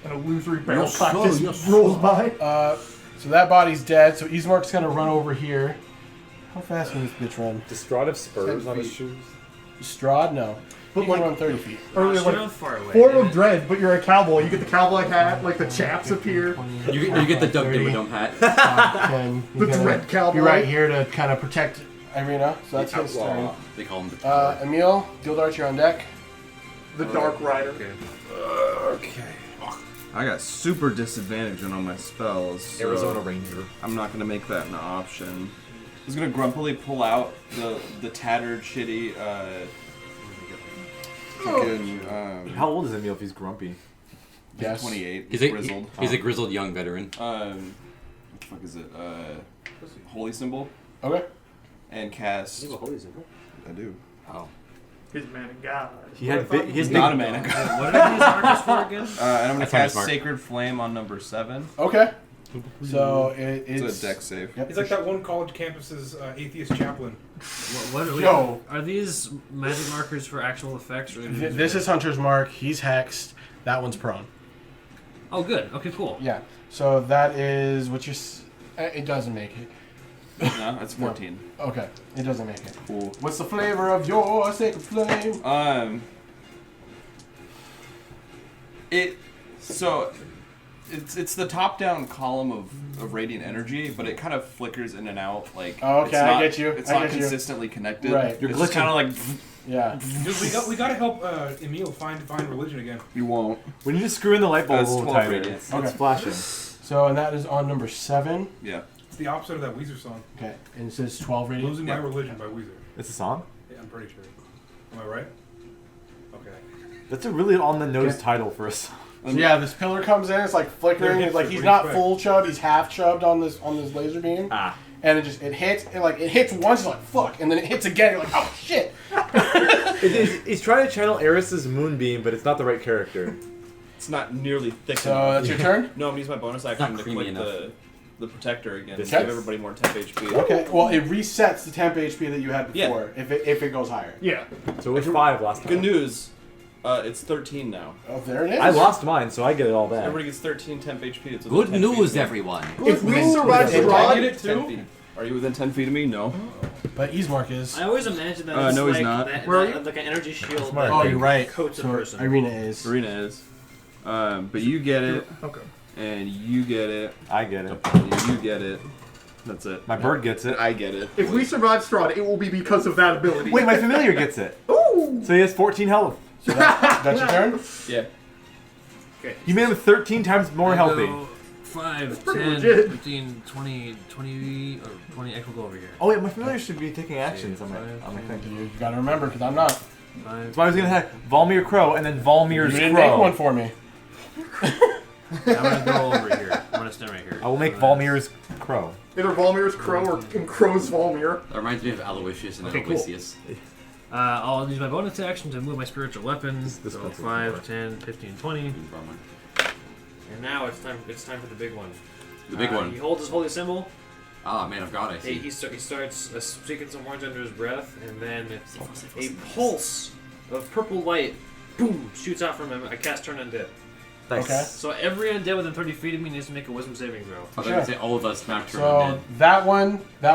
an illusory barrel practice rolls by. So that body's dead. So Ismark's gonna run over here. How fast can this bitch run? Does Strahd have spurs 10 on his feet. shoes? Strahd, no. But He can like- run 30 feet. Earlier, You're like, not far away. form damn of it. dread, but you're a cowboy. You get the cowboy hat, like the chaps appear. You get the Doug Dimmadome hat. 10. The dread cowboy. You're right here to kind of protect Irina. So that's his turn. They call him the Tower. Emil, Guild Archer on deck. The Dark Rider. Okay. I got super disadvantage on all my spells. So Arizona Ranger. I'm not gonna make that an option. I was gonna grumpily pull out the tattered, shitty, fucking, How old is Emil if he's grumpy? Yes. 28. He's grizzled. He's a grizzled young veteran. What the fuck is it? Holy symbol Okay. and cast. You have a holy symbol? I do. Oh. He's a man of God. He had big. He's not a man. What did these markers for again? And I'm gonna That's cast smart. Sacred Flame on number 7. Okay. So it's It's a deck save. Yep. He's like that one college campus's atheist chaplain. Yo. Are these magic markers for actual effects? Or This is Hunter's Mark. He's hexed. That one's prone. Oh, good. Okay, cool. Yeah. So that is what you. It doesn't make it. No, it's 14. Okay. It doesn't make it. Cool. What's the flavor of your sacred flame? It's the top-down column of radiant energy, but it kind of flickers in and out. Like Oh, okay, it's not, I get you. It's I not get you. consistently connected. Right. It's just kind of like Yeah. Dude, we got to help Emil find religion again. you won't. We need to screw in the light bulb a That's little 12 tighter. radiant. It's Okay. flashing. So and that is on number 7. Yeah. It's the opposite of that Weezer song. Okay. And it says 12 radiant. Losing My Religion by Weezer. It's a song. Yeah, I'm pretty sure. Am I right? Okay. That's a really on-the-nose Okay. title for a song. So yeah, this pillar comes in. It's like flickering. They're It's like hipsters, he's what do you not expect? full chubbed. He's half chubbed on this laser beam. Ah. And it hits. It hits once. You're like fuck, and then it hits again. You're like oh shit. He's trying to channel Eris's moonbeam, but it's not the right character. It's not nearly thick So enough. that's your turn. No, I'm gonna use my bonus action not to creamy click enough. the protector again. This To give hits? everybody more temp HP. Okay. Well, it resets the temp HP that you had Yeah. before. If it goes higher. Yeah. So it was 5 last time. Good news. It's 13 now. Oh, there it is. I lost mine, so I get it all back. Everybody gets 13 temp HP. It's within Good 10 news, feet of me. everyone. If we survive Did I Strahd, get it 10 feet. Are you within 10 feet of me? No. But Ismark is. I always imagine that it's no, he's like, not. Where are you? Like an energy shield. Smart. that, Oh, like, you're right. Coats a So person. Irina is. Serena is. But you get it, Okay. and you get it, I get it. and you get it. That's it. My bird gets it. I get it. If we survive Strahd, it will be because of that ability. Wait, my familiar gets it. Ooh! So he has 14 health. So that's your turn. Yeah. You made him 13 times more healthy. 5, pretty 10, legit. 15, 20, 20, or 20. I can go over here. Oh wait, my familiar should be taking actions on my thing. You gotta remember, because I'm not. So I was gonna have Volmir Crow and then Volmir's You didn't Crow. make one for me. I'm gonna go over here. I'm gonna stand right here. I will make So Volmir's Crow. Either Volmir's Crow or Crow's Volmir. That reminds me of Aloysius and Okay, cool. Aloysius. I'll use my bonus action to move my spiritual weapons. This So one's 5, 10, 15, 20. And now it's time for the big one. The big one. He holds his holy symbol. Ah, man of God, I see. He starts speaking some words under his breath, and then a pulse of purple light, boom, shoots out from him. I cast Turn Undead. Nice. Okay. So every undead within 30 feet of me needs to make a wisdom saving throw. I thought you'd say all of us now turn So undead. that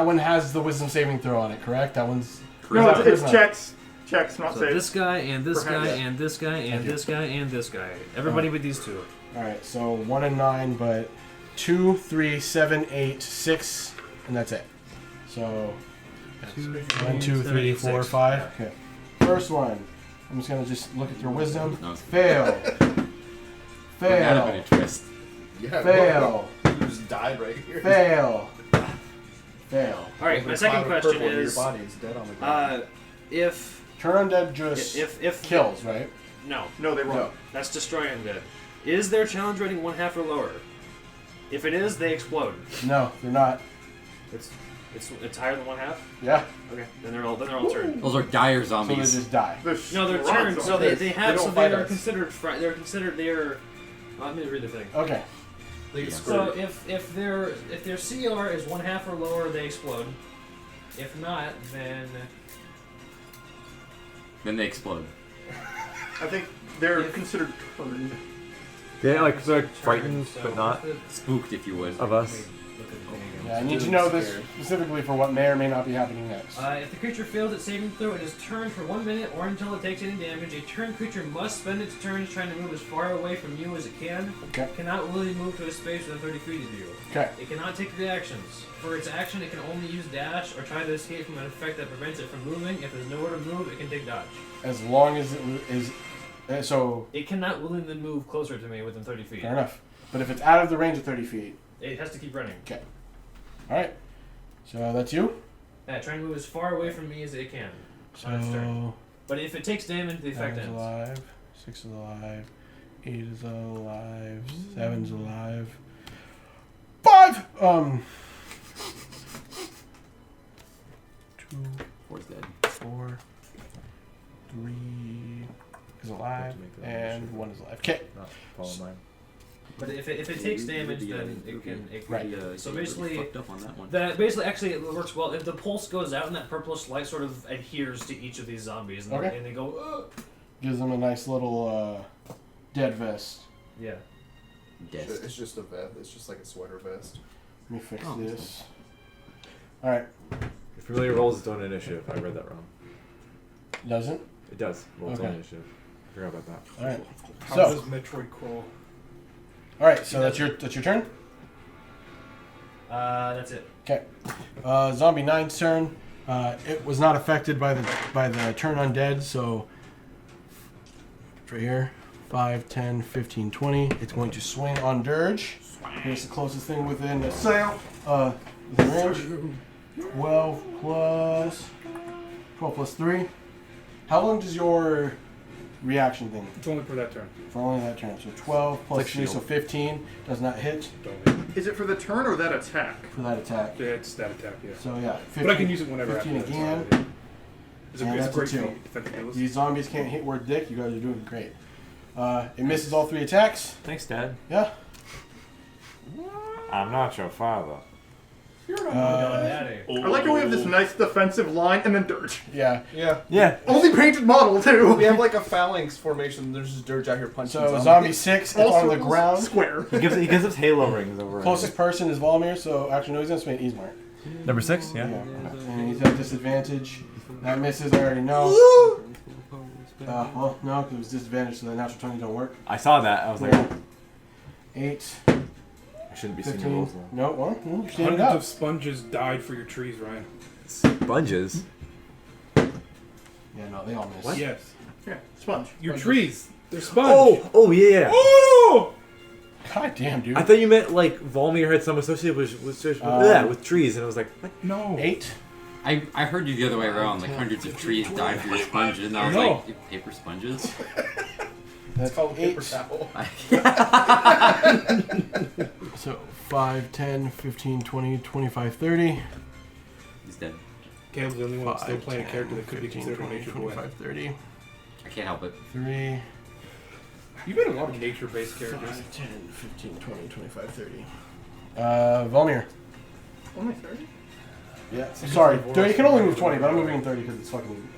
one has the wisdom saving throw on it, correct? That one's No, Correct. it's checks. Checks, not So saves. this guy, and this For guy, hand. and this guy, and this guy, and this guy. Everybody but these two. All right. So 1 and 9, but 2, 3, 7, 8, 6, and that's it. So 1, 2, 3, 4, 5. Okay. First one. I'm just gonna look at your wisdom. No. Fail. Banana Fail. twist. Yeah, Fail. You just died right here. Fail. Fail. All right, my second question is, your body is dead on the ground. if Turn undead just if kills, right? no, No, they run. No. that's destroy undead. Is their challenge rating 1/2 or lower? If it is, they explode. No, they're not. It's higher than 1/2. Yeah. Okay, then they're all turned. Those are dire So they zombies. just die. No, they're Strahd turned. So they zombies. have. don't So fight they are us. considered. They're considered. Let me read the thing. Okay. They get So screwed. if their CR is 1/2 or lower, they explode. If not, then Then they explode. I think they're considered turned. Yeah, like so frightened, So but not Spooked, if you would. of us. Yeah, I need to know this specifically for what may or may not be happening next. If the creature fails its saving throw, it is turned for 1 minute or until it takes any damage. A turned creature must spend its turns trying to move as far away from you as it can. Okay. Cannot really move to a space within 30 feet of you. Okay. It cannot take reactions. For its action, it can only use dash or try to escape from an effect that prevents it from moving. If there's nowhere to move, it can take dodge. As long as it is. So, It cannot willingly move closer to me within 30 feet. fair enough. But if it's out of the range of 30 feet. It has to keep running. Alright. So that's you? Try and move as far away from me as it can. On its turn. So. But if it takes damage, the effect 9's ends. alive. 6 is alive. 8 is alive. 7's alive. 5! 2, 4's dead. 4, 3 is alive, and 1 is alive. Okay. Not follow mine. But if it takes damage, then it can. Right. So basically, fucked up on that one. actually it works well. If the pulse goes out and that purplish light sort of adheres to each of these zombies, and, Okay. and they go, ugh. Gives them a nice little dead vest. Yeah. Dead. It's just a vest. It's just like a sweater vest. Let me fix this. Alright. Your familiar rolls its own initiative. I read that wrong. Doesn't? It does. Roll its own Okay. initiative. I forgot about that. Alright. How So. does Metroid crawl? Alright, so that's your turn? That's it. Okay. Zombie 9's turn. It was not affected by the turn undead, so it's right here. 5, 10, 15, 20. It's going to swing on Dirge. Here's the closest thing within the sail. Within range. 12 plus 3. How long does your reaction thing? It's only for that turn. For only that turn. So 12 plus like 3, so shield. 15. Does not hit Is it for the turn or that attack? for that attack. Yeah, it's that attack, yeah. So yeah, 15, But I can use it whenever 15 after again. that. It's And a that's a great 2. feat, defensive ability. These zombies can't hit word dick. You guys are doing great. It misses all 3 attacks. Thanks, Dad. Yeah. I'm not your father. I like how we have this nice defensive line and then Dirge. Yeah. Yeah. Yeah. Only painted model too. We have like a phalanx formation. There's just Dirge out here punching. So zombie 6 is on the ground. Square. He gives us halo rings over. Closest person is Volmir, so actually no, he's gonna spend Ismark. Number 6. Yeah. And he's at disadvantage. That misses. I already know. Well, no, because it was disadvantage, so the natural 20 don't work. I saw that. I was like, 8, I shouldn't be seeing 15. rolls. No, well, you're standing Hundreds up. of sponges died for your trees, Ryan. Sponges. Yeah, no, they all miss. What? Yes. Yeah, sponge. Your trees. They're sponge. Oh yeah. Oh! God damn, dude. I thought you meant like Volmir had some associated with trees, and I was like, what? No. 8, I heard you the other way around. Like hundreds of trees died for your sponge, and I was like, paper sponges. That's called a paper 8. towel. So 5, 10, 15, 20, 25, 30. He's dead. Caleb's the only one still 5, playing a 10, character that could be 15, considered a 20, nature boy. 25, 30. I can't help it. 3. You've been a lot of nature-based characters. 5, 10, 15, 20, 25, 30. Volmir. Only 30? Yeah. Sorry, you can only move 20, but I'm moving in 30 because it's fucking.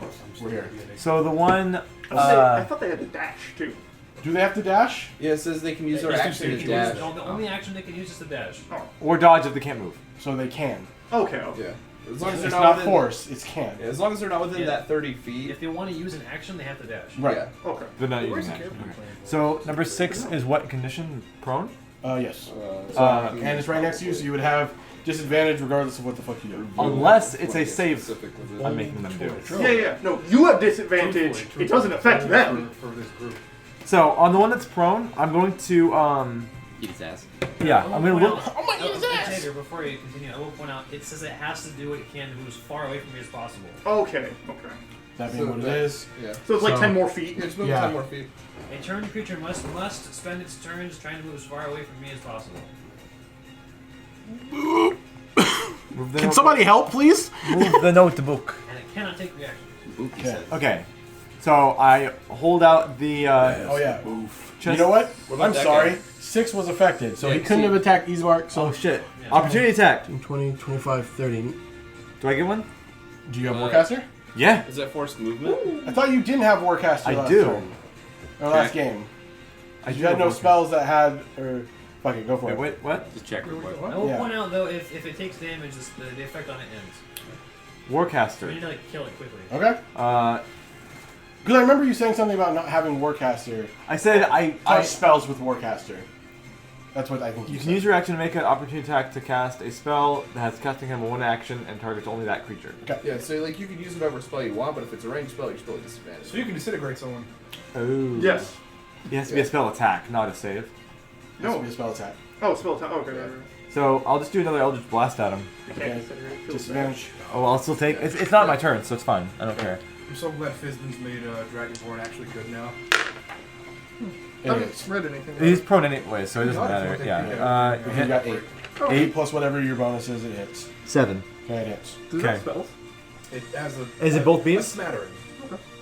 We're here. So the one. I thought they had to dash too. Do they have to dash? Yeah, it says they can use their action to dash. The only action they can use is the dash. Or dodge if they can't move. So they can. Okay. Yeah. As long as It's they're not within, force. It's can. Yeah, as long as they're not within that 30 feet. If they want to use an action, they have to dash. Right. Yeah. Okay. They're not Where's using the action. character? Okay. So number 6 is what condition? Prone? Yes. And it's right next to you, so you would have disadvantage regardless of what the fuck you do. Unless it's a save I'm making them do. Yeah. No, you have disadvantage. It doesn't affect them. For this group. So on the one that's prone, I'm going to Eat his ass. yeah, I'm gonna look. Xavier, before you continue, I will point out it says it has to do what it can to move as far away from you as possible. Okay. That being what it is. Yeah. So it's like 10 more feet. Yeah, just move Yeah. 10 more feet. A turned creature must spend its turns trying to move as far away from me as possible. Can somebody help, please? Move the notebook. And it cannot take reactions. Boop, he Okay. said. Okay. So I hold out the Oh yeah. chest. You know what? about I'm that sorry. guy? 6 was affected, so Yeah, he couldn't see. have attacked Ismark. So Oh shit. Yeah. Opportunity attack. 20, 25, 30. Do I get one? Do you have Warcaster? Yeah. Is that forced movement? I thought you didn't have Warcaster I last do. turn. Or last game. You do had have no Warcaster. spells that had... Or... Fuck it, go for Wait, it. wait, what? Just check real quick. I will Yeah. point out though, if it takes damage, the effect on it ends. We Warcaster. need to like kill it quickly. Okay. Because I remember you saying something about not having Warcaster. I said I Touch spells with Warcaster. That's what I think You you can said. use your action to make an opportunity attack to cast a spell that has casting time of one action and targets only that creature. Yeah, so like you can use whatever spell you want, but if it's a ranged spell, you're still at disadvantage. So you can disintegrate someone. Oh. Yes. It has to be a spell attack, not a save. It has to No. be a spell attack. Oh, spell attack. Okay. Right. So I'll just do another Eldritch Blast at him. I can't consider it. Feels bad. Disadvantage. Oh, I'll still take. It's not my turn, so it's fine. I don't care. I'm so glad Fizban's made Dragonborn actually good now. I haven't read anything. He's prone anyway, so it doesn't Oh, it's matter. okay. Yeah. You Hit got 8. Oh. 8 plus whatever your bonus is, it hits. 7. Okay, it hits. Does it have Okay. spells? It has a. Is it both A beams? smattering.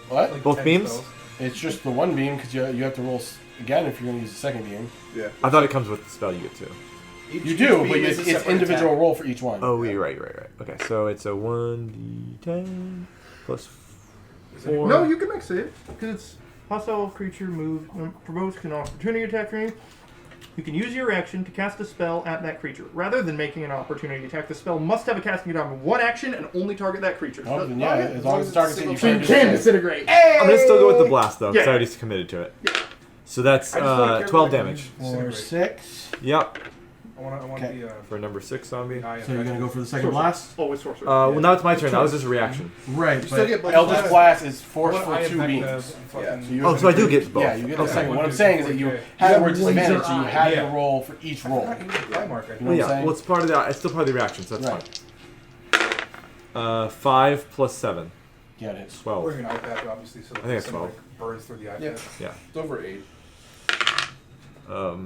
What? Like Both 10 beams? spells. It's just the one beam because you have to roll again if you're going to use the second beam. Yeah. I thought it comes with the spell you get too. You do, but it's individual roll for each one. Oh, you're right. Okay, so it's a 1d10 plus 4. No, you can make save because it's hostile creature move provokes an opportunity attack from you. You can use your action to cast a spell at that creature. Rather than making an opportunity attack, the spell must have a casting time of one action and only target that creature. Oh, then yeah, as long as it targets it, you So you can can disintegrate. I'm gonna still go with the blast though, because Yeah. I already committed to it. So that's I just wanna 12 carry damage. For 6. Yep. I want Okay. the. For number 6 zombie. eye So you're going to go for the second Sorcerer. blast? Always sorcerer. Well, now it's my turn. That was just a reaction. Right, still get but bonus Eldritch blast. Blast is I forced want for eye 2 effect, beams. fucking- So you Oh, have so I to do do- get both. Yeah, you get the Okay. second. What I'm saying is that you Okay. had You the word have disadvantage, laser so you eye. had Yeah. to roll for each roll. Eye mark, I Well, what I'm yeah. saying? Well, it's part of the. It's still part of the reaction, so that's Right. fine. 5 plus 7. Yeah, it hits. 12. Wearing an eye patch, obviously, so I think it's the 12. like, burns through the eye Yeah. patch. Yeah. It's over 8.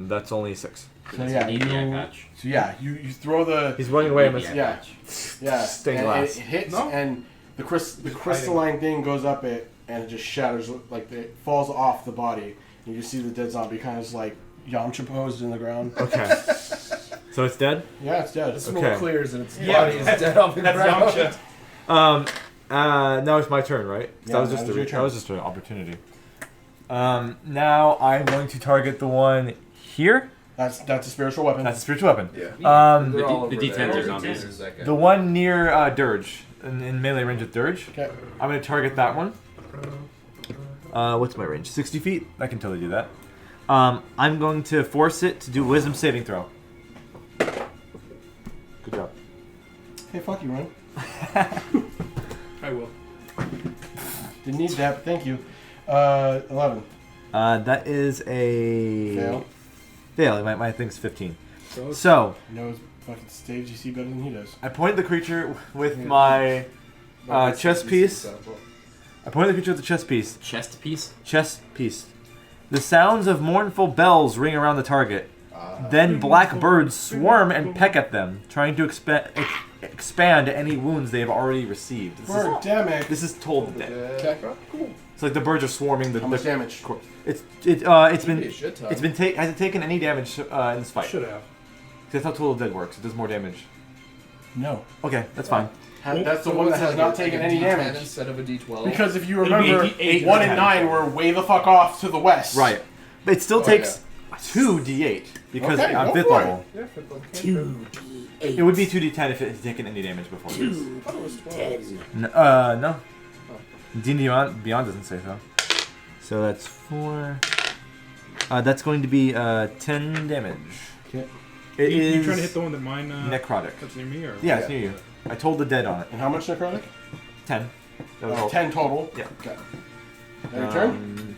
That's only 6. So That's yeah, an easy eye patch. you throw the He's running away. I'm Easy gonna- eye yeah. patch. yeah, Stained and glass. it hits No. and the crystalline thing goes up it and it just shatters like it falls off the body. You just see the dead zombie kind of just like Yamcha posed in the ground. Okay. So it's dead. Yeah, it's dead. The smoke Okay. clears and its Yeah. body is dead on the That's ground. Yamcha. Now it's my turn, right? 'Cause Yeah, that was that just was your turn. that was just an opportunity. Now I'm going to target the one here. That's a spiritual weapon. That's a spiritual weapon. Yeah. Um, They're all over the D10s there. are There's zombies. that guy. the one near Dirge, in melee range with Dirge. Okay. I'm going to target that one. What's my range? 60 feet? I can totally do that. I'm going to force it to do wisdom saving throw. Good job. Hey, fuck you, Ryan. I will. Didn't need that, but thank you. 11. That is a Fail. fail. My thing's 15. So So he knows fucking stage you see better than he does. I point the creature with my chess piece. I point at the creature with the chess piece. Chest piece? Chess piece. The sounds of mournful bells ring around the target. Then black birds swarm and peck at them, trying to expand any wounds they have already received. Birdemic. This is told dead. Okay. Cool. It's like the birds are swarming. How much damage? Has it taken any damage in this fight? Should have. That's how Total Dead works. It does more damage. No. Okay, that's fine. That's the one that has not taken any damage. Instead of a D12. Because if you remember, 1 and 9 were way the fuck off to the west. Right. But it still takes 2d8 because I'm 5th level. Yeah, 5th level. 2d8. It would be 2d10 if it had taken any damage before this. I thought it was 12. No. D&D Beyond doesn't say so. So that's 4. That's going to be 10 damage. Okay. You trying to hit the one that mine? Necrotic. That's near me, or? Yeah, it's near you. I told the dead on it. And how much necrotic? 10. That was 10 total. Yeah. Okay. Now your turn?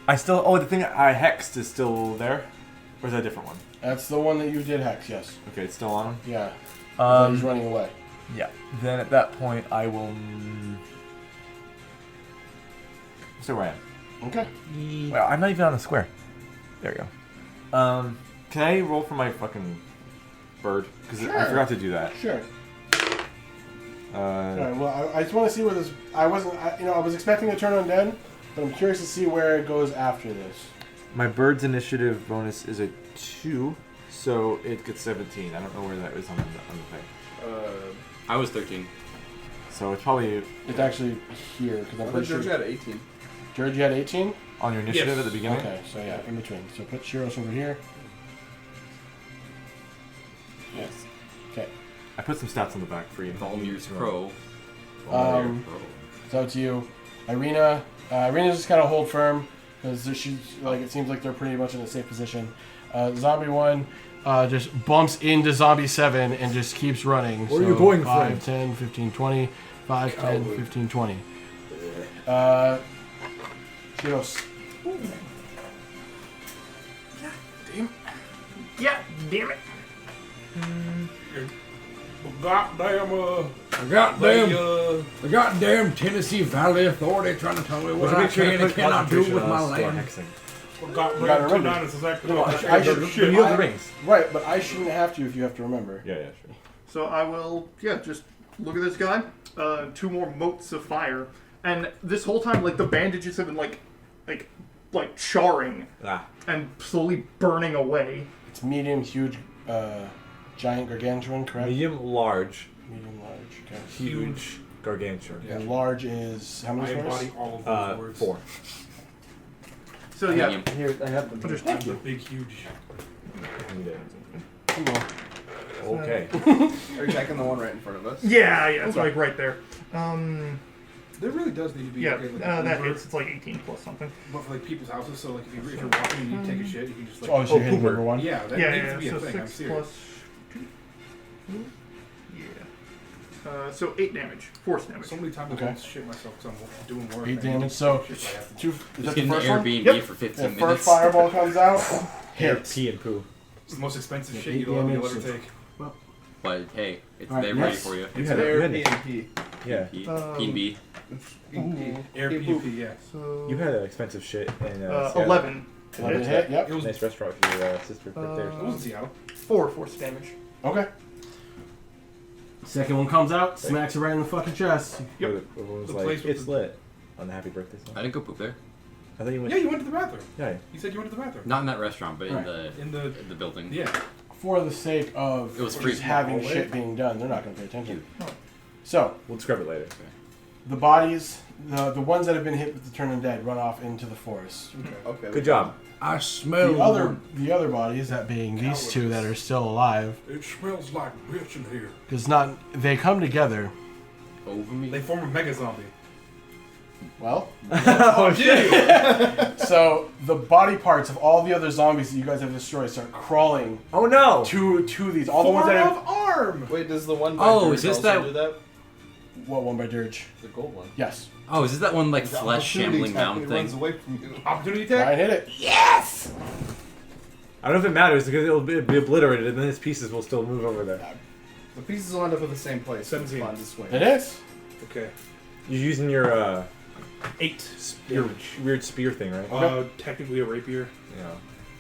I still. Oh, the thing I hexed is still there? Or is that a different one? That's the one that you did hex, yes. Okay, it's still on him? Yeah. He's running away. Yeah. Then at that point, I will. Stay where I am. Okay. Well, I'm not even on the square. There we go. Can I roll for my fucking bird? Because I forgot to do that. Sure. Alright, well, I just want to see where this. I was expecting to turn undead, but I'm curious to see where it goes after this. My bird's initiative bonus is a 2, so it gets 17. I don't know where that is on the thing. I was 13. So it's probably. It's actually here, because I'm pretty sure. George had 18. George, you had 18? On your initiative at the beginning? Okay, so yeah, in between. So put Shiros over here. Yes. Okay. I put some stats on the back for you. Valmir's Crow. So to you, Irina. Irina's just gotta hold firm because she's like it seems like they're pretty much in a safe position. Zombie 1 just bumps into Zombie 7 and just keeps running. Where are you going, 5, friend? 10, 15, 20. 5, 10, 15, 20. Shiros. Yeah, damn it. The goddamn Tennessee Valley Authority trying to tell me what I can and cannot do with my land. You gotta remember. You have the rings. Right, but I shouldn't have to if you have to remember. Yeah, sure. So I will, just look at this guy. 2 more motes of fire. And this whole time, like, the bandages have been, like charring. And slowly burning away. It's medium, huge, giant, gargantuan, correct? Medium, large. Medium, large, okay. Huge, gargantuan. And large is how many squares? I embody all of those words. 4. So yeah. Here, I have them. Thank you. Big, huge. Okay. Are you checking the one right in front of us? Yeah, it's like right there. There really does need to be. Yeah, like, that hits. It's like 18 plus something. But for like people's houses, so like if you're walking and you take a shit, you can just like. Oh, so you're hitting number 1? Yeah, that needs to be so a thing. I'm 6 serious. plus 2. Yeah. So 8 damage. Force damage. So many times I don't shit myself because I'm doing work. 8 damage. So, is that the first one? Airbnb for 15 The minutes. first fireball comes out. Hits. Pee and poo. It's the most expensive Yeah, shit 8 you'll damage, ever so- take. But hey, it's Alright, there yes. ready for you. You had it. P&P. Yeah. P&B. Air PvP, yeah. So You had expensive shit in 11. 11 hit, yep. It was. Nice restaurant for your sister right there. It was in Seattle. 4 force damage. Okay. Second one comes out, smacks her right in the fucking chest. Everyone was The like, place with it's the- lit on the happy birthday I song. didn't go poop there. I thought you went. Yeah, you went to the bathroom. Yeah. You said you went to the bathroom. Not in that restaurant, but Right. in the building. Yeah. For the sake of It was just free. having Hallway. shit being done, they're not going to pay attention. So, We'll describe it later. the bodies, the ones that have been hit with the turn undead, run off into the forest. Okay. Good job. I smell The other bodies, that being these two that are still alive, It smells like bitch in here. because they come together. Over me. They form a mega zombie. Well, Oh shit! so the body parts of all the other zombies that you guys have destroyed start crawling Oh no! to these. All the ones that have arm. Wait, does the one by Oh, Dirge is this also that- do that? what one by Dirge? The gold one. Yes. Oh, is this that one like The flesh opportunity shambling attack mound when it runs thing? away from you. Opportunity Try attack. and hit it. I don't know if it matters because it'll be obliterated and then its pieces will still move over there. The pieces will end up at the same place. 17. Fun to swing. It is. Okay. You're using your 8 your damage. weird spear thing, right? Technically a rapier. Yeah.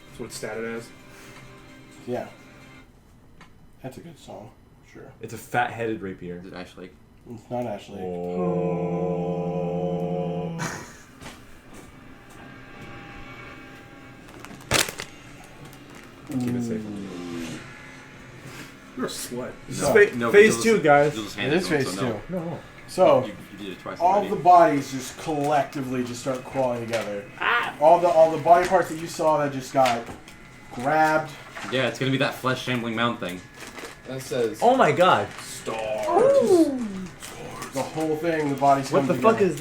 That's what it's statted as. Yeah. That's a good song. Sure. It's a fat-headed rapier. Is it Ashley? It's not Ashley. Oh. Keep it safe. You're a slut. This is phase 2, guys. It is phase 2. No. So, You did it twice all already. the bodies just collectively just start crawling together. All the body parts that you saw that just got grabbed. Yeah, it's gonna be that flesh shambling mound thing. That says. Oh my god. The whole thing, the bodies What come the together. fuck is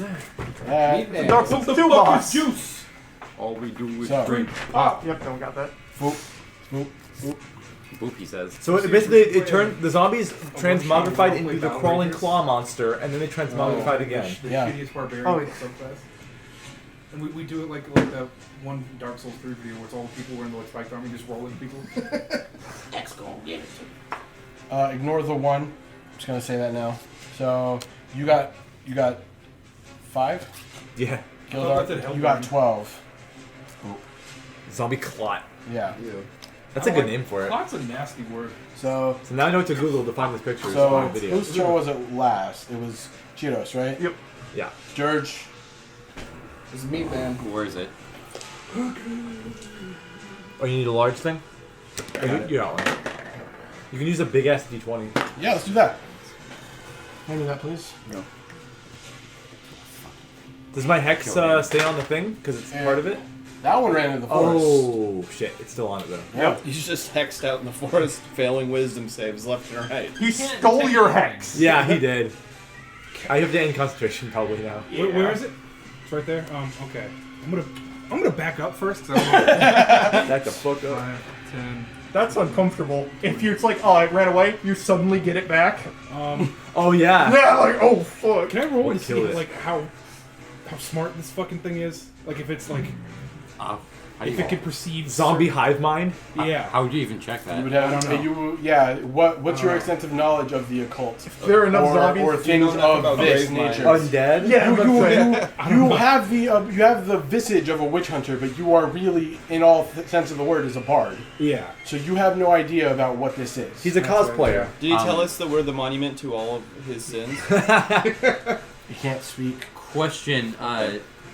that? Meat man. Dark Souls 2 boss. Juice. All we do is So- drink. Yep, no, we got that. Boop, boop, boop. Boop, he says. So it turned the zombies transmogrified into the crawling claw monster, and then they transmogrified again. The Yeah. shittiest barbarian Oh, yeah. subclass. And we do it like that one Dark Souls 3 video where it's all the people wearing the like spiked armor just rolling people. X gon' get it. Ignore the 1. I'm just gonna say that now. So you got 5. Yeah. thought that Gildar, held you got me. 12. Zombie clot. Yeah. Ew. That's a good name for it. Clot's a nasty word. So So now I know what to Google to find this picture. so find the video. whose turn was it last? It was Cheetos, right? Yep. Yeah. George. This is meat man. Where is it? Oh, you need a large thing? Got it. You got one. You can use a big ass D20. Yeah, let's do that. Hand me that, please. Does my hex stay on the thing? Because it's part of it? That one ran into the forest. Oh, shit. It's still on it, though. Yep. He's just hexed out in the forest, failing wisdom saves left and right. He stole your hex. Yeah, he did. I have to end concentration probably now. Where is it? It's right there. Okay. I'm gonna back up first. Back the fuck up. 5, 10. That's uncomfortable. If it's like, oh, it ran away, you suddenly get it back. Oh, yeah. Yeah, like, oh, fuck. Can I roll Would to see kill it. like how smart this fucking thing is? Like if it's like How do if you, it can perceive Zombie certain- hive mind? Yeah. how would you even check that? You would have. I don't know. What's your extensive knowledge of the occult? If there are enough zombies, or you things know enough of about this grave mines. nature. Undead? yeah, You have the visage of a witch hunter, but you are really, in all sense of the word, is a bard. Yeah. So you have no idea about what this is. He's a That's right, cosplayer. Did he tell us that we're the monument to all of his sins? You can't speak. Question: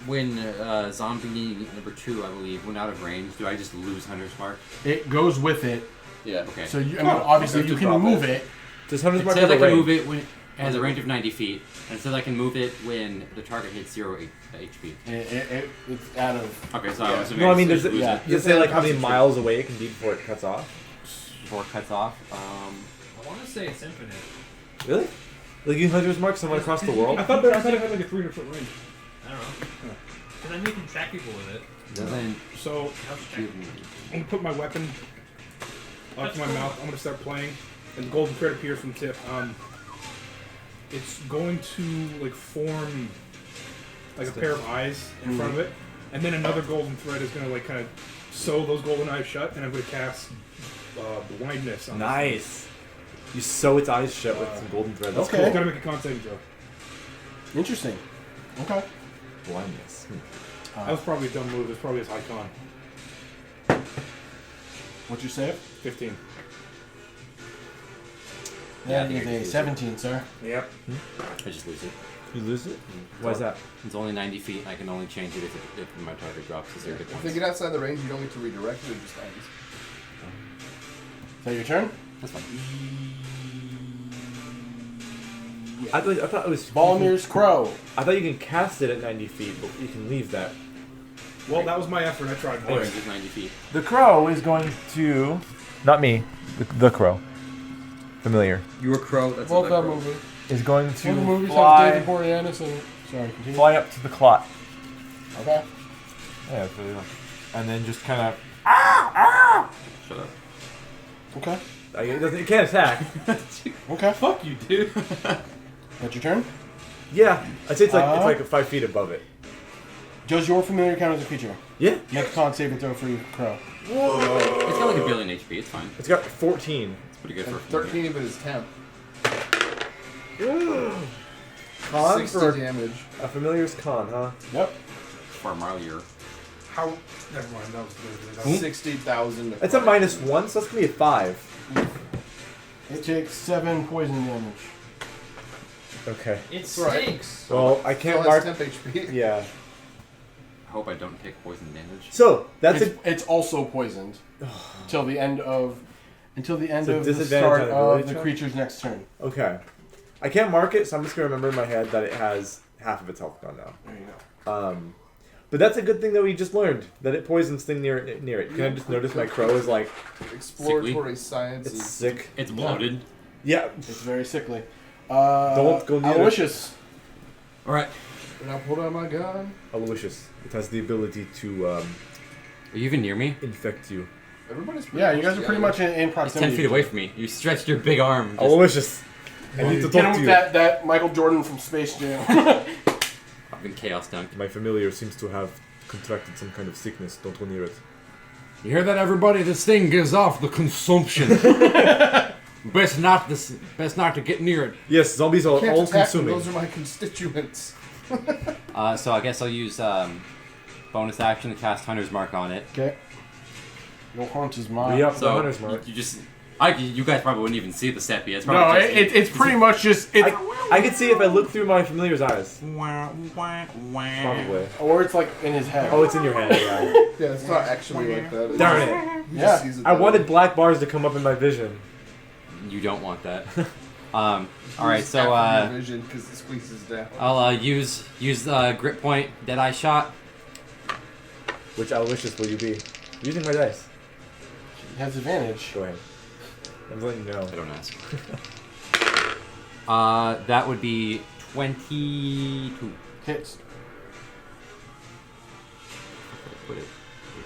when zombie number 2, I believe, went out of range, do I just lose Hunter's Mark? It goes with it. Yeah. Okay. So obviously you can move it. Does Hunter's It Mark says have I a can move range? it when it has a range of 90 feet, and it says I can move it when the target hits 0 HP. It's out of. Okay, so I was No, I mean, does it, lose it does it say like how many miles away it can be before it cuts off? before it cuts off. I want to say it's infinite. Really? Like you can Hunter's Mark someone across the world? I thought it had like a 300-foot range. I don't know. Because then you can track people with it. doesn't So I'm gonna put my weapon up to my mouth. I'm gonna start playing, and the golden thread appears from the tip. It's going to like form like a pair of eyes in front of it, and then another golden thread is gonna like kind of sew those golden eyes shut, and I'm gonna cast blindness on this Nice. You sew its eyes shut with some golden thread. That's Okay. thing. cool. Gotta make a con saving throw. Interesting. Okay. Blindness. That was probably a dumb move. It's probably his high con. What's your save? 15. That is a 17, sir. Yep. I just lose it. You lose it? Why is that? It's only 90 feet, and I can only change it if my target drops to 0 hit If they points. get outside the range, you don't get to redirect it. It just ends. Is that your turn? That's fine. I thought it was Balmir's Crow. I thought you can cast it at 90 feet, but you can leave that. Well, that was my effort. I tried. My range is 90 feet. The crow is going to. Not me. The crow. Familiar. You were crow. That's Love a that crow. movie. Is going One of the to movies has fly, David Boreanaz and... Sorry, continue. fly up to the clot. Okay. Yeah, that's really nice. And then just kind of. Shut up. Okay. It can't attack. Okay. Fuck you, dude. That's your turn? Yeah, I'd say it's like 5 feet above it. Does your familiar count as a feature? Yeah. Make a con saving throw for your crow. It's got like a billion HP. It's fine. It's got 14. It's pretty good for a 13 of it is temp. Con 60 for damage. a familiar's con, huh? Yep. For Marlier. How? Never mind. That was good. 60,000. It's a -1, so that's gonna be a 5. It takes 7 poison damage. Okay. It right. stinks. Well, I can't Still has mark. temp HP. Yeah. I hope I don't take poison damage. So that's It's also poisoned until the end of So the disadvantage start on ability of the check? creature's next turn. okay. I can't mark it, so I'm just gonna remember in my head that it has half of its health gone now. There you go. But that's a good thing that we just learned that it poisons thing near it. Can I just notice my crow is like Exploratory science it's is sick? It's bloated. Yeah. It's very sickly. Don't go near it. Aloysius. Alright. And I pulled out my gun. Aloysius. It has the ability to Are you even near me? infect you. Everybody's pretty Yeah, you close guys are pretty together. much in It's proximity. 10 feet away from me. You stretched your big arm. Just, Aloysius. I need to Get him talk to with you. that Michael Jordan from Space Jam. I've been chaos dunked. My familiar seems to have contracted some kind of sickness. Don't go near it. You hear that, everybody? This thing gives off the consumption. best not to get near it. Yes, zombies are Can't all attack them, consuming. those are my constituents. So I guess I'll use bonus action to cast Hunter's Mark on it. Okay. Your haunt is mine. Re up the So, hunter's mark. you just... you guys probably wouldn't even see the sepia. It's No, probably just... it's pretty much just I can see if I look through my familiar's eyes. Probably. or it's like in his head. Oh, it's in your head. Yeah. Yeah, it's not actually like that. It Darn just- it. he Yeah. just sees it I that wanted way. black bars to come up in my vision. You don't want that. All right, Just so after your vision 'cause it squeezes down. I'll use grip point Deadeye shot. Which Aloysius will you be? Using my dice. It has advantage. Go ahead. I'm letting you know. I don't ask. That would be 22. Hits. Put it.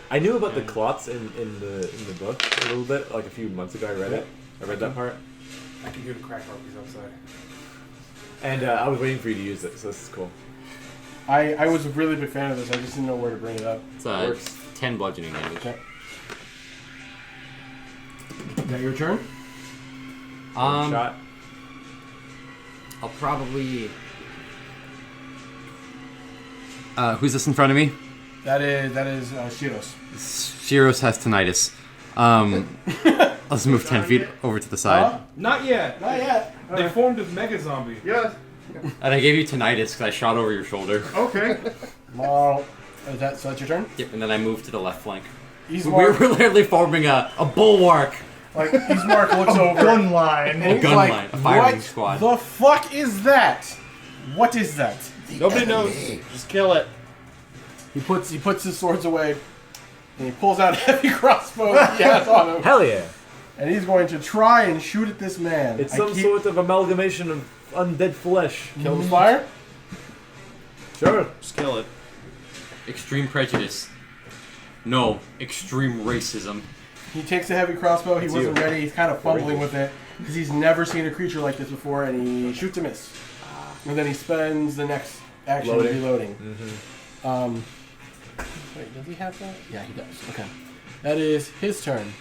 I knew about the clots in the book a little bit, like a few months ago. I read it. I read that part. I can hear the crack harpies outside. And I was waiting for you to use it, so this is cool. I was a really big fan of this. I just didn't know where to bring it up. It's Works. 10 bludgeoning damage. Okay. Is that your turn? One shot. I'll probably. Who's this in front of me? That is Shiros. Shiros has tinnitus. Let's move 10 feet over to the side. Not yet. Not yet. They formed a mega zombie. Yeah. And I gave you tinnitus because I shot over your shoulder. Okay. Well, so that's your turn? Yep, and then I moved to the left flank. He's We were Mark. literally forming a bulwark. Like, Mark looks over. Gun line. And he's gun like, line, a firing what squad." the fuck is that? What is that? Nobody knows. Just kill it. He puts his swords away, and he pulls out a heavy crossbow he has on him. Hell yeah! And he's going to try and shoot at this man. It's I some keep- sort of amalgamation of undead flesh. Kill with fire? Sure. Just kill it. Extreme prejudice. No, extreme racism. He takes a heavy crossbow. He It's wasn't you. ready. He's kind of fumbling with it because he's never seen a creature like this before, and he shoots a miss. And then he spends the next action Loading. reloading. Mm-hmm. Wait, does he have that? Yeah, he does. Okay. That is his turn.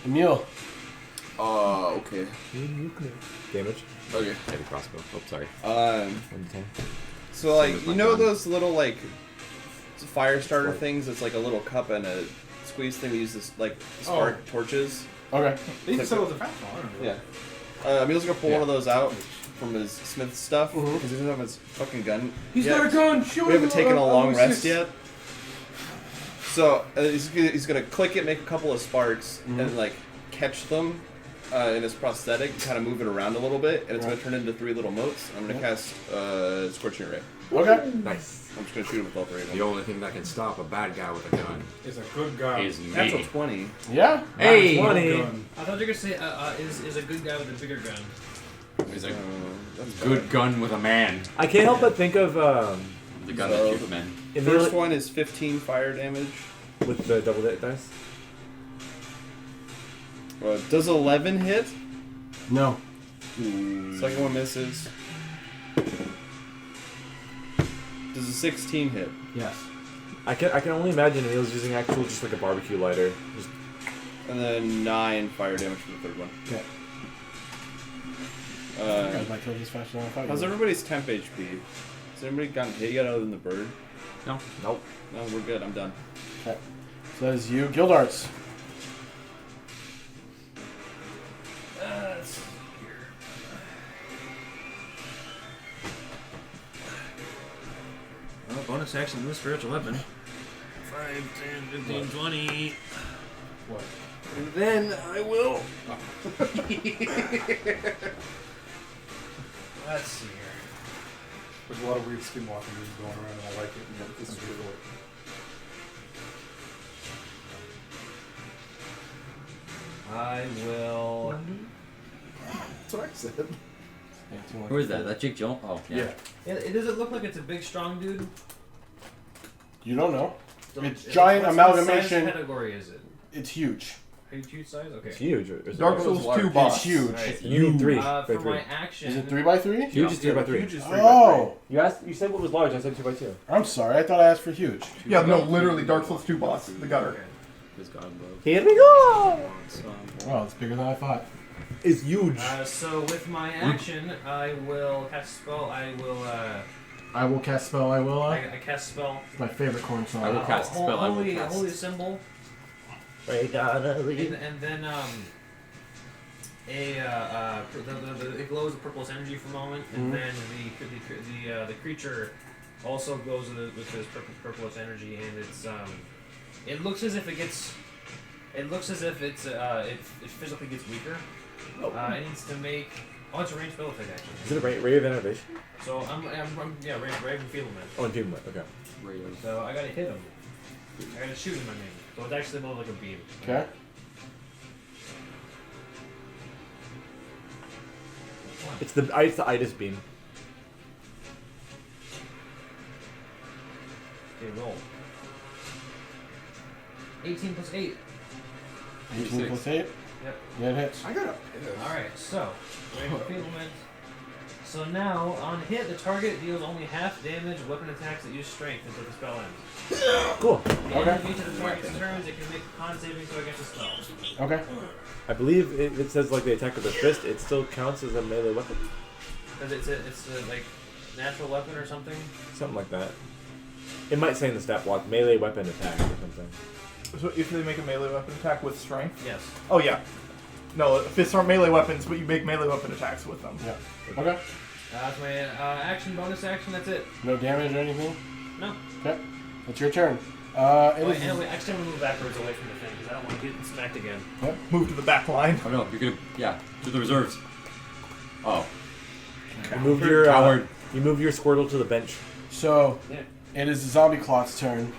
Emil. Okay. Damage. Okay. Heavy crossbow. Oh, sorry. 1 to 10. So like, with you my know gun. those little like fire starter things? It's like a little cup and a squeeze thing. We use this like spark torches. Okay. They used to sell those at Fast Mall, I don't know. Yeah. Emil's gonna pull one of those out from his smith stuff because Mhm. he doesn't have his fucking gun. He's yet. got a gun. Shoot We haven't him, taken a long Aloysius. rest yet. So he's gonna click it, make a couple of sparks, and like catch them in his prosthetic, kind of move it around a little bit, and it's gonna turn into 3 little motes. I'm gonna cast Scorching Ray. Okay. Nice. I'm just gonna shoot him with all 3 of The them. only thing that can stop a bad guy with a gun Is a good guy. is me. Natural 20. Yeah. Hey! 20. Gun. I thought you were gonna say is a good guy with a bigger gun. Is a That's good gun with a man. I can't help but think of The gun So- that shoots men. Emil First one is 15 fire damage. with the double dice. Does 11 hit? No. Second one misses. Does a 16 hit? Yes. I can only imagine Emil's using actual just like a barbecue lighter. Just And then 9 fire damage for the third one. Okay. You guys might kill this faster than I thought you How's would. everybody's temp HP? Has anybody gotten hit yet other than the bird? No. Nope. No, we're good. I'm done. Okay. So that is you. Gildarts. Let's see here. Well, bonus action with spiritual weapon. 5, 10, 15, 20. What? And then I will. Let's see here. There's a lot of weird skinwalking moves going around, and I like it. Yeah, this is really cool. I will. That's what I said. Who is that? That Jake Jones? Oh, yeah. Does it look like it's a big, strong dude? You don't know. It's What giant size amalgamation. category is it? It's huge. Huge size? Okay. It's huge. Or is it Dark large? Souls 2 boss. It's huge. Alright. You need 3. For Three. my action. Is it 3x3? Huge is 3x3. Huge is 3 Oh, You asked. You said what was large. I said 2x2. I'm sorry. I thought I asked for huge. Yeah, no, literally Dark Souls 2 boss, the gutter. Okay. His God love. Here we go. Wow, it's bigger than I thought. It's huge. So with my action, I will cast a spell. I will cast spell. I will. I cast a spell. It's my favorite corn song. I will cast a spell. I will cast. Holy symbol. Right on a And then it glows with purplish energy for a moment, and then the creature also glows with this purplish energy, and it's it looks as if it physically gets weaker. It needs to make. Oh, it's a ranged spell attack actually. Is it a ray of innovation? So I'm Raven Enfeeblement. Oh, enfeeblement. Okay. So I gotta hit him. I gotta shoot him. I mean, so it's actually more like a beam. Okay. It's the itis beam. Okay, roll. 18 plus 8. 18 plus 8? Yep. Yeah, it hits. I got a Alright, so, Raven Enfeeblement. So now, on hit, the target deals only half damage weapon attacks that use strength until the spell ends. Cool. At the end of each of the target's turns, it can make a con saving throw against the spell. Okay. I believe it says like the attack of the fist. It still counts as a melee weapon. Because it's a like natural weapon or something. Something like that. It might say in the stat block melee weapon attack or something. So if they make a melee weapon attack with strength? Yes. Oh yeah. No, fists aren't melee weapons, but you make melee weapon attacks with them. Yeah. Okay. That's my action, bonus action, that's it. No damage or anything? No. Okay. It's your turn. Wait, actually, I'm gonna move backwards away from the thing because I don't want to get smacked again. Yep. Move to the back line. Oh no, you're gonna. Yeah, to the reserves. Oh. You move your you move your Squirtle to the bench. So, it is the zombie clot's turn.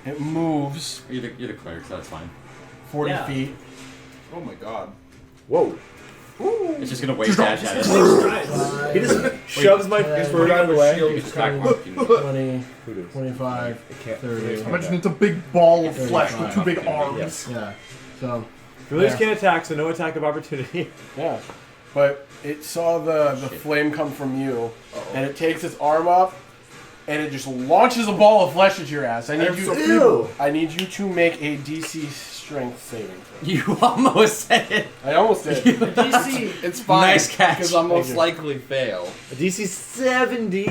It moves. You're the cleric, so that's fine. 40 feet. Oh my god. Whoa. It's just gonna wave dash at us. He just shoves my bird out of the way. You can just back walk. 20, 25, 30. Imagine it's a big ball of flesh with 2 big arms. Yes. Yeah. So, Village can't attack, so no attack of opportunity. yeah. But it saw the flame come from you, and it takes its arm up, and it just launches a ball of flesh at your ass. I need you to make a DC strength saving throw. You almost said it. I almost did. DC. It's fine. Nice catch. Because I'll most Thank you. likely fail. A DC 70.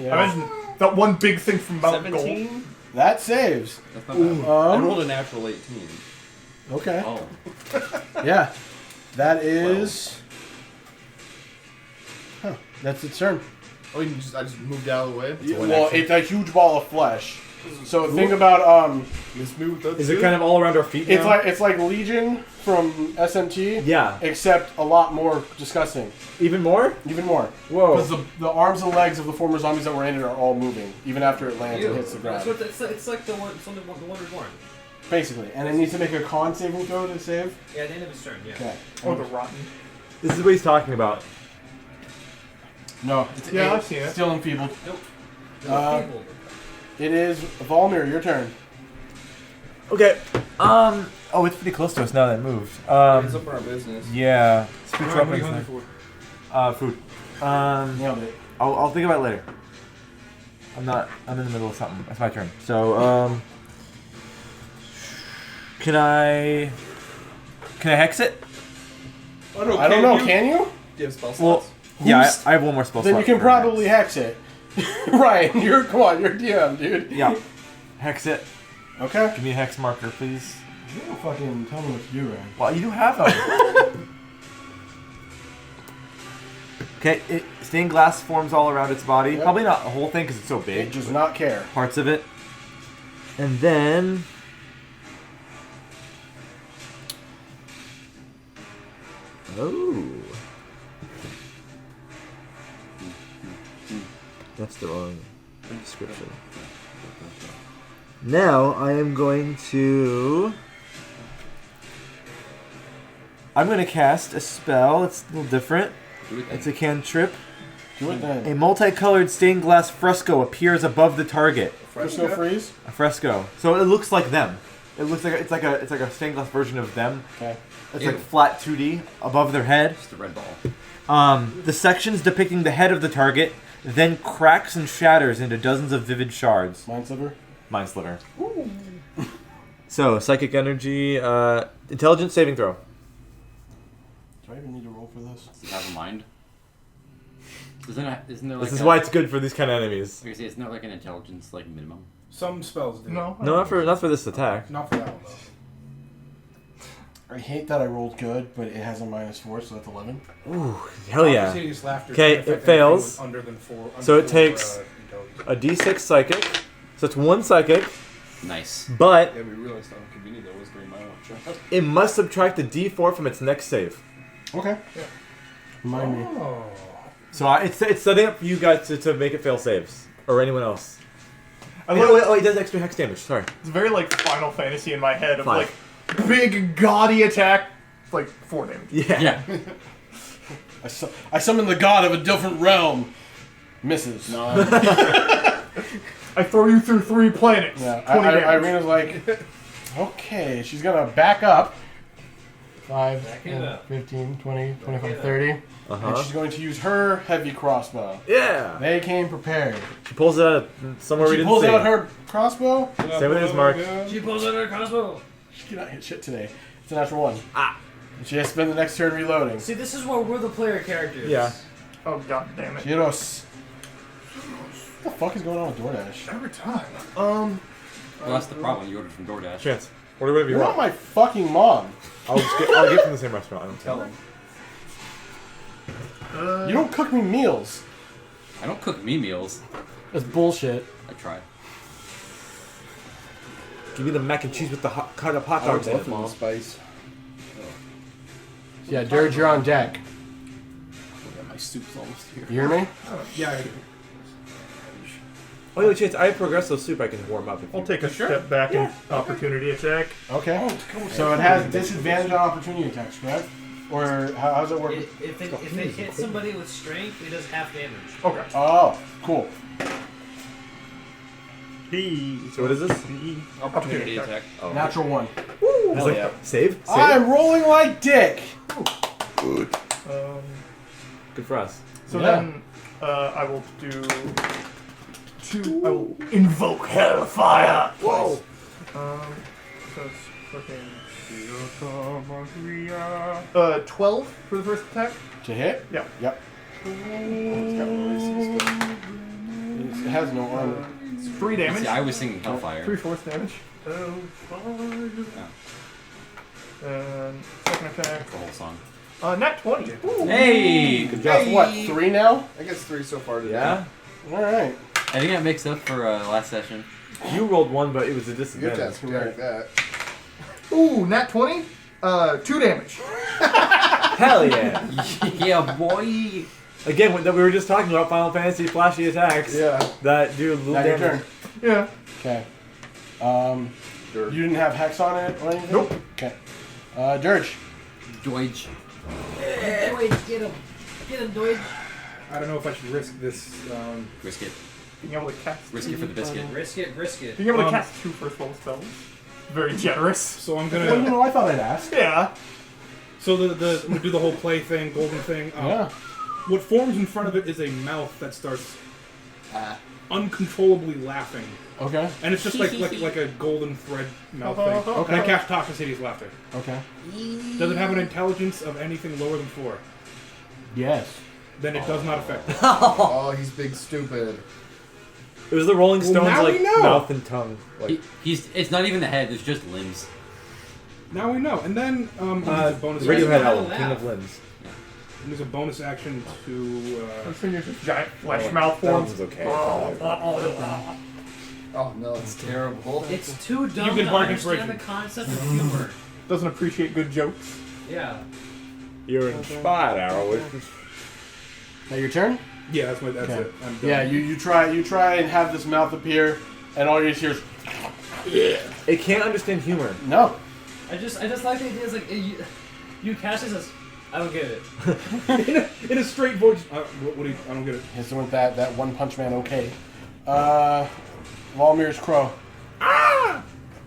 Yeah. Imagine that one big thing from Mount Gold. 17? That saves. That's not bad. I rolled a natural 18. Okay. Oh. Yeah. That is. Huh. That's its turn. Oh, I just moved out of the way? Well, it's a huge ball of flesh. So think about Miss me with that Is it kind of all around our feet now? it's like Legion from SMT. Yeah. Except a lot more disgusting. Even more? Even more. Whoa. Because the arms and legs of the former zombies that were in it are all moving, even after it lands and hits the ground. So it's like the one reborn. Basically, and it needs to make a con saving throw to save. Yeah, at the end of his turn. Yeah. Okay. Or the rotten. This is what he's talking about. No, it's Yeah, 8. I've seen it. Still enfeebled. Nope. Uh, It is Volmir, your turn. Okay. Oh, it's pretty close to us now that it moved. It's up for our business. Yeah. Speech Alright, what are you weapons. hungry for? Food. Nailed it. I'll think about it later. I'm in the middle of something. It's my turn. So, can I hex it? I don't know. Can you? Do you have spell slots? Well, Yeah, I have one more spell Then slot you can for probably hex it. Ryan, you're DM, dude. Yeah. Hex it. Okay. Give me a hex marker, please. You don't fucking tell me what to do, Ryan. Well, you do have them. Okay, stained glass forms all around its body. Yep. Probably not the whole thing because it's so big. It does not care. Parts of it. And then... Oh. That's the wrong description. Now I am going to... I'm going to cast a spell. It's a little different. It's a cantrip. Do it then. A multicolored stained glass fresco appears above the target. Fresco freeze? A fresco. So it looks like them. It looks like it's like a stained glass version of them. Okay. It's like flat 2D above their head. Just a red ball. The sections depicting the head of the target then cracks and shatters into dozens of vivid shards. Mind sliver? Mind sliver. So psychic energy, intelligence saving throw. Do I even need to roll for this? Does it have a mind? Isn't there like This is why it's good for these kind of enemies. I isn't there like an intelligence like minimum? Some spells do. No. No, not for this attack. Not for that one. I hate that I rolled good, but it has a -4, so that's 11. Ooh, hell yeah. Hideous laughter Okay, can it affect fails. anything under than four, under So it four, takes a d6 psychic. So it's 1 psychic. Nice. But Yeah, we realized how inconvenient that was during my one shot. it must subtract a d4 from its next save. Okay. Yeah. Remind me. Oh. So it's setting up for you guys to make it fail saves. Or anyone else. I Oh, love, wait, it does extra hex damage. Sorry. it's very like Final Fantasy in my head of 5. like big gaudy attack, like 4 damage. Yeah. Yeah. I summon the god of a different realm. Misses. No. I throw you through 3 planets. Yeah. 20 damage. Irina's like, okay, she's gonna back up. 5, Back it 10, up. 15, 20, 25, it 30. And Uh-huh. she's going to use her heavy crossbow. Yeah. They came prepared. She pulls it out somewhere we She didn't pulls see. out her crossbow. Same with his mark. She pulls out her crossbow. She cannot hit shit today. It's a natural 1. And she has to spend the next turn reloading. See, this is where we're the player characters. Yeah. Oh god damn it. Gyros. What the fuck is going on with DoorDash? Every time. Well, that's the problem. You ordered from DoorDash. Chance. Order whatever you You're want. not my fucking mom. I'll get from the same restaurant. I don't Tell care. him. You don't cook me meals. I don't cook me meals. That's bullshit. I try. Give me the mac and cheese with the cut up hot I would dogs in love it, for the Mom. spice. Yeah, Derrick, you're on deck. Yeah, my soup's almost here. You hear me? Yeah. Oh, yeah, Chance, I have progresso soup I can warm up. If I'll you... take a step back and opportunity attack. Okay. So it has disadvantage on opportunity attacks, correct? Or how does it work? If it hits somebody with strength, it does half damage. Okay. Oh, cool. So what is this? Opportunity attack. Oh, Natural 1. It's like, yeah. Save? I'm rolling like dick. Good for us. So Yeah. then I will do 2. I will invoke hellfire. Whoa! So it's fucking 12 for the first attack. To hit? Yeah. Yep. It has no armor. It's 3 damage. See, I was singing Hellfire. 3/4 damage. And second attack. That's the whole song. Nat 20. Hey! Good That's what, 3 now? I guess 3 so far today. Yeah? Alright. I think that makes up for last session. You rolled 1, but it was a Good disadvantage. test. Correct that. Ooh, nat 20. 2 damage. Hell yeah! Yeah, boy! Again, we were just talking about Final Fantasy flashy attacks. Yeah. That do a little Now your damage. turn. Yeah. Okay. You didn't have hex on it or anything? Nope. Okay. Dirge. Deutsch. Deutsch, get him. Get him, Deutsch. I don't know if I should risk this. Risk it. Being able to cast. Risk it for the biscuit. Risk it, risk it. Being able to cast 2 first level spells. Very generous. So I'm Well, you gonna. know, I thought I'd ask. Yeah. So I'm gonna do the whole play thing, golden thing. Yeah. What forms in front of it is a mouth that starts uncontrollably laughing, Okay. and it's just like a golden thread mouth thing. Okay. And I cast Toxic Hideous Laughter. Okay. Does it have an intelligence of anything lower than 4? Yes. then it does not affect it. Oh, he's big stupid. It was the Rolling Stones now we like know. mouth and tongue. Like, It's not even the head. It's just limbs. Now we know. And then there's a bonus Radiohead action. album, King of Limbs. And there's a bonus action to. Those fingers with giant flesh Oh, mouth that forms. one's okay. Oh no, it's terrible. It's too dumb You can to bargain understand for the it. concept of humor. Doesn't appreciate good jokes. Yeah. You're inspired, Arrow. Now your turn. Yeah, that's Okay. it. I'm done. Yeah, you try and have this mouth appear, and all you hear is It can't understand humor. no. I just like the idea. It's like you cast this as I don't get it. in a straight voice. What do you, I don't get it. Hits him with that One Punch Man. Okay. Valmir's Crow.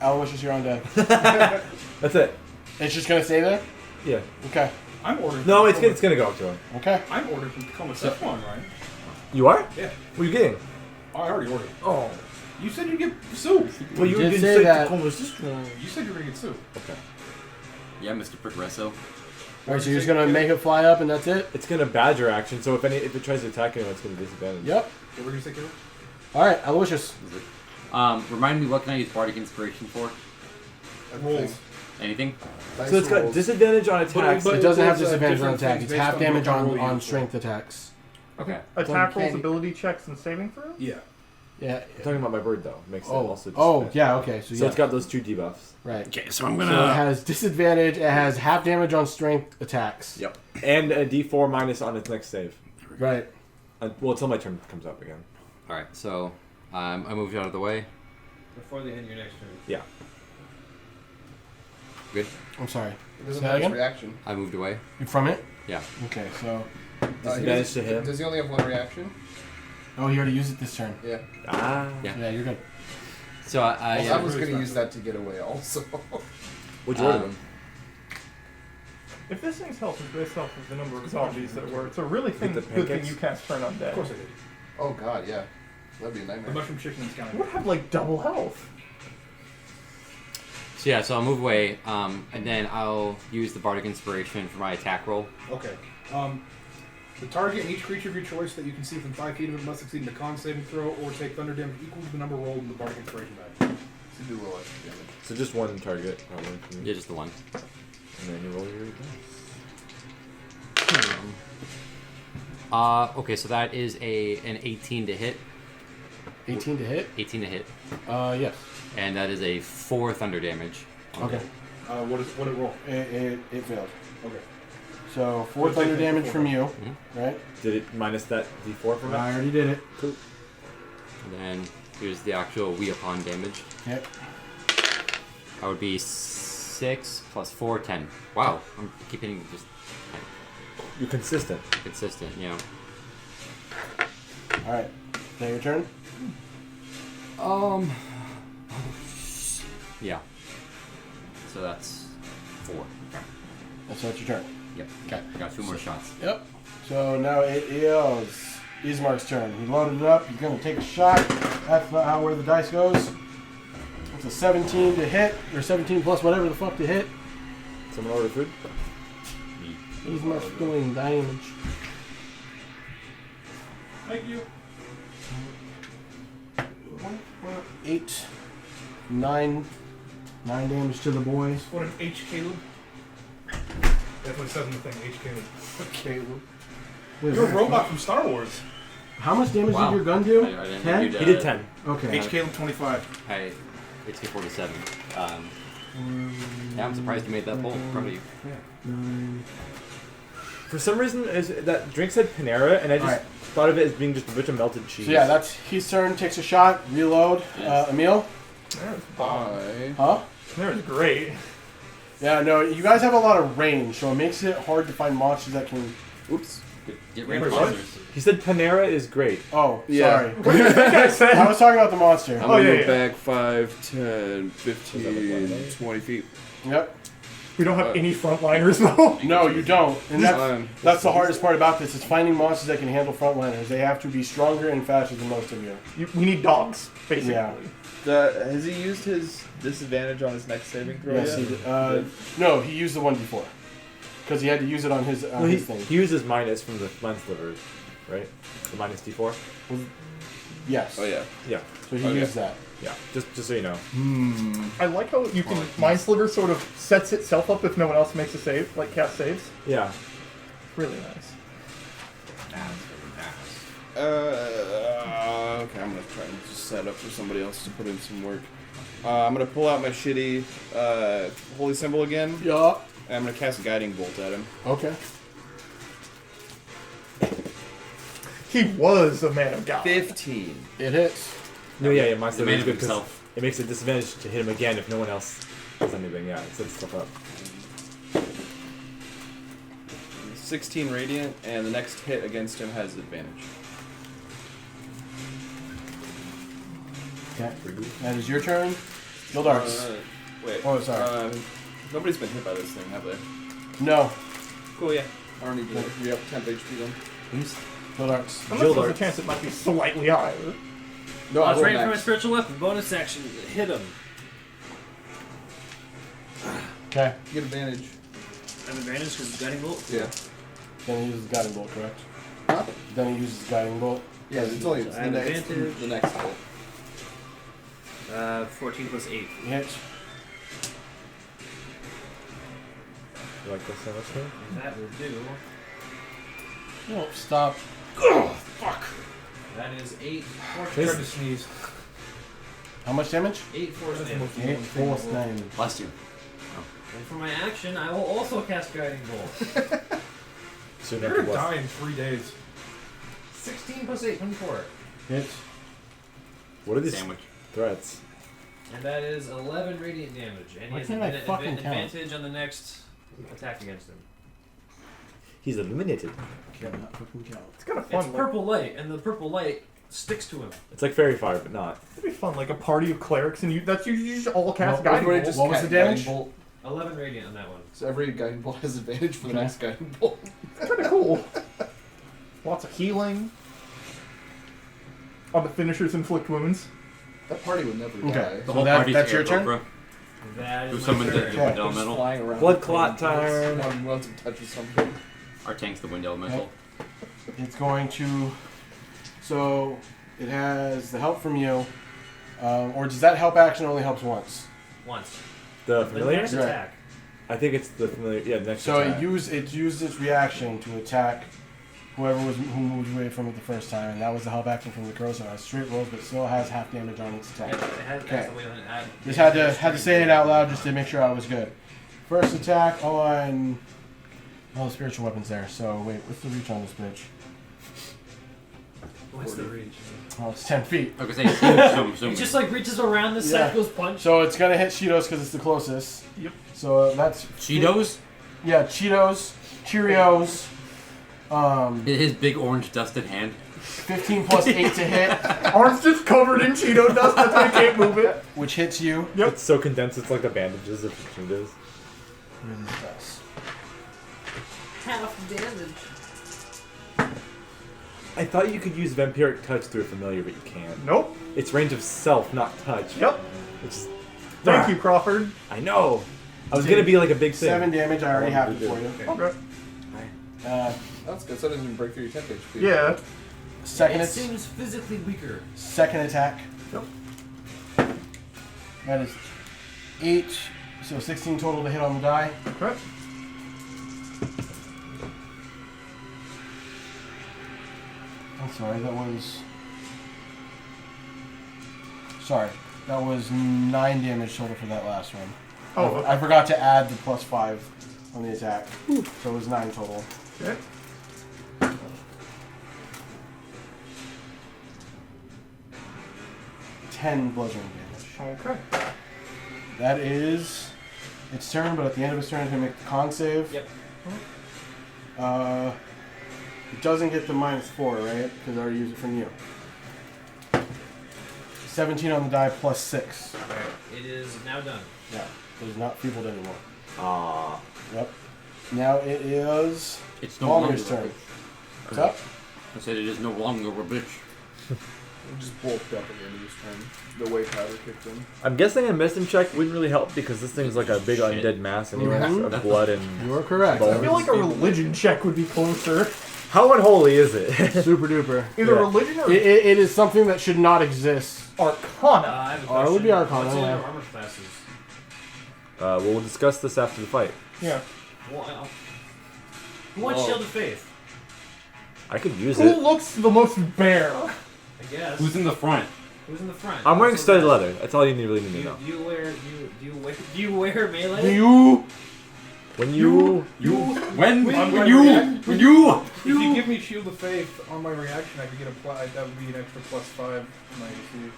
Aloysius, you're on deck. That's it. It's just gonna stay there. Yeah. Okay. I'm ordering. No, it's gonna go up to him. Okay. I'm ordering to become a Sith one, right? You are? Yeah. What are you getting? I already ordered. Oh. You said you'd get soup. Well, you did didn't say say that. You said you were gonna get soup. Okay. Yeah, Mr. Progresso. Alright, so you're just gonna make it fly up, and that's it. It's gonna badger action, so if it tries to attack anyone, it's gonna disadvantage. Yep. What were you gonna say, Caleb? All right, Aloysius. Remind me, what can I use Bardic Inspiration for? Rolls. Anything? Dice So it's got rolls. disadvantage on attacks. But It doesn't have there's, disadvantage on different attack. things It's based half on damage what roll you on use. strength attacks. Okay. Attack rolls, Can't- ability checks, and saving throws? Yeah. Yeah. I'm talking about my bird though. Makes it Oh. also Oh, disadvantage. yeah. Okay. So So yeah. it's got those two debuffs. Right. Okay, so I'm So it gonna. has disadvantage. It has half damage on strength attacks. Yep. And a D4 minus on its next save. Right. Well, until my turn comes up again. Alright, so I moved out of the way. Before the end of your next turn. Yeah. Good. I'm sorry. It doesn't Say that have his again? reaction. I moved away. You from it? Yeah. Okay. So. Disadvantage to him. Does he only have one reaction? Oh, he already used it this turn. Yeah. Ah. Yeah. Yeah, you're good. So I I was gonna use that to get away also. What'd you order? If this thing's health is based off of the number of zombies that were, it's a really Get the good thing pancakes? you cast Turn Undead. Of course I did. Oh god, yeah. That'd be a The nightmare. mushroom chicken is You counting. would have like double health. So yeah, so I'll move away, and then I'll use the Bardic Inspiration for my attack roll. Okay. The target and each creature of your choice that you can see within 5 feet of it must succeed in a con saving throw or take thunder damage equal to the number rolled in the Bardic Inspiration die. So do roll extra damage. So just one target, probably. for me. Yeah, just the one. And then you roll your Okay, so that is an 18 to hit. 18 to hit. 18 to hit, Yes. and that is a 4 thunder damage. Okay. What did it roll? It failed. Okay. So 4 thunder damage from you, right? Did it minus that D4 from it? I already did it. Cool. And then here's the actual Weapon damage. Yep. That would be 6 plus 4, 10. Wow, I'm keeping just You're consistent. consistent, you know. All right. Is that your turn? Yeah. So that's 4. That's not your turn. Yep. Okay. I got 2 more shots. Yep. So now it is Ismark's turn. He loaded it up. He's going to take a shot. That's not how where the dice goes. It's a 17 to hit, or 17 plus whatever the fuck to hit. Someone order food? Ismark's doing damage. Thank you. 8, 9 damage to the boys. What an H Caleb? That's what it says in the thing, H Caleb. Caleb. You're a robot from Star Wars. How much damage Wow. did your gun do? I didn't 10? think you'd, He did 10. Okay. H Caleb 25. It's 47. Yeah, I'm surprised you made that bold. Proud of you. 9. For some reason, that drink said Panera, and I just Alright. thought of it as being just a bunch of melted cheese. So yeah, that's his turn. Takes a shot. Reload. Emil? There's bomb. Huh? There's great. Yeah, no, you guys have a lot of range, so it makes it hard to find monsters that can... Oops. Get Wait, range what? monsters. He said Panera is great. Oh, Yeah. sorry. What did you think I said? I was talking about the monster. I'm Oh, gonna yeah, move yeah. back 5, 10, 15, 20 feet. Yep. We don't have any frontliners though. No, you don't. And Fine. that's the hardest part about this, is finding monsters that can handle frontliners. They have to be stronger and faster than most of you. We need dogs, basically. Yeah. Has he used his disadvantage on his next saving throw Yes, yet? he did. No, he used the 1d4. Because he had to use it on his, his thing. He uses minus from the lens sliver, right? The minus D4. Yes. Oh yeah. Yeah. So he used that. Yeah. Just so you know. I like how you can Mind Sliver sort of sets itself up if no one else makes a save, like cast saves. Yeah. Really nice. Okay, I'm gonna try and just set up for somebody else to put in some work. I'm gonna pull out my shitty holy symbol again. Yeah. And I'm gonna cast a guiding bolt at him. Okay. He was a man of God. 15. It hits. No, yeah, Mind Sliver man is of good because himself. it makes it disadvantage to hit him again if no one else does anything. Yeah, it sets stuff up. 16 radiant, and the next hit against him has advantage. Okay. That is your turn. Guild Arts. Wait. Oh, sorry. Nobody's been hit by this thing, have they? No. Cool, yeah. I don't need to re-up temp HP then. Guild Arts. Unless there's a chance it might be slightly higher. No, I was roll ready for my max. spiritual weapon. Bonus action. Hit him. Okay. You get advantage. I have advantage because it's guiding bolt. Yeah. Then he uses Guiding Bolt, correct? Huh? Then he uses Guiding Bolt. Yeah, it's only I have advantage. the next hit. 14 plus 8. Hits. You like this so much more? That will do. No, stop. That is 8 force This- damage. Sneeze. How much damage? 8 force damage. 8 force damage. Bless you. And for my action, I will also cast guiding bolt. Soon You're after gonna bless. die in 3 days. 16 plus 8, 24. Hits. What are these Sandwich. threats? And that is 11 radiant damage. And Why he has can't I fucking count? advantage on the next attack against him. He's illuminated. Cannot fucking count. It's kind of It's fun. Like, purple light, and the purple light sticks to him. It's like fairy fire, but not. it'd be fun, like a party of clerics, and that's usually just all cast Well, guiding Everybody bolt. just What was cast the damage? guiding bolt. 11 radiant on that one. So every guiding bolt has advantage for the Okay. next guiding bolt. It's kind of cool. Lots of healing. On the finishers inflict wounds. That party would never Okay. die. The So whole that- party's that's your air turn? Cobra. That Who is my summoned the turn. Okay. wind They're just elemental? flying around. Blood clot turn. One wants to touch something. Our tank's the wind elemental. It's going to. So it has the help from you, or does that help action only helps once? Once. The The familiar? next Right. attack. I think it's the familiar. Yeah, next So attack. it used its reaction to attack who moved away from it the first time, and that was the help action from the crow. So it has straight rolls, but still has half damage on its attack. Yeah, it has, Okay. that's the way to add. Just had to say it out loud just to make sure I was good. First attack on. Oh, the spiritual weapon's there. So wait, what's the reach on this bitch? What's the reach? Oh, it's 10 feet. I was gonna say, He just like reaches around the Yeah. cycle's punch. So it's gonna hit Cheetos because it's the closest. Yep. So that's Cheetos? Yeah, Cheetos, Cheerios. His big orange dusted hand. 15 plus 8 to hit, Arm's just covered in Cheeto dust, that's why I can't move it. which hits you. Yep. It's so condensed. It's like the bandages of Cheetos. Really does. Half damage. I thought you could use vampiric touch through a familiar, but you can't. Nope. It's range of self, not touch. Yep. Which is, Thank you, Crawford. I know. I was gonna be like a big thing. 7 damage, I already have it for you. Okay. That's good. So that doesn't even break through your temp HP. Yeah. Second, It seems physically weaker. second attack. Yep. That is 8, so 16 total to hit on the die. Okay. I'm sorry, that was. Sorry, that was 9 damage total for that last one. Oh, okay. I forgot to add the plus 5 on the attack. So it was 9 total. Okay. Ten bludgeoning damage. Okay. That is its turn, but at the end of its turn, it's going to make the con save. Yep. It doesn't get the -4, right? Because I already used it from you. 17 on the die plus 6. It is now done. Yeah, so it's not feebled anymore. Ah. Yep. Now it is It's no longer Valmyr's a turn. bitch. What's up? I said it is no longer a bitch. just bulked up at the end of his turn. The way powder kicked in. I'm guessing a medicine check wouldn't really help because this thing's like a big undead mass anyways of blood and. You are correct. bones. I feel like a religion check would be closer. How unholy is it? Super duper. Either religion or It is something that should not exist. Arcana. I have a It question. would be Arcana, What's all yeah. your armor classes? We'll discuss this after the fight. Yeah. Well, who wants Shield of Faith? I could use Who it. looks the most bare? I guess. Who's in the front? Who's in the front? I'm wearing So studded that- leather. That's all you really need to know. Do you wear melee? Do you? When you When If you you give me Shield of Faith on my reaction, I could get that would be an extra +5 on my AC.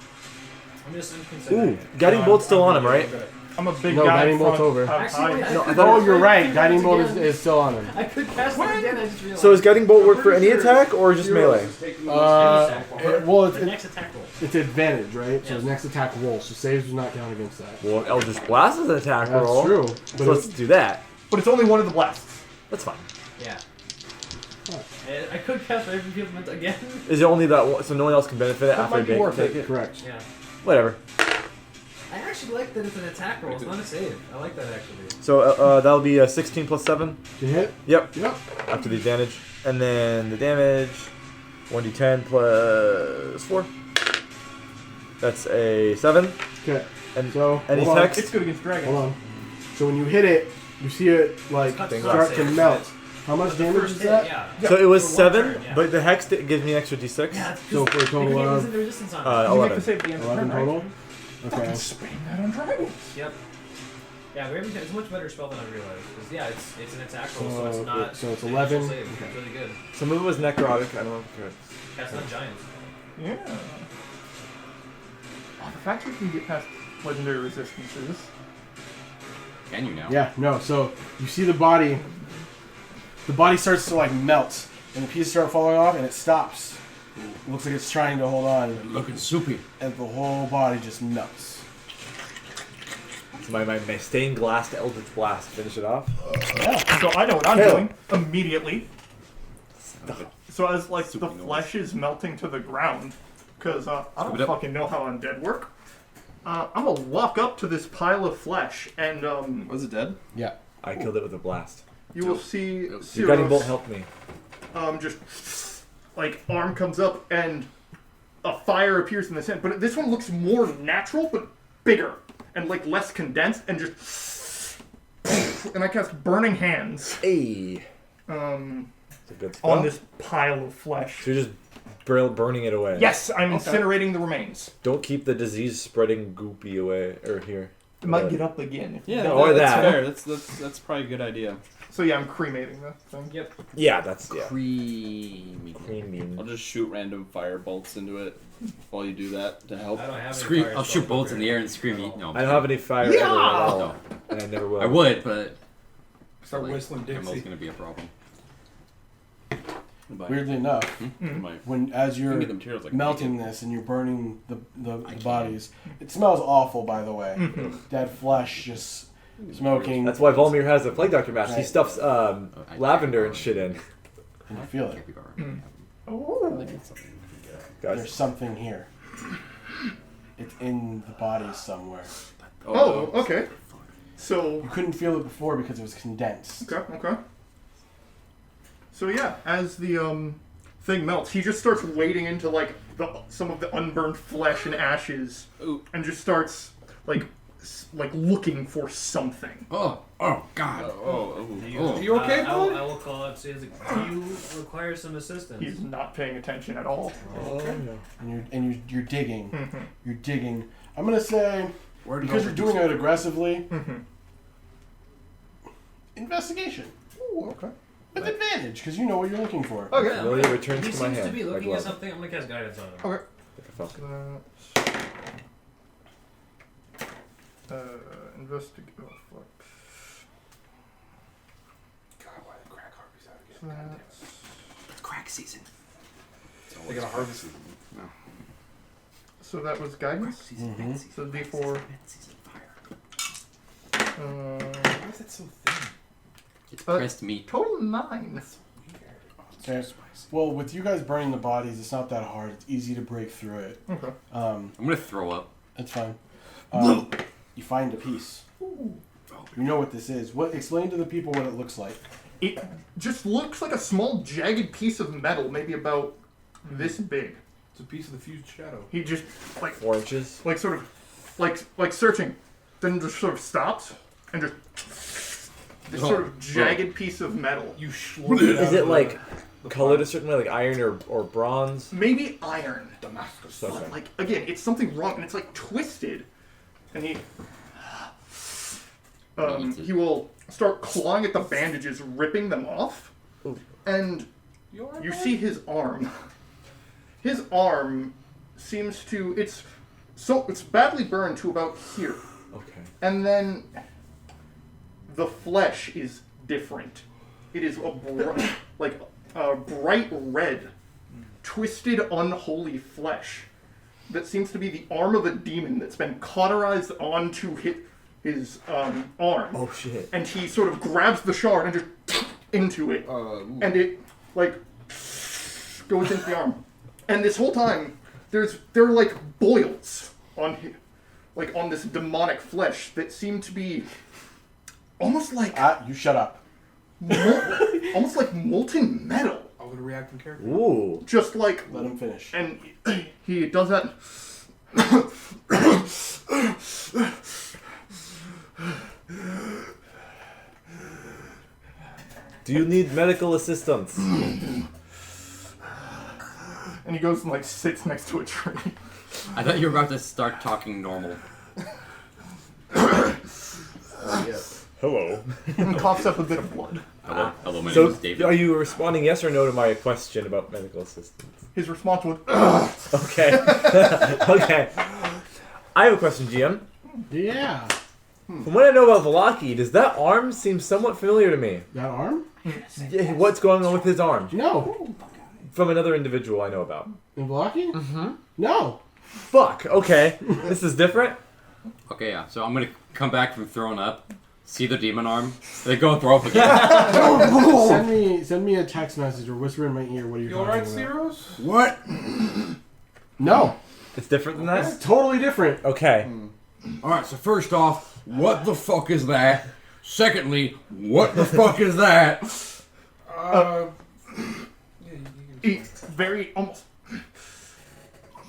I'm just considering ooh, it. guiding bolt's still on him, right? I'm a big No, guy. guiding bolt's front. over. Actually, wait, I No, could- I Oh, you're right. I Guiding could bolt again. is still on him. I could cast it again. I just realized. So does guiding bolt work for any attack or just melee? Well, The next attack roll. it's advantage, right? So Yes. the next attack roll. So saves do not count against that. Well, Eldritch Blast is an attack That's roll. true. So let's do that. But it's only one of the blasts. That's fine. Yeah. I could cast Raven Fieldment again. Is it only that one, so no one else can benefit it That after might be they worth take it. it? Correct. Yeah. Whatever. I actually like that it's an attack roll. It's not a save. I like that actually. So that'll be a 16 plus 7. To hit? Yep. Yep. After the advantage. And then the damage, 1d10 plus 4. That's a 7. Okay. And So any hold on. text? It's good against dragons. Hold on. So when you hit it, you see it like It's start to save. melt. How much But the damage first is hit, that? yeah. So it was For one 7, turn, yeah. but the hex gives me an extra d6. Yeah, So for a total of the resistance on it. You make the 11. save at the end of the 11 turn, total. right? Okay. Fucking spam that on dragons. Yep. Yeah, Raven it's a much better spell than I realized. Because yeah, it's an attack roll, so it's not. So it's an 11. initial save. It's really good. Some of it was necrotic. I don't know. Cast on giants. Yeah. Oh, the fact that you can get past legendary resistances. Can you now? Yeah. No. So you see the body. The body starts to like melt, and the pieces start falling off, and it stops. It looks like it's trying to hold on, Looking soupy. and the whole body just melts. So my stained glass Eldritch Blast. Finish it off. Yeah. So I know what I'm Hell. doing immediately. So as like the Soupy noise. flesh is melting to the ground, because I don't Scoop it up. fucking know how undead work. I'm gonna walk up to this pile of flesh, and Was it dead? Yeah. I killed it with a blast. you will see Your guiding bolt Cyros, helped me. just like arm comes up and a fire appears in the center. But this one looks more natural, but bigger and like less condensed, and just and I cast Burning Hands Hey. It's a good spell. on this pile of flesh. So you're just burning it away. Yes, I'm incinerating the remains. Don't keep the disease spreading goopy away or here. It might get up again. Yeah, Or that's that. fair. That's probably a good idea. So yeah, I'm cremating the thing. Yep. Yeah, that's Creamy. creamy. I'll just shoot random fire bolts into it while you do that to help. I don't have Scream! any I'll shoot bolts in the air and scream. No, I don't have any fire ever at all, No. and I never will. I would, but Start whistling Emil's Dixie. gonna be a problem. Weirdly enough, when as You you're can get the materials like melting this and you're burning the bodies, it smells awful. By the way, dead flesh just smoking. That's why Volmir has a plague doctor mask. He Right. stuffs lavender and shit in. And you feel it. Oh. There's something here. It's in the body somewhere. Oh, okay. So You couldn't feel it before because it was condensed. okay. So yeah, as the thing melts, he just starts wading into like some of the unburned flesh and ashes, and just starts like looking for something. Oh God! You okay, I bud? will call out. Say, do you require some assistance? He's not paying attention at all. And you're digging. You're digging. I'm gonna say because you're doing it aggressively. Investigation. Ooh, okay. With advantage, because you know what you're looking for. Okay. Familiar returns He to my seems hand. to be my looking glove. at something. I'm gonna cast guidance on him. Okay. Like a falcon. Investigate. Oh fuck. God, why the crack harpies out again? It's crack season. They got a harvest. So that was guidance. So D4. Why is that so thin? It's pressed meat. Total 9. Okay. Well, with you guys burning the bodies, it's not that hard. It's easy to break through it. Okay. I'm gonna throw up. That's fine. You find a piece. You know what this is. Explain to the people what it looks like. It just looks like a small, jagged piece of metal, maybe about this big. It's a piece of the fused shadow. He just, like... 4 inches? Like, sort of, like searching. Then just sort of stops, and just... This sort of jagged piece of metal. You slurp it out. Is it, like, colored a certain way, like iron or bronze? Maybe iron. Damascus. But, like, again, it's something wrong, and it's, like, twisted. And he will start clawing at the bandages, ripping them off. Ooh. And you see his arm. His arm seems to... It's badly burned to about here. Okay. And then the flesh is different. It is a bright red, twisted, unholy flesh that seems to be the arm of a demon that's been cauterized onto his arm. Oh shit. And he sort of grabs the shard and just into it. And it, like, goes into the arm. And this whole time, there are, like, boils on him. Like, on this demonic flesh that seem to be almost like... you shut up. Almost like molten metal. I would react in character. Ooh. Just like... Let him finish. And he does that... Do you need medical assistance? And he goes and, like, sits next to a tree. I thought you were about to start talking normal. Yes. Hello. And coughs up a bit of blood. Hello, my So, name is David. are you responding yes or no to my question about medical assistance? His response was, Okay. Okay. I have a question, GM. Yeah. From what I know about Velaki, does that arm seem somewhat familiar to me? That arm? Yeah, what's going on with his arm? No. From another individual I know about. In blocking? Mm-hmm. No. Fuck, okay. This is different? Okay, yeah. So I'm gonna come back from throwing up, see the demon arm, and then go and throw up again. Send me a text message or whisper in my ear what are you You talking alright, about. Zeros? What? No. It's different than that? It's totally different. Okay. Alright, so first off, what the fuck is that? Secondly, what the fuck is that? he very almost...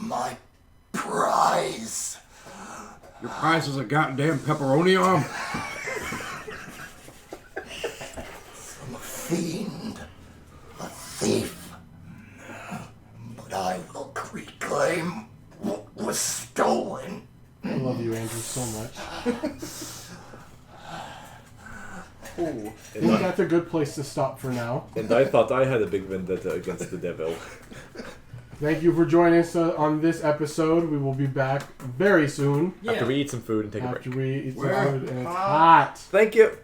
My prize. Your prize is a goddamn pepperoni arm? From a fiend. A thief. But I will reclaim what was stolen. I love you, Andrew, so much. I think that's a good place to stop for now. And I thought I had a big vendetta against the devil. Thank you for joining us on this episode. We will be back very soon. After we eat some food and take a After break. we eat some food and it's hot. Thank you.